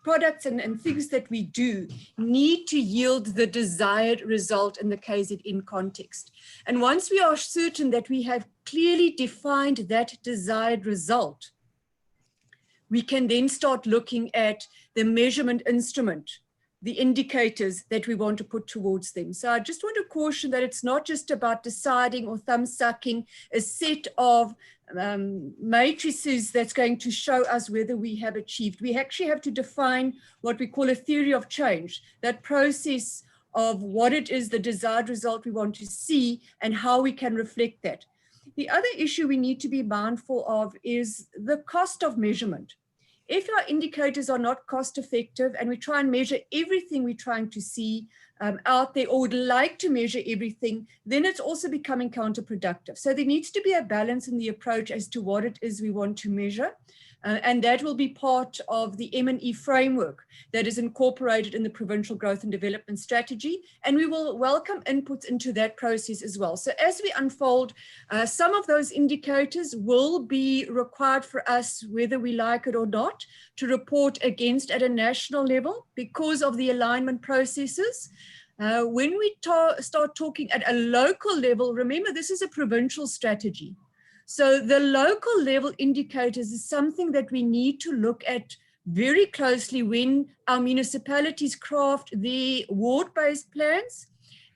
products and things that we do need to yield the desired result in the KZN context. And once we are certain that we have clearly defined that desired result, we can then start looking at the measurement instrument, the indicators that we want to put towards them. So I just want to caution that it's not just about deciding or thumb-sucking a set of matrices that's going to show us whether we have achieved. We actually have to define what we call a theory of change, that process of what it is, the desired result we want to see, and how we can reflect that. The other issue we need to be mindful of is the cost of measurement. If our indicators are not cost effective and we try and measure everything we're trying to see out there, or would like to measure everything, then it's also becoming counterproductive. So there needs to be a balance in the approach as to what it is we want to measure. And that will be part of the M&E framework that is incorporated in the Provincial Growth and Development Strategy. And we will welcome inputs into that process as well. So as we unfold, some of those indicators will be required for us, whether we like it or not, to report against at a national level because of the alignment processes. When we start talking at a local level, remember this is a provincial strategy. So the local level indicators is something that we need to look at very closely when our municipalities craft their ward-based plans,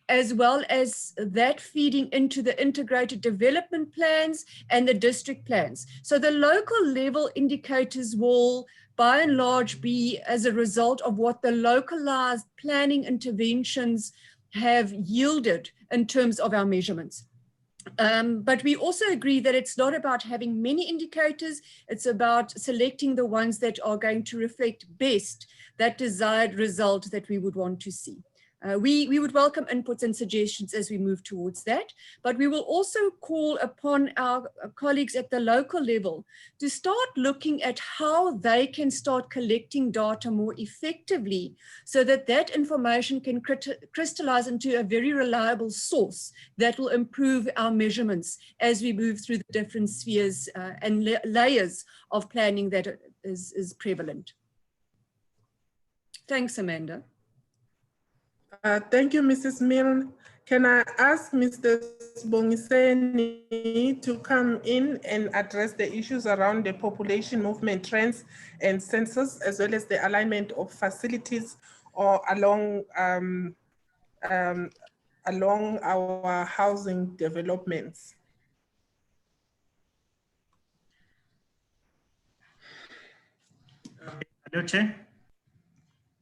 as well as that feeding into the integrated development plans and the district plans. So the local level indicators will by and large be as a result of what the localized planning interventions have yielded in terms of our measurements. But we also agree that it's not about having many indicators, it's about selecting the ones that are going to reflect best that desired result that we would want to see. We would welcome inputs and suggestions as we move towards that, but we will also call upon our colleagues at the local level to start looking at how they can start collecting data more effectively so that that information can crystallize into a very reliable source that will improve our measurements as we move through the different spheres and layers of planning that is prevalent. Thanks, Amanda. Thank you, Mrs. Milne. Can I ask Mr. Sibongiseni to come in and address the issues around the population movement trends and census, as well as the alignment of facilities or along our housing developments? Hello, Chair.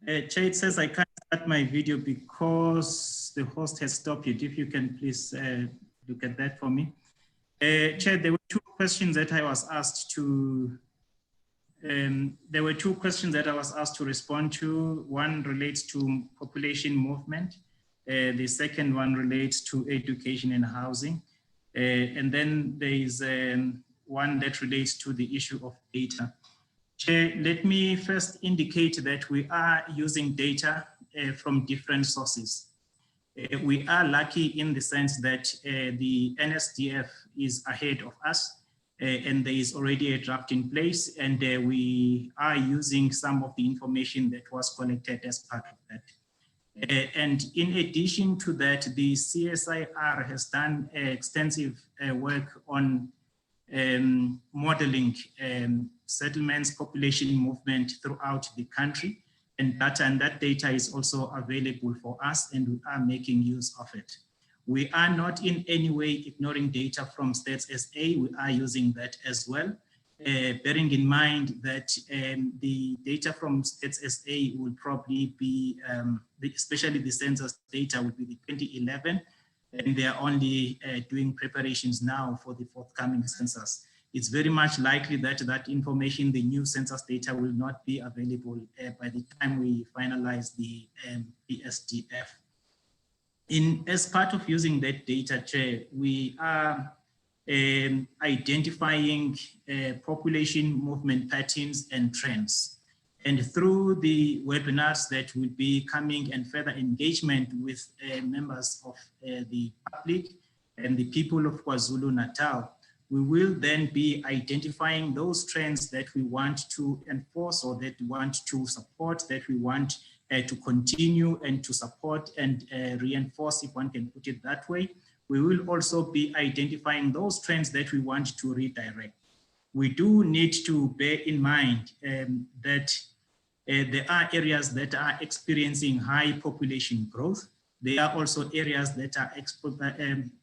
Chair, it says I can't start my video because the host has stopped it. If you can please look at that for me. Chair, there were two questions that I was asked to respond to. One relates to population movement. The second one relates to education and housing. And then there is one that relates to the issue of data. Chair, let me first indicate that we are using data from different sources. We are lucky in the sense that the NSDF is ahead of us and there is already a draft in place, and we are using some of the information that was collected as part of that. And in addition to that, the CSIR has done extensive work on modeling settlements, population movement throughout the country. And that data is also available for us, and we are making use of it. We are not in any way ignoring data from Stats SA. We are using that as well, bearing in mind that the data from Stats SA will probably be, especially the census data, will be the 2011, and they are only doing preparations now for the forthcoming census. It's very much likely that that information, the new census data, will not be available by the time we finalize the Psdf. As part of using that data, Chair, we are identifying population movement patterns and trends. And through the webinars that will be coming and further engagement with members of the public and the people of KwaZulu-Natal, we will then be identifying those trends that we want to enforce or that we want to support, that we want to continue and to support and reinforce, if one can put it that way. We will also be identifying those trends that we want to redirect. We do need to bear in mind that there are areas that are experiencing high population growth. There are also areas that are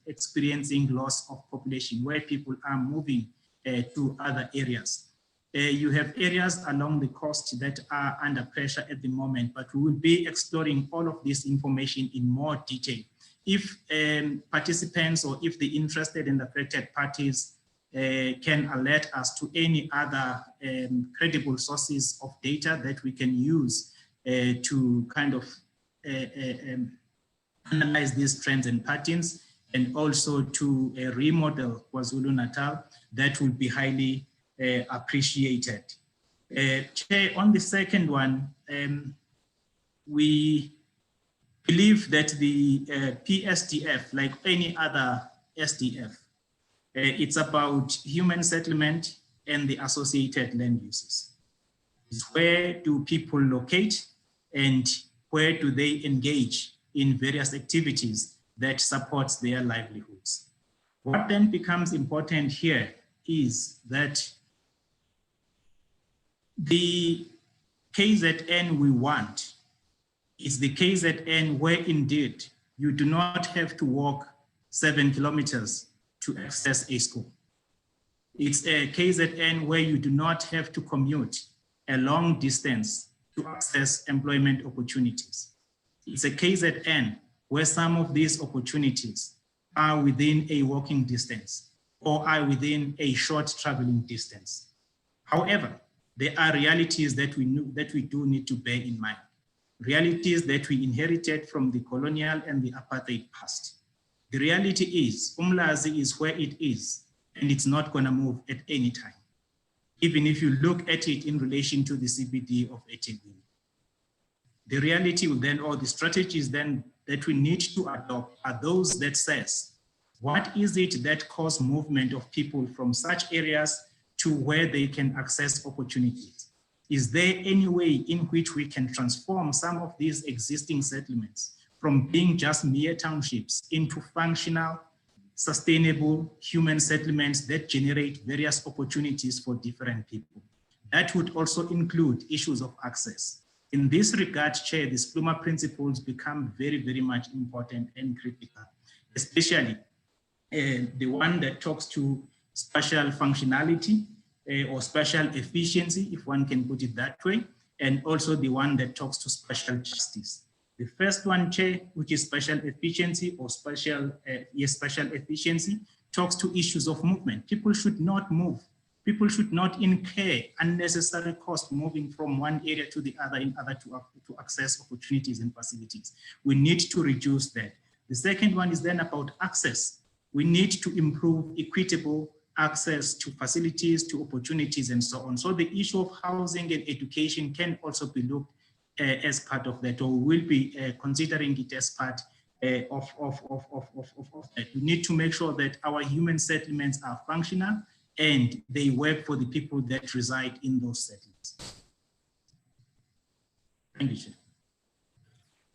experiencing loss of population, where people are moving to other areas. You have areas along the coast that are under pressure at the moment, but we will be exploring all of this information in more detail. If participants or if the interested and affected parties can alert us to any other credible sources of data that we can use to kind of analyze these trends and patterns, and also to remodel KwaZulu-Natal, that will be highly appreciated. Chair, on the second one, we believe that the Psdf, like any other SDF, it's about human settlement and the associated land uses. It's where do people locate and where do they engage in various activities that supports their livelihoods. What then becomes important here is that the KZN we want is the KZN where indeed you do not have to walk 7 kilometers to access a school. It's a KZN where you do not have to commute a long distance to access employment opportunities. It's a KZN where some of these opportunities are within a walking distance or are within a short traveling distance. However, there are realities that we do need to bear in mind. Realities that we inherited from the colonial and the apartheid past. The reality is, Umlazi is where it is, and it's not gonna move at any time. Even if you look at it in relation to the CBD of eThekwini. The reality then, or the strategies then that we need to adopt are those that says, what is it that causes movement of people from such areas to where they can access opportunities? Is there any way in which we can transform some of these existing settlements from being just mere townships into functional, sustainable human settlements that generate various opportunities for different people? That would also include issues of access. In this regard, Chair, the Spluma principles become very, very much important and critical, especially the one that talks to spatial functionality or spatial efficiency, if one can put it that way, and also the one that talks to spatial justice. The first one, Chair, which is spatial efficiency or spatial efficiency, talks to issues of movement. People should not move. People should not incur unnecessary cost moving from one area to the other in order to access opportunities and facilities. We need to reduce that. The second one is then about access. We need to improve equitable access to facilities, to opportunities, and so on. So the issue of housing and education can also be looked as part of that, or will be considering it as part of that. We need to make sure that our human settlements are functional and they work for the people that reside in those settlements. Thank you, Chair.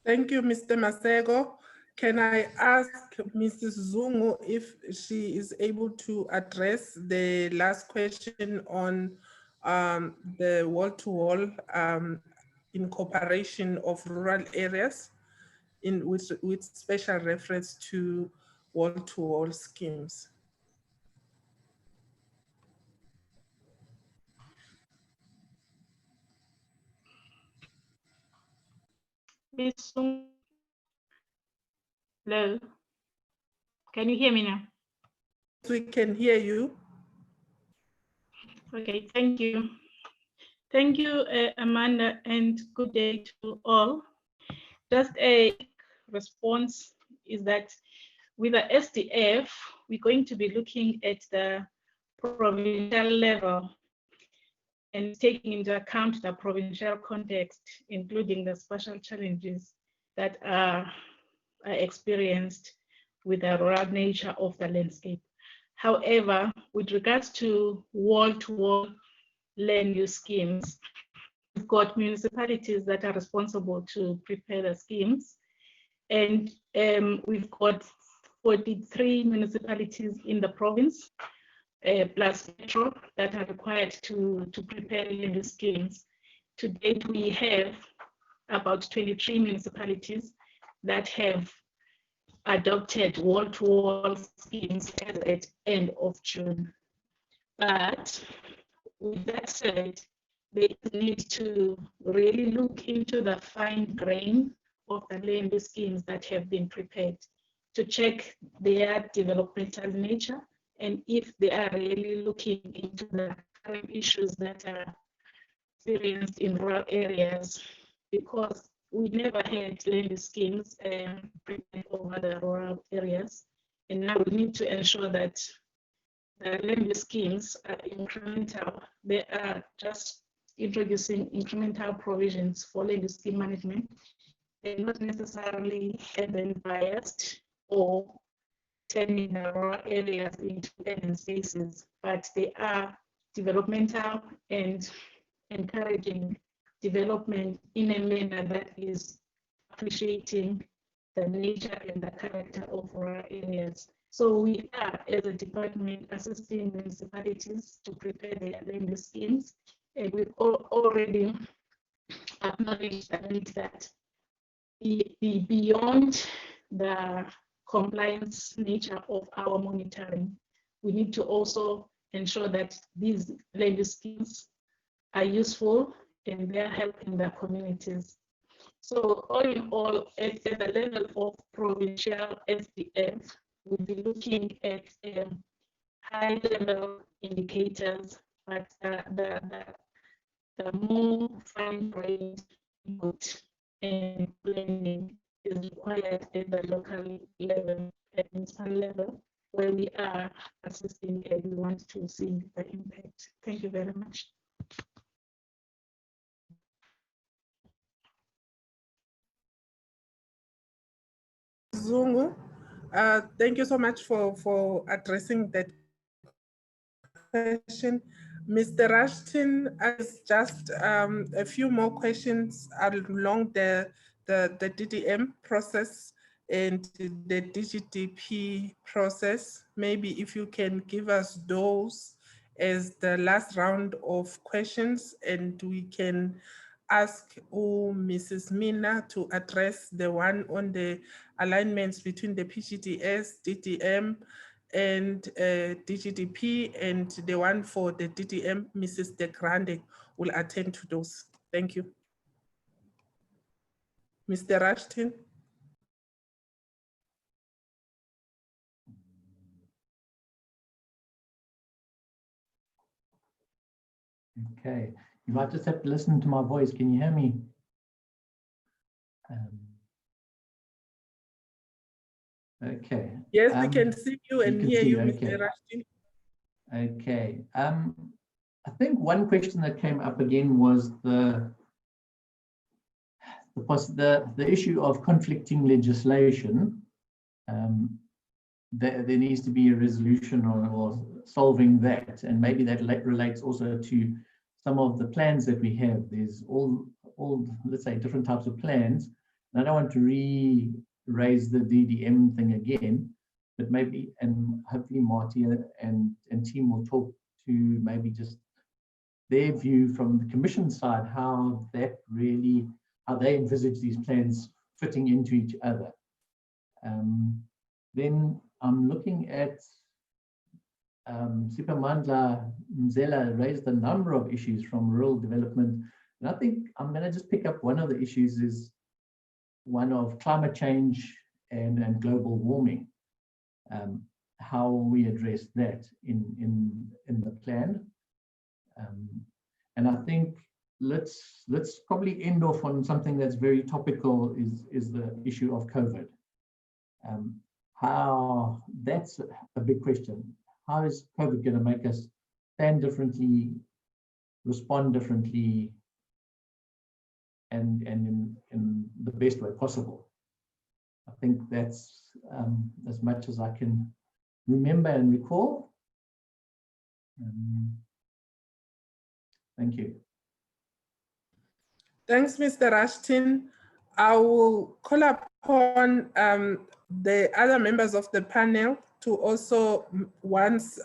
Thank you, Mr. Masego. Can I ask Mrs. Zungu if she is able to address the last question on the wall-to-wall incorporation of rural areas with special reference to wall-to-wall schemes? Hello, can you hear me now? We can hear you. Okay, thank you. Thank you, Amanda, and good day to all. Just a response is that with the SDF, we're going to be looking at the provincial level and taking into account the provincial context, including the special challenges that are experienced with the rural nature of the landscape. However, with regards to wall-to-wall land use schemes, we've got municipalities that are responsible to prepare the schemes. And we've got 43 municipalities in the province, plus Metro, that are required to prepare land use schemes. To date, we have about 23 municipalities that have adopted wall-to-wall schemes as at end of June. But with that said, they need to really look into the fine grain of the land use schemes that have been prepared to check their developmental nature and if they are really looking into the current issues that are experienced in rural areas, because we never had land use schemes prepared over the rural areas. And now we need to ensure that the land use schemes are incremental. They are just introducing incremental provisions for land use scheme management. They're not necessarily urban biased or turning the rural areas into urban spaces, but they are developmental and encouraging development in a manner that is appreciating the nature and the character of rural areas. So we are, as a department, assisting municipalities to prepare their land use schemes, and we've already acknowledged the need that beyond the compliance nature of our monitoring, we need to also ensure that these land use schemes are useful and they're helping the communities. So all in all, at the level of provincial SDF, we'll be looking at high level indicators, but the more fine-grained input and planning is required at the local level, at municipal level, where we are assisting and we want to see the impact. Thank you very much. Zungu, thank you so much for addressing that question. Mr. Rushton has just a few more questions along the DDM process and the DGDP process. Maybe if you can give us those as the last round of questions, and we can ask Mrs. Mina to address the one on the alignments between the PGDS, DDM, and DGDP, and the one for the DDM, Mrs. De Grande will attend to those. Thank you. Mr. Rushton. Okay, you might just have to listen to my voice. Can you hear me? Okay. Yes, we can see you and hear you, Mr. Rashid. Okay. I think one question that came up again was the issue of conflicting legislation. There needs to be a resolution or solving that, and maybe that relates also to some of the plans that we have. There's all let's say different types of plans, and I don't want to raise the DDM thing again, but maybe, and hopefully Marty and team will talk to maybe just their view from the Commission side, how they envisage these plans fitting into each other. Then I'm looking at Sipamandla Mzela raised a number of issues from rural development, and I think I'm going to just pick up one of the issues is one of climate change and global warming, how we address that in the plan. And I think let's probably end off on something that's very topical is the issue of COVID. How that's a big question. How is COVID going to make us stand differently, respond differently, and in the best way possible? I think that's as much as I can remember and recall. Thank you. Thanks, Mr. Ashton. I will call upon the other members of the panel to also, once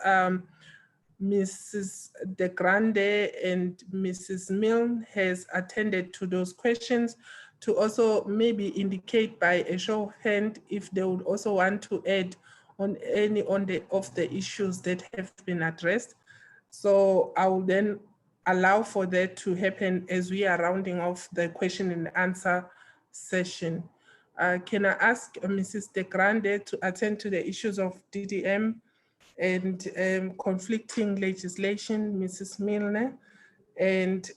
Mrs. De Grande and Mrs. Milne has attended to those questions, to also maybe indicate by a show of hand if they would also want to add on any of the issues that have been addressed. So I will then allow for that to happen as we are rounding off the question and answer session. Can I ask Mrs. De Grande to attend to the issues of DDM and conflicting legislation, Mrs. Milne, and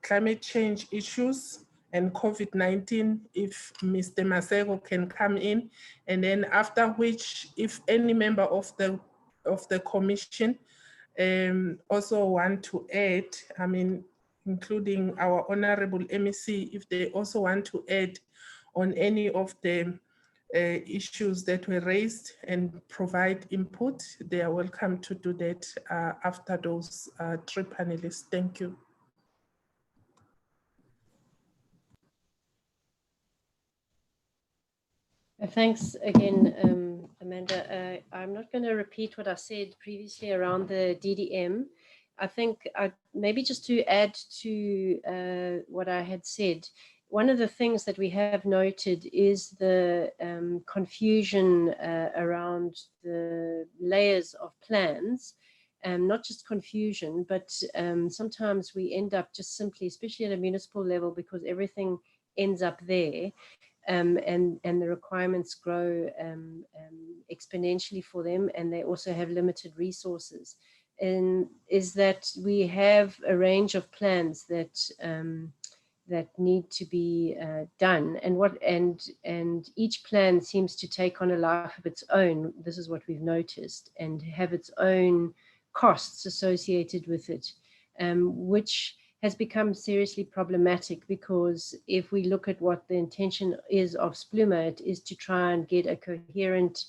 climate change issues and COVID-19, if Mr. Masego can come in, and then after which, if any member of the commission also want to add, I mean, including our honorable MEC, if they also want to add on any of the issues that were raised and provide input, they are welcome to do that after those three panelists. Thank you. Thanks again, Amanda. I'm not going to repeat what I said previously around the DDM. I think maybe just to add to what I had said, one of the things that we have noted is the confusion around the layers of plans, not just confusion, but sometimes we end up just simply, especially at a municipal level, because everything ends up there. And the requirements grow exponentially for them, and they also have limited resources. And is that we have a range of plans that that need to be done, and each plan seems to take on a life of its own. This is what we've noticed, and have its own costs associated with it, which has become seriously problematic, because if we look at what the intention is of SPLUMA, it is to try and get a coherent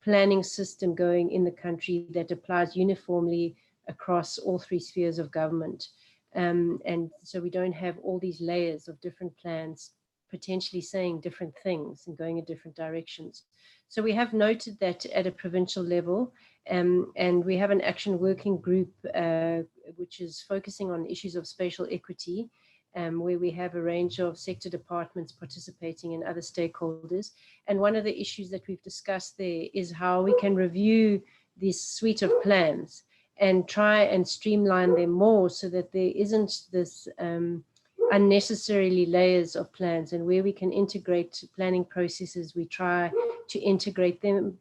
planning system going in the country that applies uniformly across all three spheres of government. And so we don't have all these layers of different plans potentially saying different things and going in different directions. So we have noted that at a provincial level, and we have an action working group which is focusing on issues of spatial equity, where we have a range of sector departments participating and other stakeholders. And one of the issues that we've discussed there is how we can review this suite of plans and try and streamline them more so that there isn't this unnecessarily layers of plans, and where we can integrate planning processes, we try to integrate them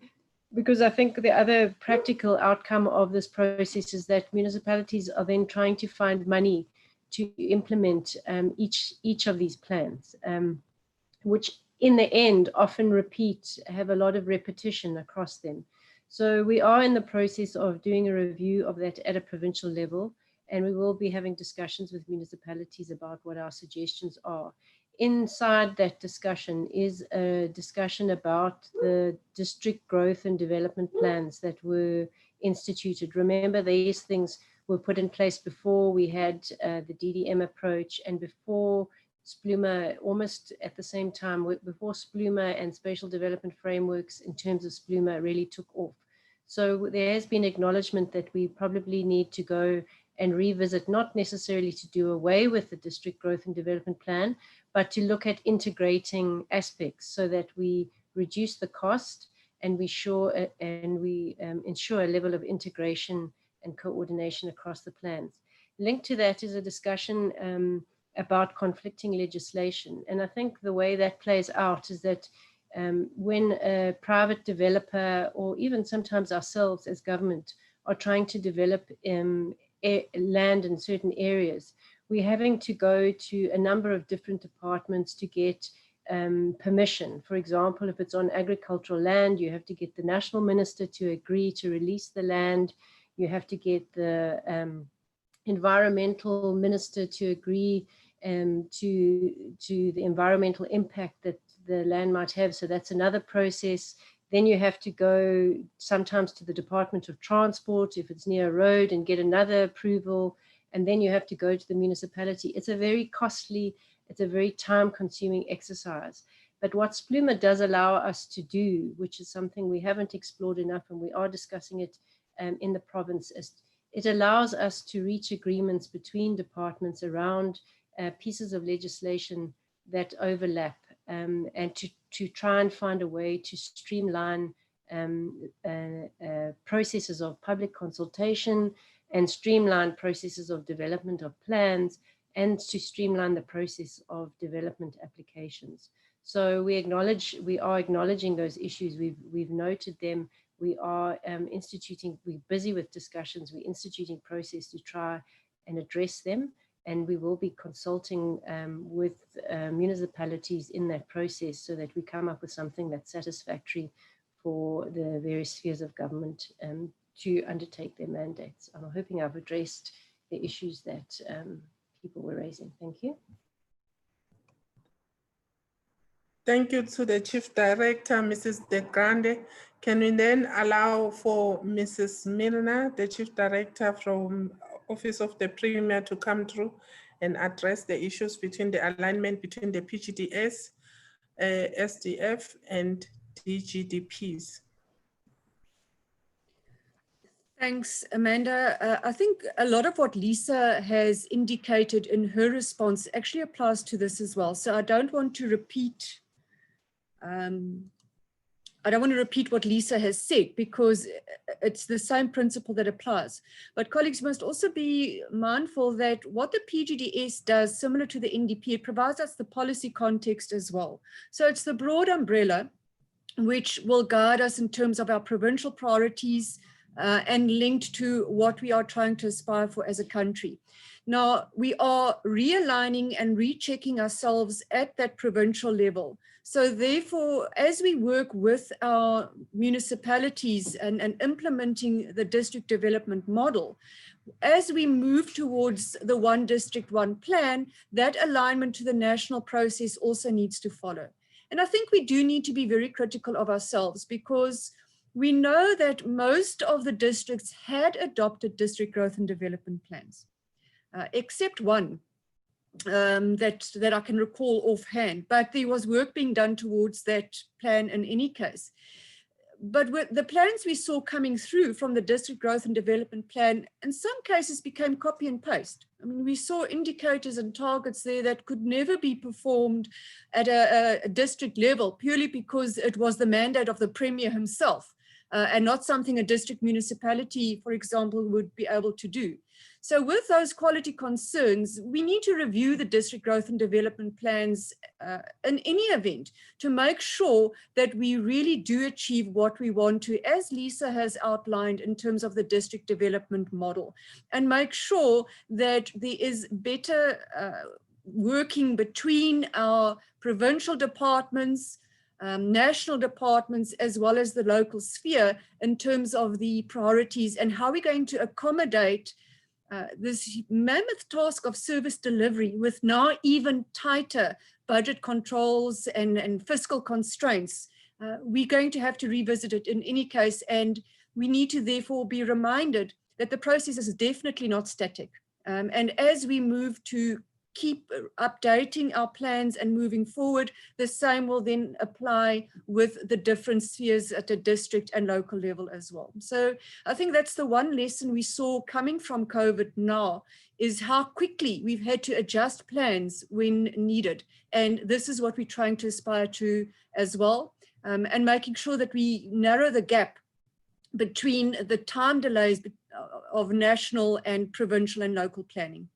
because I think the other practical outcome of this process is that municipalities are then trying to find money to implement each of these plans, which in the end often have a lot of repetition across them. So we are in the process of doing a review of that at a provincial level, and we will be having discussions with municipalities about what our suggestions are. Inside that discussion is a discussion about the district growth and development plans that were instituted. Remember, these things were put in place before we had the DDM approach and before SPLUMA, almost at the same time, before SPLUMA and spatial development frameworks in terms of SPLUMA really took off. So there has been acknowledgement that we probably need to go and revisit, not necessarily to do away with the district growth and development plan, but to look at integrating aspects so that we reduce the cost and we ensure a level of integration and coordination across the plans. Linked to that is a discussion about conflicting legislation. And I think the way that plays out is that when a private developer, or even sometimes ourselves as government, are trying to develop land in certain areas, we're having to go to a number of different departments to get permission. For example, if it's on agricultural land, you have to get the national minister to agree to release the land. You have to get the environmental minister to agree to the environmental impact that the land might have. So that's another process. Then you have to go sometimes to the Department of Transport if it's near a road and get another approval. And then you have to go to the municipality. It's a very costly, it's a very time-consuming exercise. But what SPLUMA does allow us to do, which is something we haven't explored enough, and we are discussing it in the province, is it allows us to reach agreements between departments around pieces of legislation that overlap, and to try and find a way to streamline processes of public consultation and streamline processes of development of plans, and to streamline the process of development applications. So we are acknowledging those issues. We've noted them. We are we're busy with discussions. We're instituting process to try and address them. And we will be consulting with municipalities in that process so that we come up with something that's satisfactory for the various spheres of government to undertake their mandates. I'm hoping I've addressed the issues that people were raising. Thank you. Thank you to the Chief Director, Mrs. De Grande. Can we then allow for Mrs. Milner, the Chief Director from Office of the Premier, to come through and address the issues between the alignment between the PGDS, SDF, and DGDPs? Thanks, Amanda. I think a lot of what Lisa has indicated in her response actually applies to this as well. So I don't want to repeat what Lisa has said, because it's the same principle that applies. But colleagues must also be mindful that what the PGDS does, similar to the NDP, it provides us the policy context as well. So it's the broad umbrella which will guide us in terms of our provincial priorities and linked to what we are trying to aspire for as a country. Now, we are realigning and rechecking ourselves at that provincial level. So therefore, as we work with our municipalities and implementing the district development model, as we move towards the one district, one plan, that alignment to the national process also needs to follow. And I think we do need to be very critical of ourselves, because we know that most of the districts had adopted district growth and development plans, except one that I can recall offhand, but there was work being done towards that plan in any case. But with the plans we saw coming through from the district growth and development plan, in some cases became copy and paste. I mean, we saw indicators and targets there that could never be performed at a district level, purely because it was the mandate of the Premier himself, and not something a district municipality, for example, would be able to do. So with those quality concerns, we need to review the district growth and development plans in any event to make sure that we really do achieve what we want to, as Lisa has outlined in terms of the district development model, and make sure that there is better working between our provincial departments, national departments, as well as the local sphere in terms of the priorities and how we're going to accommodate this mammoth task of service delivery with now even tighter budget controls and fiscal constraints. We're going to have to revisit it in any case, and we need to therefore be reminded that the process is definitely not static. And as we move to keep updating our plans and moving forward, the same will then apply with the different spheres at a district and local level as well. So I think that's the one lesson we saw coming from COVID now, is how quickly we've had to adjust plans when needed. And this is what we're trying to aspire to as well, and making sure that we narrow the gap between the time delays of national and provincial and local planning.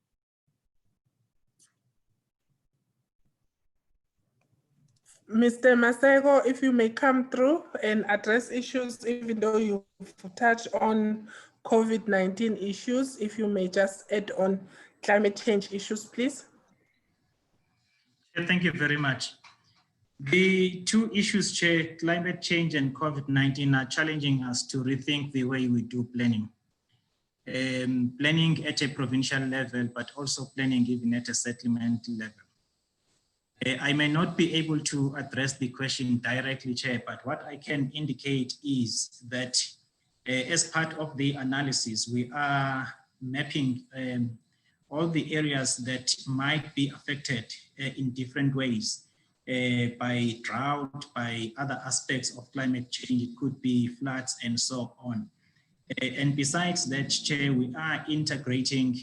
Mr. Masego, if you may come through and address issues, even though you've touched on COVID-19 issues, if you may just add on climate change issues, please. Thank you very much. The two issues, Chair, climate change and COVID-19, are challenging us to rethink the way we do planning. Planning at a provincial level, but also planning even at a settlement level. I may not be able to address the question directly, Chair, but what I can indicate is that as part of the analysis, we are mapping all the areas that might be affected in different ways by drought, by other aspects of climate change. It could be floods and so on. And besides that, Chair, we are integrating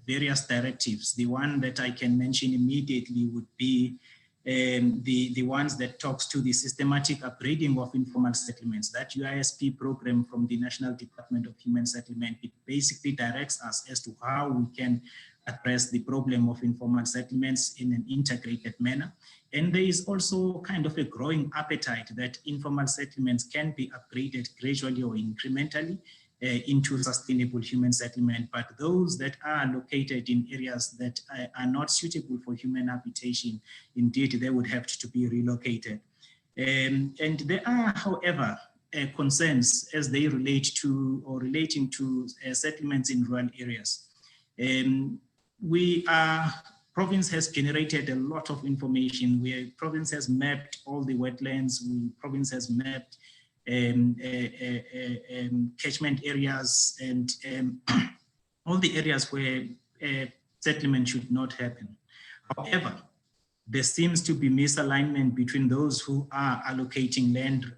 various directives. The one that I can mention immediately would be the ones that talks to the systematic upgrading of informal settlements. That UISP program from the National Department of Human Settlement, it basically directs us as to how we can address the problem of informal settlements in an integrated manner. And there is also kind of a growing appetite that informal settlements can be upgraded gradually or incrementally into sustainable human settlement, but those that are located in areas that are not suitable for human habitation, indeed, they would have to be relocated. And there are, however, concerns as they relate to or relating to settlements in rural areas. Province has generated a lot of information. Province has mapped all the wetlands. Province has mapped catchment areas and all the areas where settlement should not happen. However, there seems to be misalignment between those who are allocating land,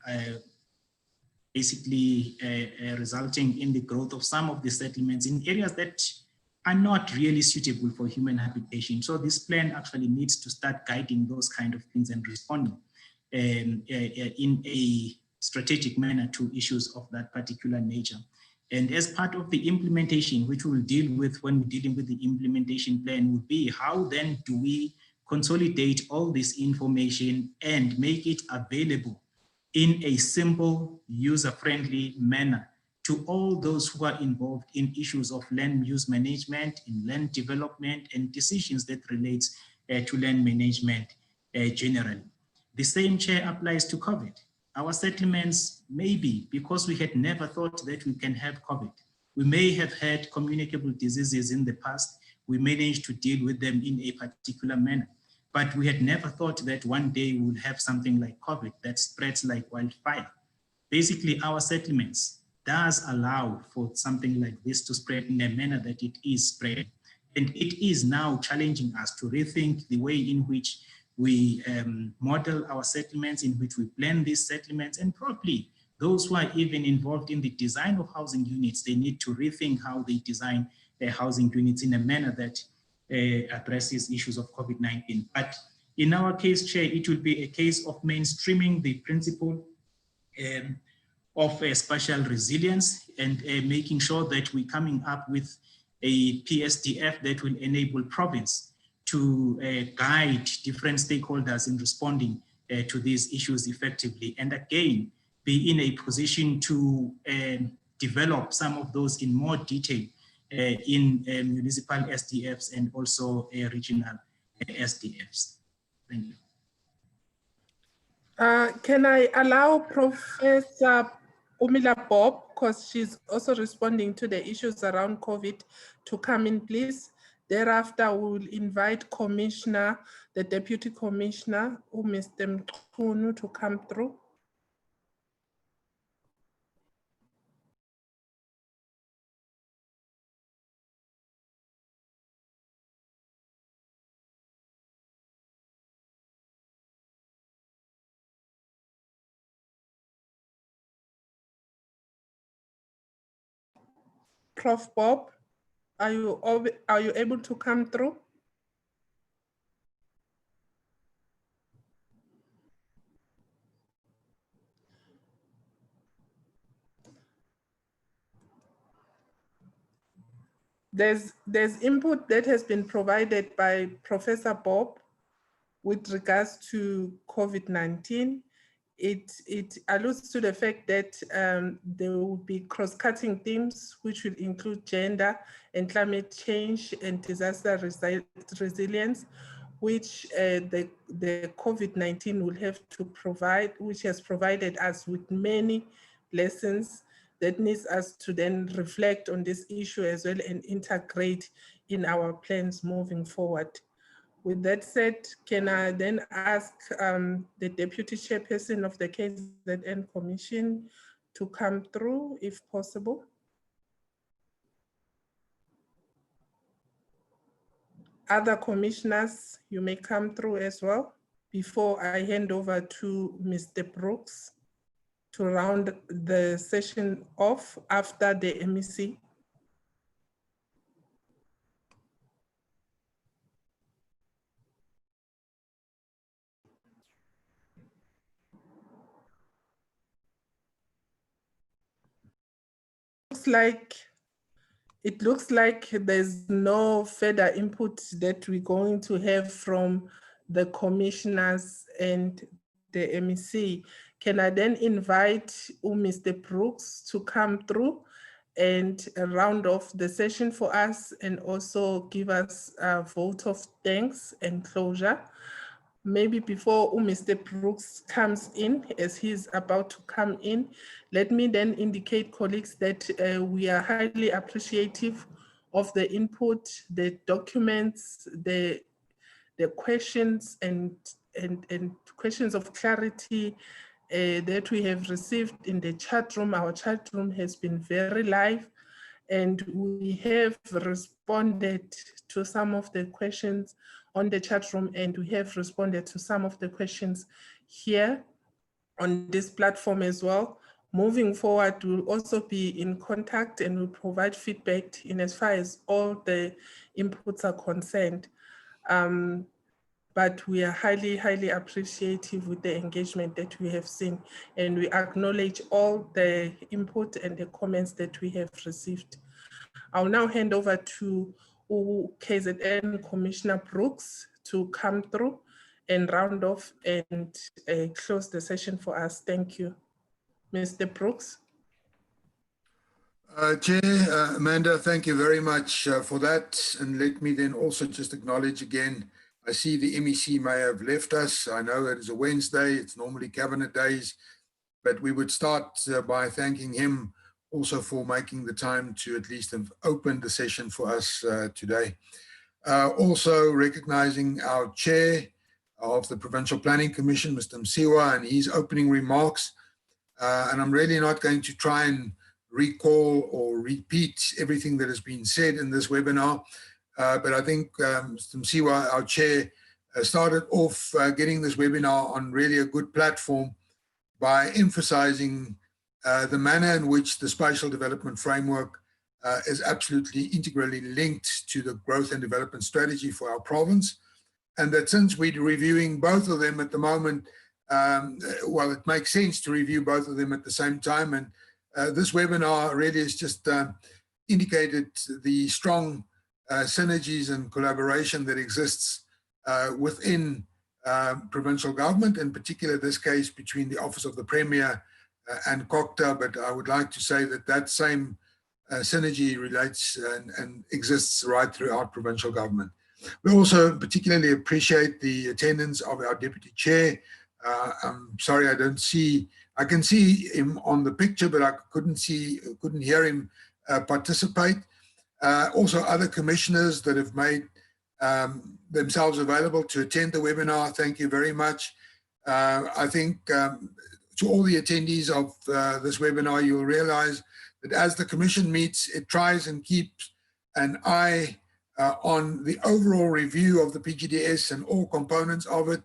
basically resulting in the growth of some of the settlements in areas that are not really suitable for human habitation. So this plan actually needs to start guiding those kind of things and responding in a strategic manner to issues of that particular nature. And as part of the implementation, which we'll deal with when we're dealing with the implementation plan, would be how then do we consolidate all this information and make it available in a simple, user-friendly manner to all those who are involved in issues of land use management, in land development, and decisions that relates to land management generally. The same, Chair, applies to COVID. Our settlements, maybe because we had never thought that we can have COVID. We may have had communicable diseases in the past. We managed to deal with them in a particular manner, but we had never thought that one day we would have something like COVID that spreads like wildfire. Basically, our settlements does allow for something like this to spread in a manner that it is spread. And it is now challenging us to rethink the way in which we model our settlements, in which we plan these settlements, and probably those who are even involved in the design of housing units, they need to rethink how they design their housing units in a manner that addresses issues of COVID-19. But in our case, Chair, it will be a case of mainstreaming the principle of spatial resilience and making sure that we're coming up with a Psdf that will enable province to guide different stakeholders in responding to these issues effectively, and again, be in a position to develop some of those in more detail in municipal SDFs and also regional SDFs. Thank you. Can I allow Professor Umila Bob, because she's also responding to the issues around COVID, to come in, please? Thereafter, we will invite Commissioner, the Deputy Commissioner, Mr. Mkhunu, to come through. Prof. Bob, are you able to come through? There's input that has been provided by Professor Bob with regards to COVID-19. It alludes to the fact that there will be cross-cutting themes, which will include gender and climate change and disaster resilience, which the COVID-19 will have to provide, which has provided us with many lessons that needs us to then reflect on this issue as well and integrate in our plans moving forward. With that said, can I then ask the Deputy Chairperson of the KZN Commission to come through if possible? Other commissioners, you may come through as well before I hand over to Mr. Brooks to round the session off after the MEC. It looks like there's no further input that we're going to have from the commissioners and the MEC. Can I then invite Mr. Brooks to come through and round off the session for us and also give us a vote of thanks and closure? Maybe before Mr. Brooks comes in, as he's about to come in, let me then indicate, colleagues, that we are highly appreciative of the input, the documents, the questions and questions of clarity that we have received in the chat room. Our chat room has been very live, and we have responded to some of the questions on the chat room, and we have responded to some of the questions here on this platform as well. Moving forward, we'll also be in contact and we'll provide feedback in as far as all the inputs are concerned. But we are highly, highly appreciative with the engagement that we have seen, and we acknowledge all the input and the comments that we have received. I'll now hand over to KZN Commissioner Brooks to come through and round off and close the session for us. Thank you. Mr. Brooks. Chair, Amanda, thank you very much for that. And let me then also just acknowledge again, I see the MEC may have left us. I know it is a Wednesday, it's normally cabinet days, but we would start by thanking him also for making the time to at least have opened the session for us today. Also recognizing our chair of the Provincial Planning Commission, Mr. Msiwa, and his opening remarks. And I'm really not going to try and recall or repeat everything that has been said in this webinar, but I think Mr. Msiwa, our chair, started off getting this webinar on really a good platform by emphasizing the manner in which the spatial development framework is absolutely integrally linked to the growth and development strategy for our province. And that since we're reviewing both of them at the moment, well, it makes sense to review both of them at the same time. And this webinar really is just indicated the strong synergies and collaboration that exists within provincial government, in particular this case between the Office of the Premier and COCTA, but I would like to say that that same synergy relates and exists right throughout provincial government. We also particularly appreciate the attendance of our Deputy Chair. I'm sorry I don't see, I can see him on the picture, but I couldn't hear him participate. Also other commissioners that have made themselves available to attend the webinar, thank you very much. I think to all the attendees of this webinar, you'll realize that as the Commission meets, it tries and keeps an eye on the overall review of the PGDS and all components of it.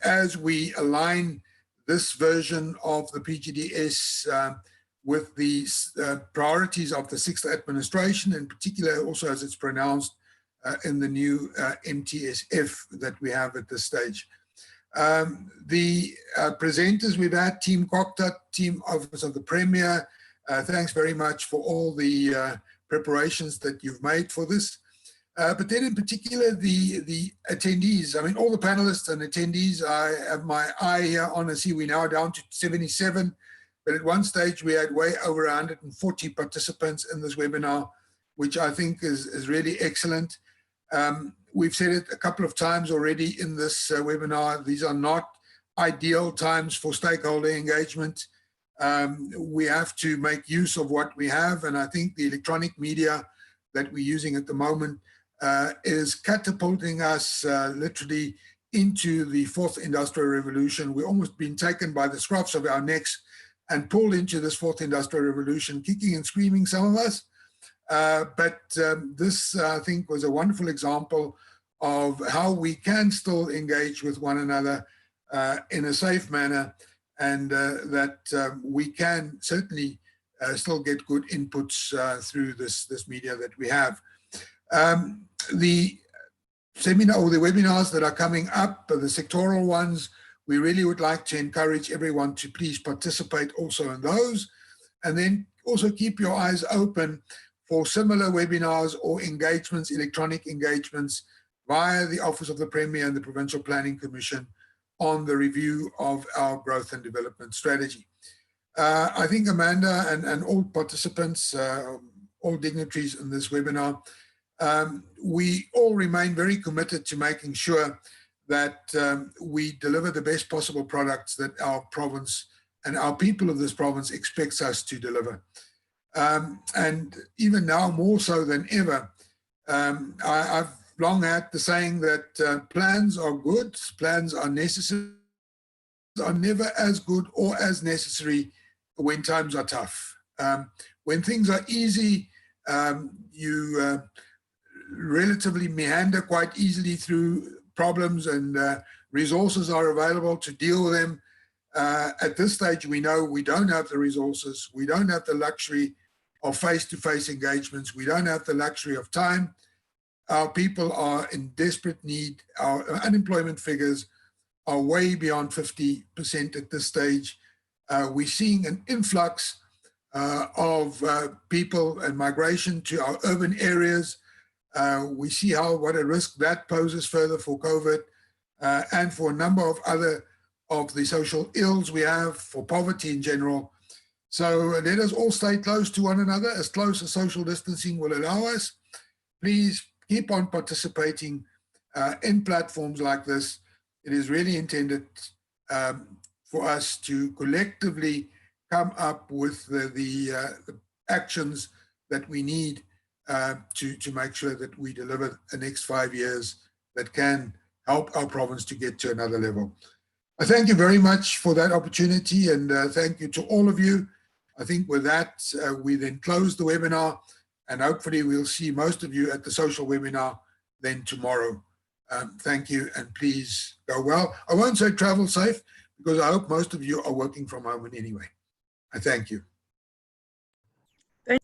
As we align this version of the PGDS with the priorities of the 6th administration, in particular also as it's pronounced in the new MTSF that we have at this stage. The presenters we've had, Team COCTA, Team Office of the Premier, thanks very much for all the preparations that you've made for this. But then in particular, the attendees, I mean, all the panelists and attendees, I have my eye here on, I see we're now down to 77, but at one stage we had way over 140 participants in this webinar, which I think is really excellent. We've said it a couple of times already in this webinar, these are not ideal times for stakeholder engagement. We have to make use of what we have, and I think the electronic media that we're using at the moment is catapulting us literally into the 4th industrial revolution. We're almost being taken by the scruffs of our necks and pulled into this 4th industrial revolution, kicking and screaming, some of us. But this, I think, was a wonderful example of how we can still engage with one another in a safe manner, and that we can certainly still get good inputs through this media that we have. The seminar or the webinars that are coming up, the sectoral ones, we really would like to encourage everyone to please participate also in those, and then also keep your eyes open for similar webinars or engagements, electronic engagements via the Office of the Premier and the Provincial Planning Commission on the review of our growth and development strategy. I think Amanda and all participants, all dignitaries in this webinar, we all remain very committed to making sure that we deliver the best possible products that our province and our people of this province expects us to deliver. And even now more so than ever, I've long had the saying that plans are good, plans are necessary, are never as good or as necessary when times are tough. When things are easy, you relatively meander quite easily through problems, and resources are available to deal with them. At this stage, we know we don't have the resources, we don't have the luxury of face-to-face engagements, we don't have the luxury of time. Our people are in desperate need. Our unemployment figures are way beyond 50% at this stage. We're seeing an influx of people and migration to our urban areas. We see what a risk that poses further for COVID and for a number of other of the social ills we have, for poverty in general. So let us all stay close to one another, as close as social distancing will allow us. Please keep on participating in platforms like this. It is really intended for us to collectively come up with the actions that we need to make sure that we deliver the next 5 years that can help our province to get to another level. I thank you very much for that opportunity, and thank you to all of you. I think with that, we then close the webinar, and hopefully we'll see most of you at the social webinar then tomorrow. Thank you, and please go well. I won't say travel safe, because I hope most of you are working from home anyway. I thank you.